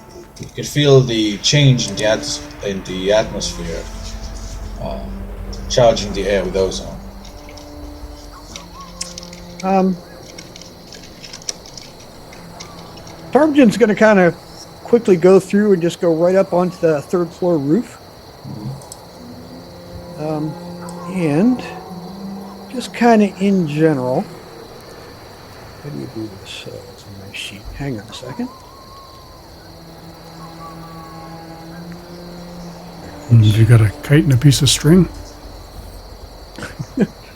You can feel the change in the atmosphere, charging the air with ozone. Tarmgen's going to kind of quickly go through and just go right up onto the third floor roof. And just kind of in general, how do you do this? It's on my sheet. Hang on a second. Have you got a kite and a piece of string?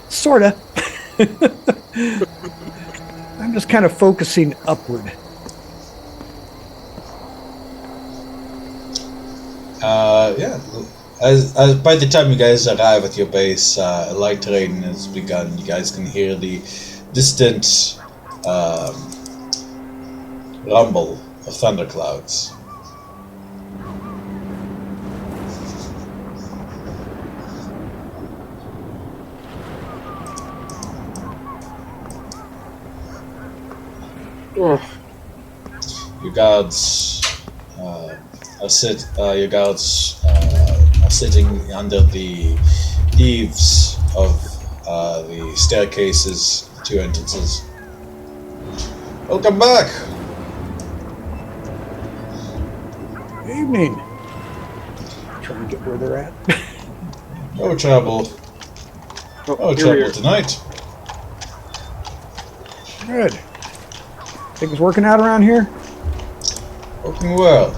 Sorta. I'm just kind of focusing upward. Yeah. As by the time you guys arrive at your base, a light rain has begun. You guys can hear the distant rumble of thunderclouds. Your guards are sitting under the eaves of the staircases, two entrances. Welcome back. Evening. Trying to get where they're at. No trouble. No here we trouble are. tonight. Good. Things working out around here? Working well.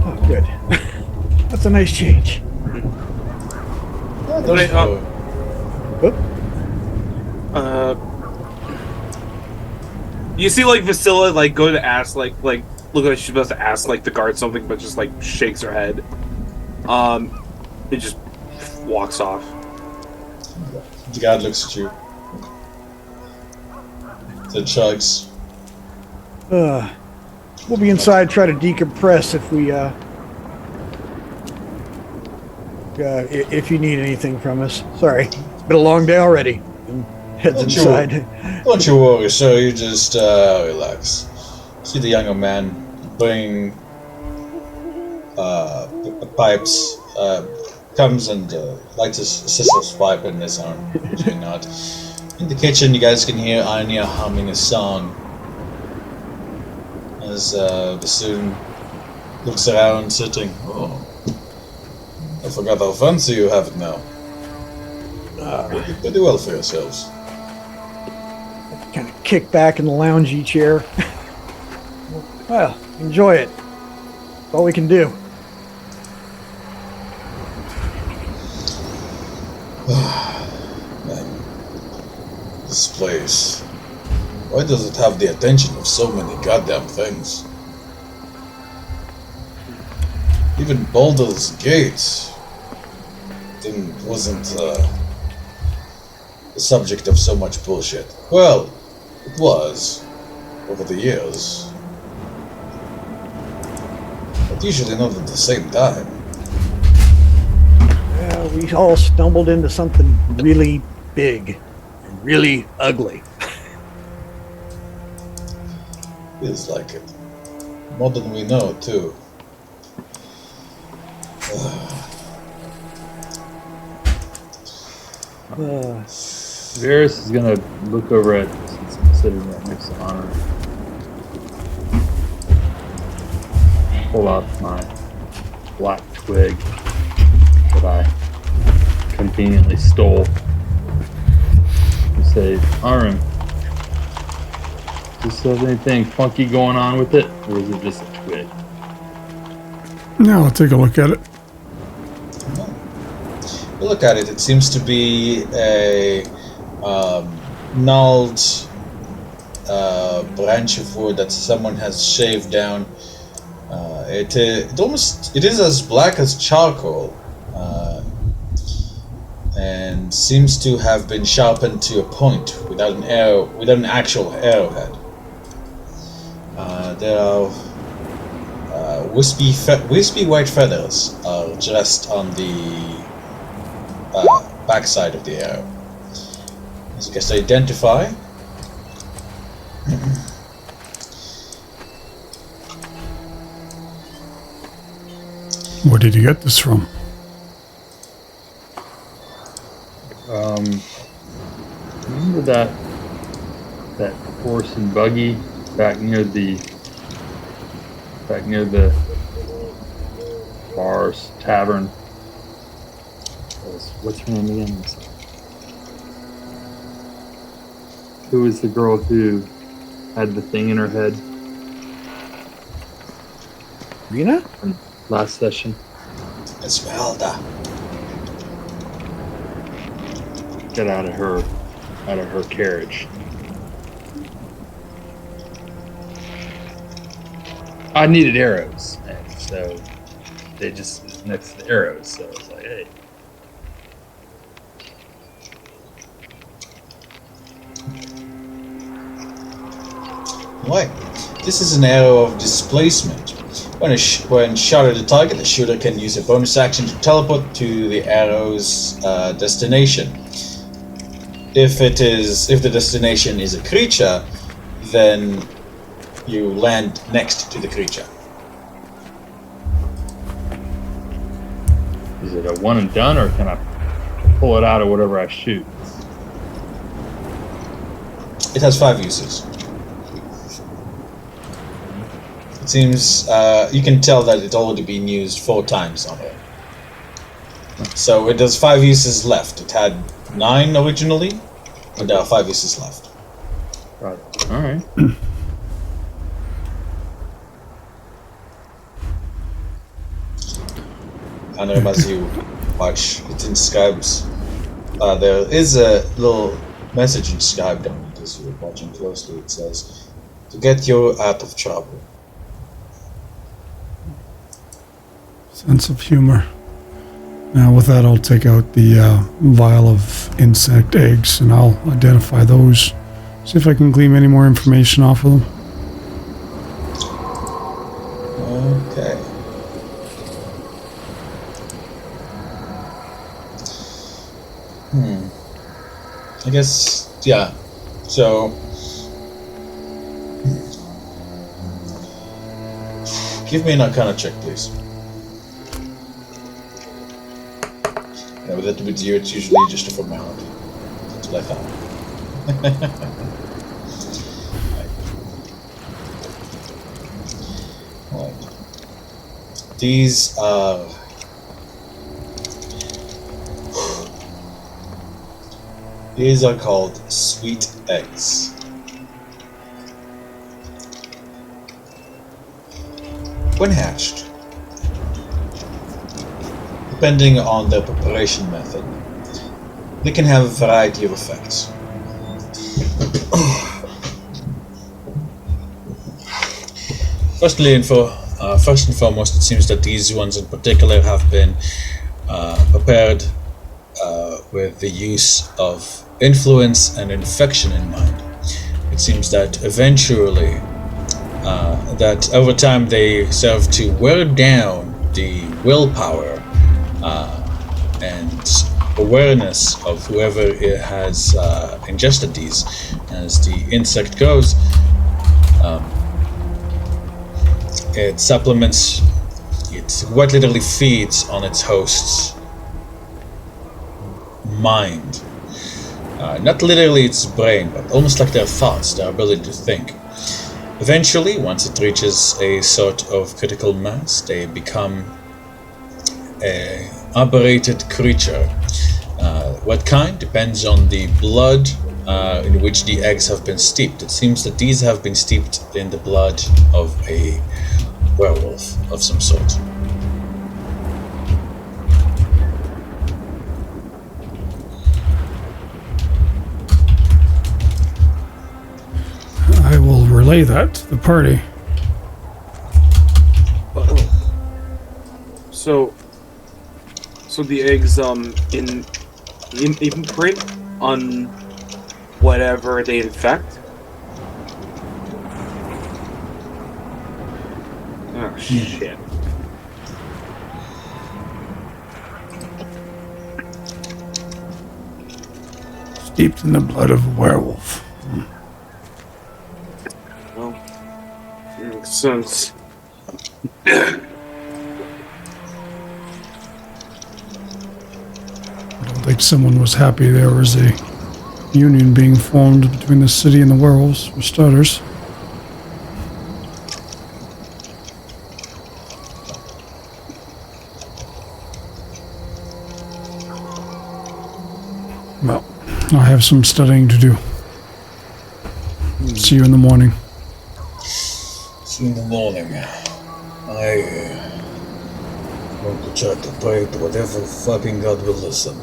Oh, good. That's a nice change. Yeah, those Wait, were- Oop. You see, like Vasilla, like go to ask, like look like she's supposed to ask like the guard something, but just like shakes her head. It just walks off. The guard looks at you. Then chugs. We'll be inside, try to decompress if you need anything from us. Sorry, it's been a long day already. And heads Don't you- inside. Don't you worry, sir. You just relax. See the younger man bring pipes. Comes and lights his sister's pipe in his arm. Usually not. In the kitchen, you guys can hear Anya humming a song. As Bassoon looks around, sitting. Oh, I forgot how fancy you have it now. You did pretty well for yourselves. Kind of kick back in the loungy chair. Well, enjoy it. That's all we can do. Man, this place. Why does it have the attention of so many goddamn things? Even Baldur's Gate wasn't the subject of so much bullshit. Well, it was over the years, but usually not at the same time. We all stumbled into something really big and really ugly. Feels like it. More than we know, too. Varys is gonna look over at, since I'm sitting right next to Honor, pull out my black twig that I conveniently stole and say, Arum, does this have anything funky going on with it, or is it just a twig? Yeah, I'll take a look at it. You look at it, it seems to be a gnarled branch of wood that someone has shaved down. It is as black as charcoal, and seems to have been sharpened to a point without an actual arrowhead. There are wispy white feathers are just on the backside of the arrow. As you can identify. Where did you get this from? Remember that horse and buggy back near the bars tavern? What's her name again? Who was the girl who had the thing in her head Rena? from last session? Esmeralda. Get out of her carriage. I needed arrows, and so they just next to the arrows. So I was like, hey. Right. This is an arrow of displacement. When shot at a target, the shooter can use a bonus action to teleport to the arrow's destination. If the destination is a creature, then you land next to the creature. Is it a one and done, or can I pull it out of whatever I shoot? It has 5 uses. It seems you can tell that it's already been used 4 times on it. So it has 5 uses left. It had 9 originally, and there are 5 uses left. Right. All right. And as you watch, it inscribes. There is a little message inscribed on it as you're watching closely. It says, "To get you out of trouble." Sense of humor. Now, with that, I'll take out the vial of insect eggs and I'll identify those. See if I can glean any more information off of them. Okay. I guess, yeah. So, give me an Arcana check, please. Yeah, with that with you, it's usually just a formality. That's what I thought. Right. These are. These are called sweet eggs. When hatched, depending on their preparation method, they can have a variety of effects. First and foremost, it seems that these ones in particular have been prepared with the use of influence and infection in mind. It seems that eventually, that over time they serve to wear down the willpower and awareness of whoever has ingested these. As the insect goes, it supplements, it quite literally feeds on its host's mind. Not literally its brain, but almost like their thoughts, their ability to think. Eventually, once it reaches a sort of critical mass, they become an aberrated creature. What kind depends on the blood in which the eggs have been steeped. It seems that these have been steeped in the blood of a werewolf of some sort. I will relay that to the party. So the eggs in imprint on whatever they infect. Oh shit. Steeped in the blood of a werewolf. Well, makes sense. I don't think someone was happy there was a union being formed between the city and the werewolves, for starters. Well, I have some studying to do. See you in the morning. See you in the morning. I want to try to pray to whatever fucking God will listen.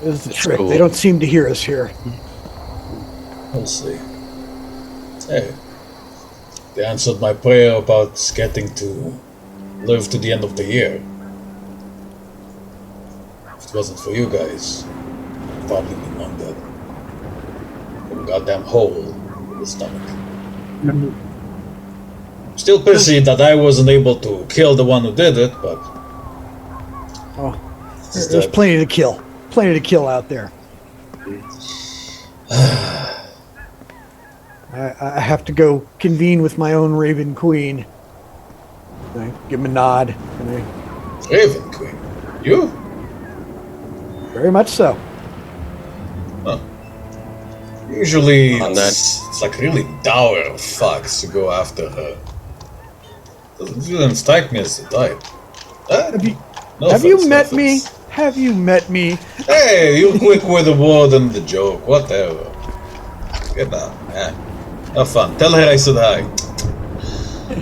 This is the That's trick. cool. They don't seem to hear us here. We'll see. Hey, they answered my prayer about getting to live to the end of the year. If it wasn't for you guys, I'd probably be long dead. From a goddamn hole in the stomach. Still pissy that I wasn't able to kill the one who did it, but Oh, there's plenty to kill. Plenty to kill out there. I have to go convene with my own Raven Queen. I give him a nod. And Raven Queen. You? very much so. Huh. Usually On it's like really dour fucks to go after her. Doesn't strike me as the type. Have you, No have you offense, no met me? offense. Have you met me? Hey, you quick with the word and the joke, whatever. Get down, yeah. Have fun. Tell her I said hi.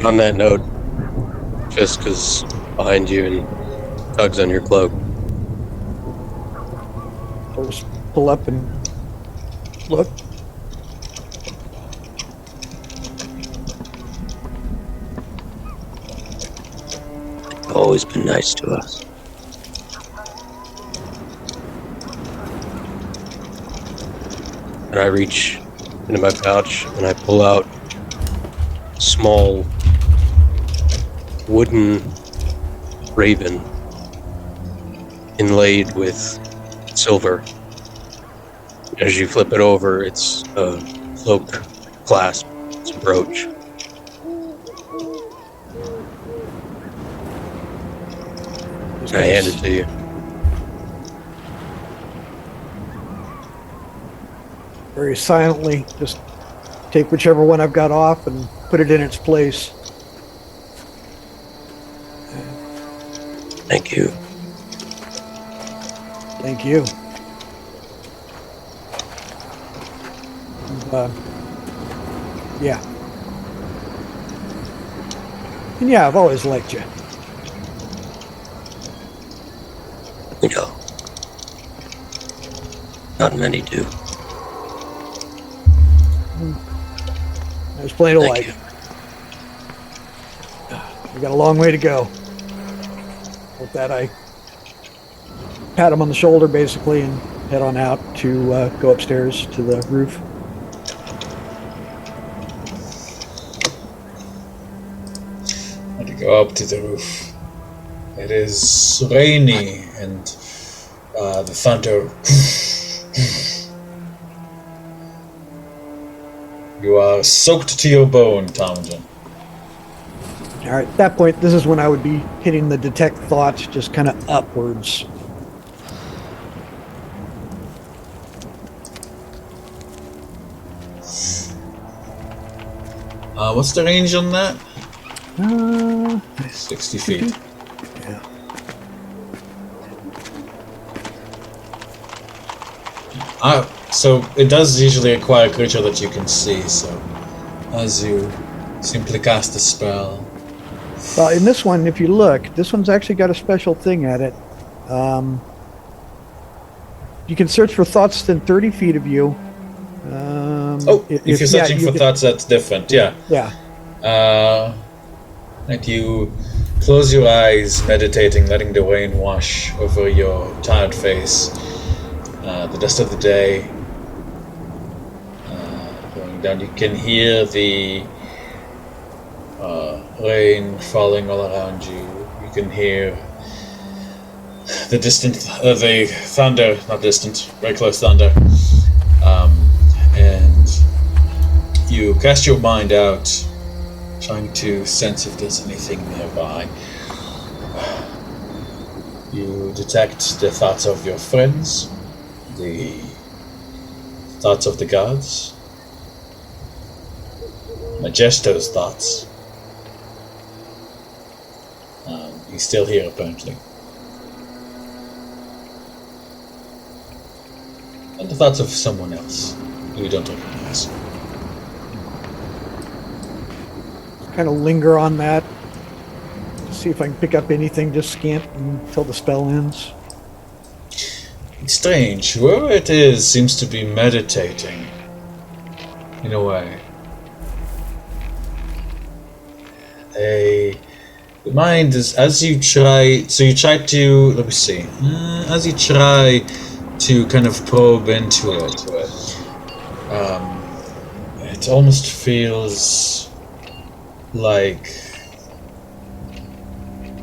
On that note, Fiska's behind you and tugs on your cloak. I'll just pull up and look. Always been nice to us. And I reach into my pouch and I pull out a small wooden raven inlaid with silver. As you flip it over, it's a cloak clasp. It's a brooch. I hand it to you. Very silently, just take whichever one I've got off and put it in its place. Thank you. Thank you. Yeah. And yeah, I've always liked you. You know, not many do. There's plenty to Thank like. you. We got a long way to go. With that, I pat him on the shoulder, basically, and head on out to go upstairs to the roof. Very Go up to the roof. It is rainy and the thunder. You are soaked to your bone, Tomlin. All right, at that point, this is when I would be hitting the detect thoughts just kind of upwards. What's the range on that? 60 60 feet. Yeah. So it does usually require a creature that you can see, so as you simply cast the spell. Well, in this one, if you look, this one's actually got a special thing at it. You can search for thoughts within 30 feet of you. If you're searching for thoughts, that's different, yeah. Yeah. Like you close your eyes, meditating, letting the rain wash over your tired face. The dust of the day going down. You can hear the rain falling all around you. You can hear the the thunder, not distant, very close thunder. And you cast your mind out, trying to sense if there's anything nearby. You detect the thoughts of your friends, the thoughts of the gods, Majesto's thoughts. He's still here, apparently. And the thoughts of someone else who you don't recognize. Kind of linger on that. See if I can pick up anything, just scant until the spell ends. It's strange. Whoever it is seems to be meditating. In a way. The mind is, as you try, so you try to, let me see, as you try to kind of probe into it, it almost feels like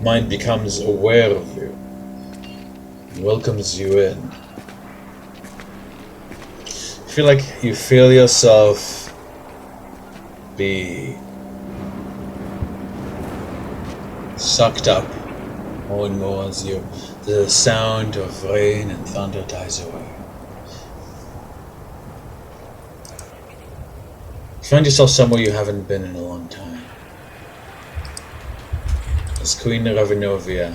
mind becomes aware of you, welcomes you in. I feel like you feel yourself be sucked up more and more as the sound of rain and thunder dies away. You find yourself somewhere you haven't been in a long time. As Queen Ravenovia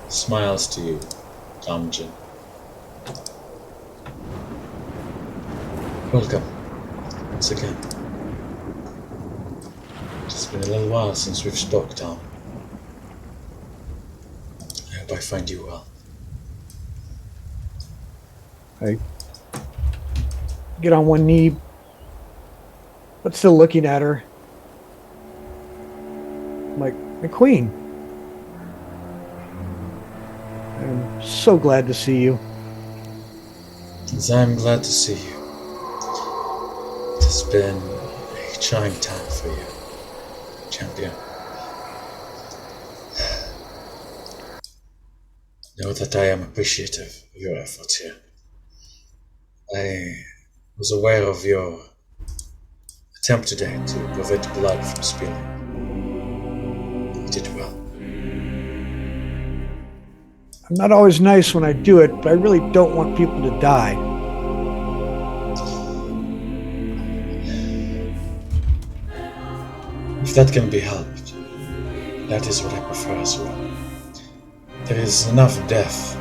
smiles to you, Tomjin. Welcome, once again. It's been a little while since we've spoke, Tom. I hope I find you well. I get on one knee, but still looking at her. I'm like, McQueen, I'm so glad to see you. As I'm glad to see you. It has been a trying time for you, champion. Know that I am appreciative of your efforts here. I was aware of your attempt today to prevent blood from spilling. You did well. I'm not always nice when I do it, but I really don't want people to die. If that can be helped, that is what I prefer as well. There is enough death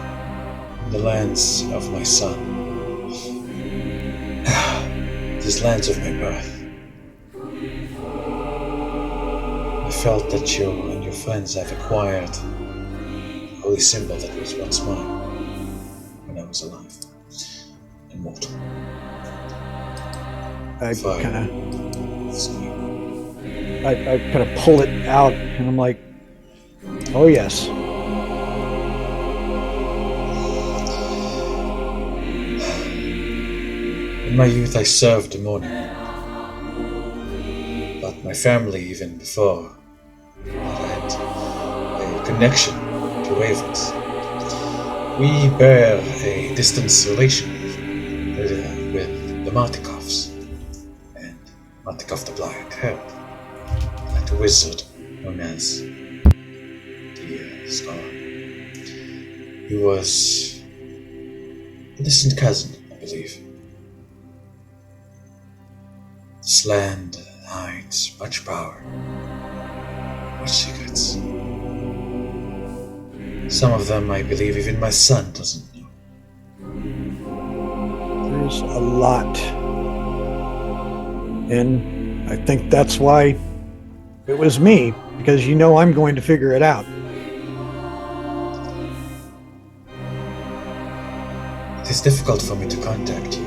in the lands of my son. These lands of my birth. I felt that you and your friends have acquired a holy symbol that was once mine when I was alive and mortal. I Fire. I kind of pull it out, and I'm like, oh yes. In my youth I served the morning, but my family even before connection to ravens. We bear a distant relation with the Martikovs, and Martikov the Black Haired, that wizard known as the Scholar. He was a distant cousin, I believe. This land hides much power, much secrets. Some of them, I believe, even my son doesn't know. There's a lot. And I think that's why it was me, because you know I'm going to figure it out. It is difficult for me to contact you,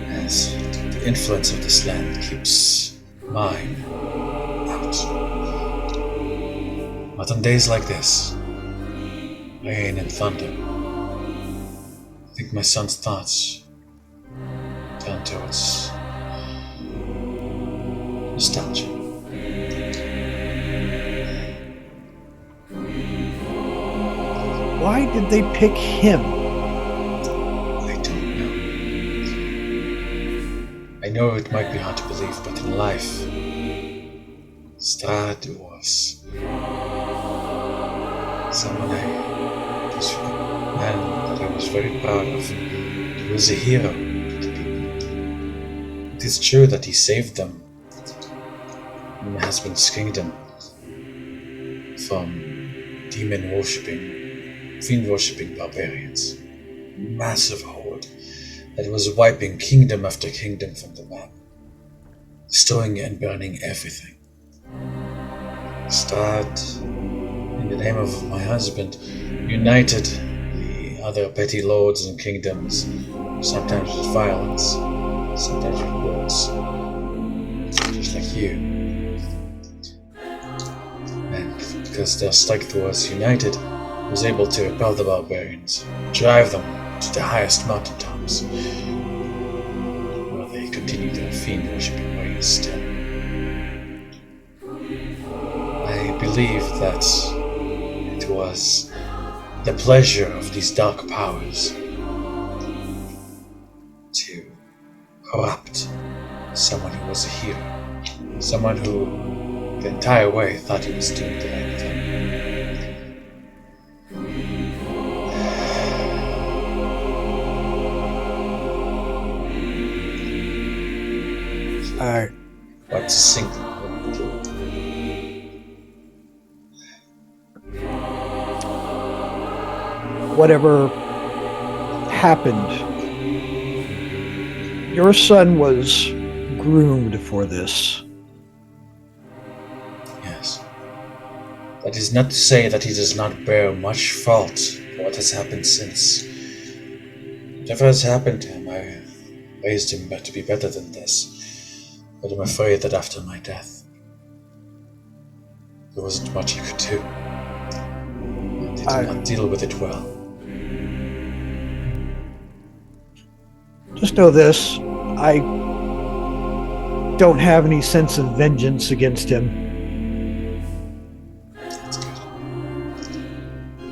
as the influence of this land keeps mine out. But on days like this, rain and thunder, I think my son's thoughts turn towards nostalgia. Why did they pick him? I don't know. I know it might be hard to believe, but in life, Strahd was someone a man that I was very proud of. He was a hero to the people. It is true that he saved them in my husband's kingdom from fiend-worshipping barbarians. Massive horde that was wiping kingdom after kingdom from the map, destroying and burning everything. Strahd, in the name of my husband, united the other petty lords and kingdoms, sometimes with violence, sometimes with words, just like you. And because their strength was united, was able to repel the barbarians, drive them to the highest mountaintops, where they continue their fiend-worshipping ways still. I believe that it was the pleasure of these dark powers to corrupt someone who was a hero, someone who the entire way thought he was doing the right thing. Alright. Quite succinct. Whatever happened, your son was groomed for this. Yes. That is not to say that he does not bear much fault for what has happened since. Whatever has happened to him, I raised him to be better than this. But I'm afraid that after my death, there wasn't much he could do. And he did not deal with it well. Just know this, I don't have any sense of vengeance against him. That's good.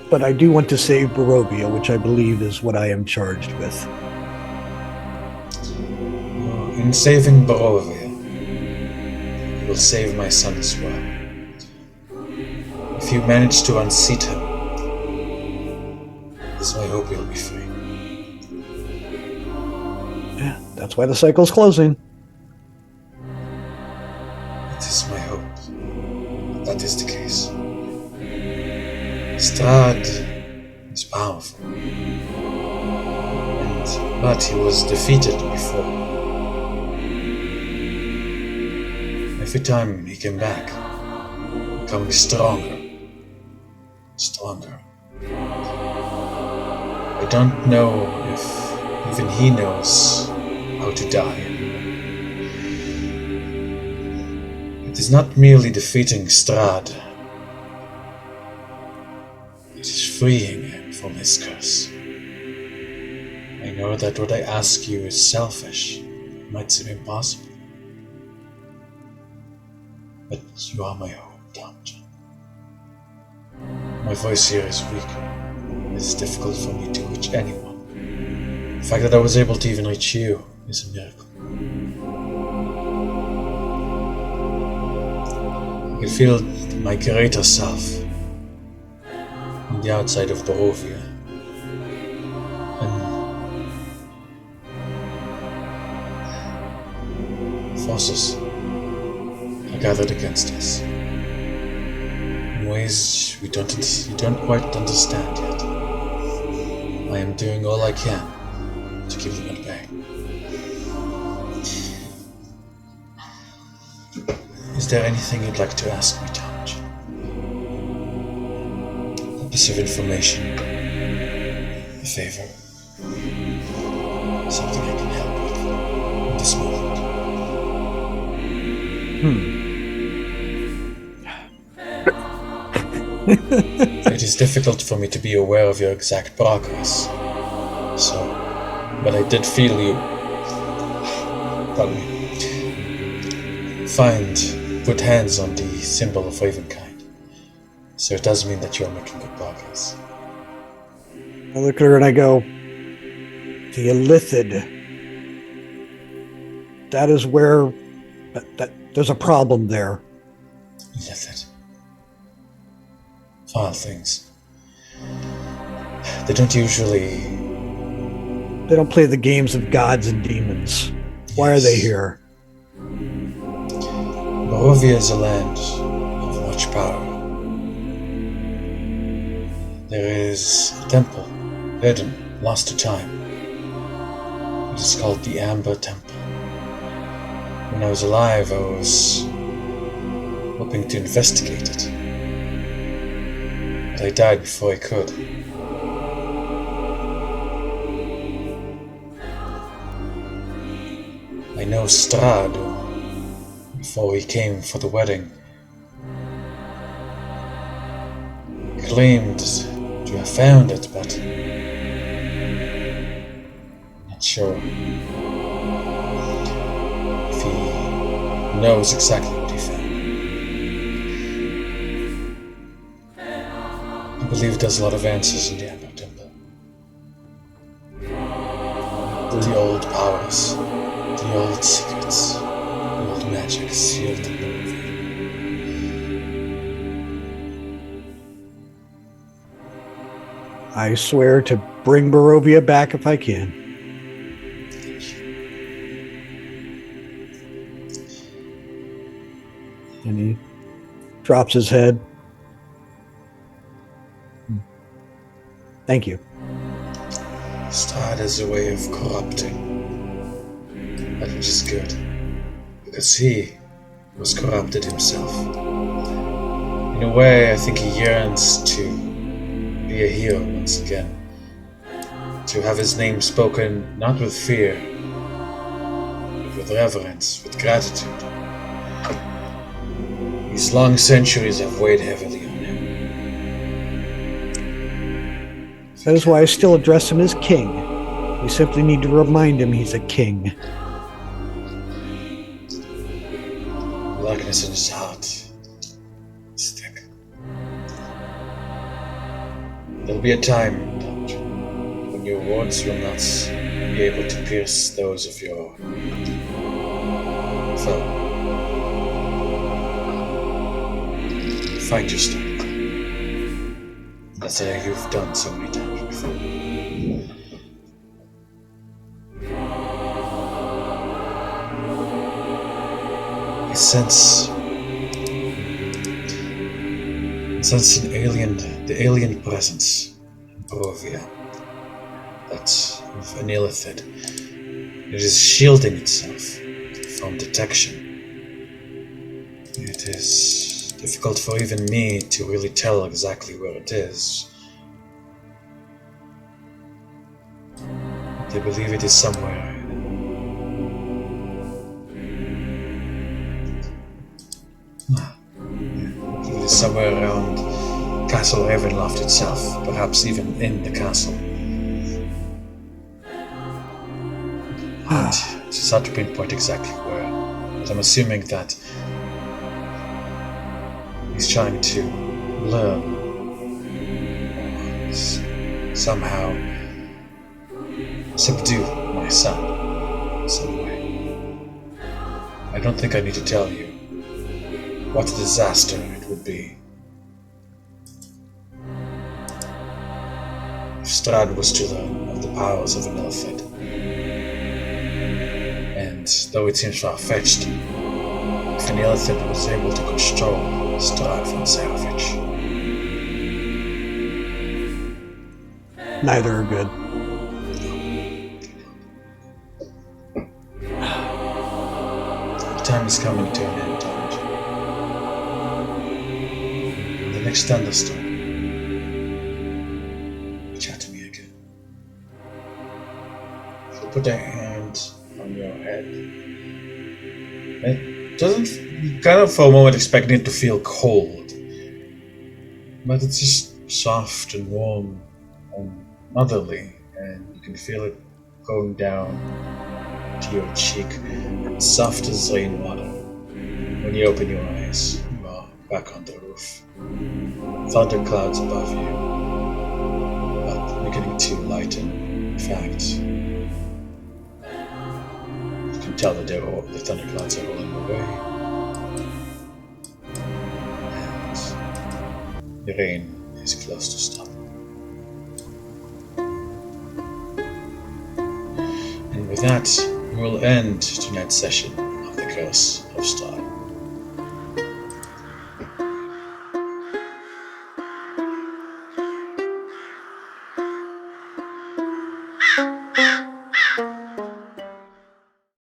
But I do want to save Barovia, which I believe is what I am charged with. In saving Barovia, you will save my son as well. If you manage to unseat him, it is my hope he'll be free. Yeah, that's why the cycle's closing. It is my hope that is the case. Strahd is powerful, but he was defeated before. Every time he came back, becoming stronger. I don't know if even he knows how to die. It is not merely defeating Strahd. It is freeing him from his curse. I know that what I ask you is selfish. It might seem impossible. But you are my hope, Tom John. My voice here is weak. It's difficult for me to reach anyone. The fact that I was able to even reach you is a miracle. I can feel my greater self on the outside of Barovia. And forces are gathered against us in ways you don't quite understand yet. I am doing all I can to keep them at bay. Is there anything you'd like to ask me, Talmadge? A piece of information? A favor? Something I can help with in this moment? It is difficult for me to be aware of your exact progress. But I did feel you. Pardon me. Put hands on the symbol of Ravenkind. So it does mean that you are making good progress. I look at her and I go, the Illithid. That is where that there's a problem there. Illithid. Vile things. They don't play the games of gods and demons. Why are they here? Barovia is a land of much power. There is a temple, hidden, lost to time. It is called the Amber Temple. When I was alive, I was hoping to investigate it. But I died before I could. I know Strad, before he came for the wedding, claimed to have found it, but I'm not sure if he knows exactly what he found. I believe there's a lot of answers in the Amber Temple. The old powers, the old secrets, the old magic sealed in the movie. I swear to bring Barovia back if I can. And he drops his head. Thank you. Strahd has a way of corrupting. That which is good. Because he was corrupted himself. In a way, I think he yearns to be a hero once again. To have his name spoken not with fear, but with reverence, with gratitude. These long centuries have weighed heavily on him. That is why I still address him as king. We simply need to remind him he's a king. Darkness in his heart is thick. There'll be a time, Doctor, when your words will not be able to pierce those of your foe. Find your strength. That's what you've done so many times before. I sense the alien presence in Barovia. That's of an illithid. It is shielding itself from detection. It is difficult for even me to really tell exactly where it is. I believe it is somewhere. It is somewhere around Castle Ravenloft itself, perhaps even in the castle. And it's hard to pinpoint exactly where, but I'm assuming that he's trying to learn somehow subdue my son in some way. I don't think I need to tell you what a disaster it would be if Strahd was to learn of the powers of an elephant. And though it seems far-fetched, if an elephant was able to control Strahd von Zarovich. Neither are good. The time is coming to an end, Thomas. The next thunderstorm, reach out to me again. She'll put her hand on your head. It doesn't, you kind of for a moment expecting it to feel cold, but it's just soft and warm and motherly, and you can feel it going down to your cheek, soft as rainwater. When you open your eyes, you are back on the roof. Thunder clouds above you, but beginning to lighten. In fact, you can tell that the thunder clouds are rolling away, and the rain is close to stop. And with that, we will end tonight's session of the Curse of Strahd.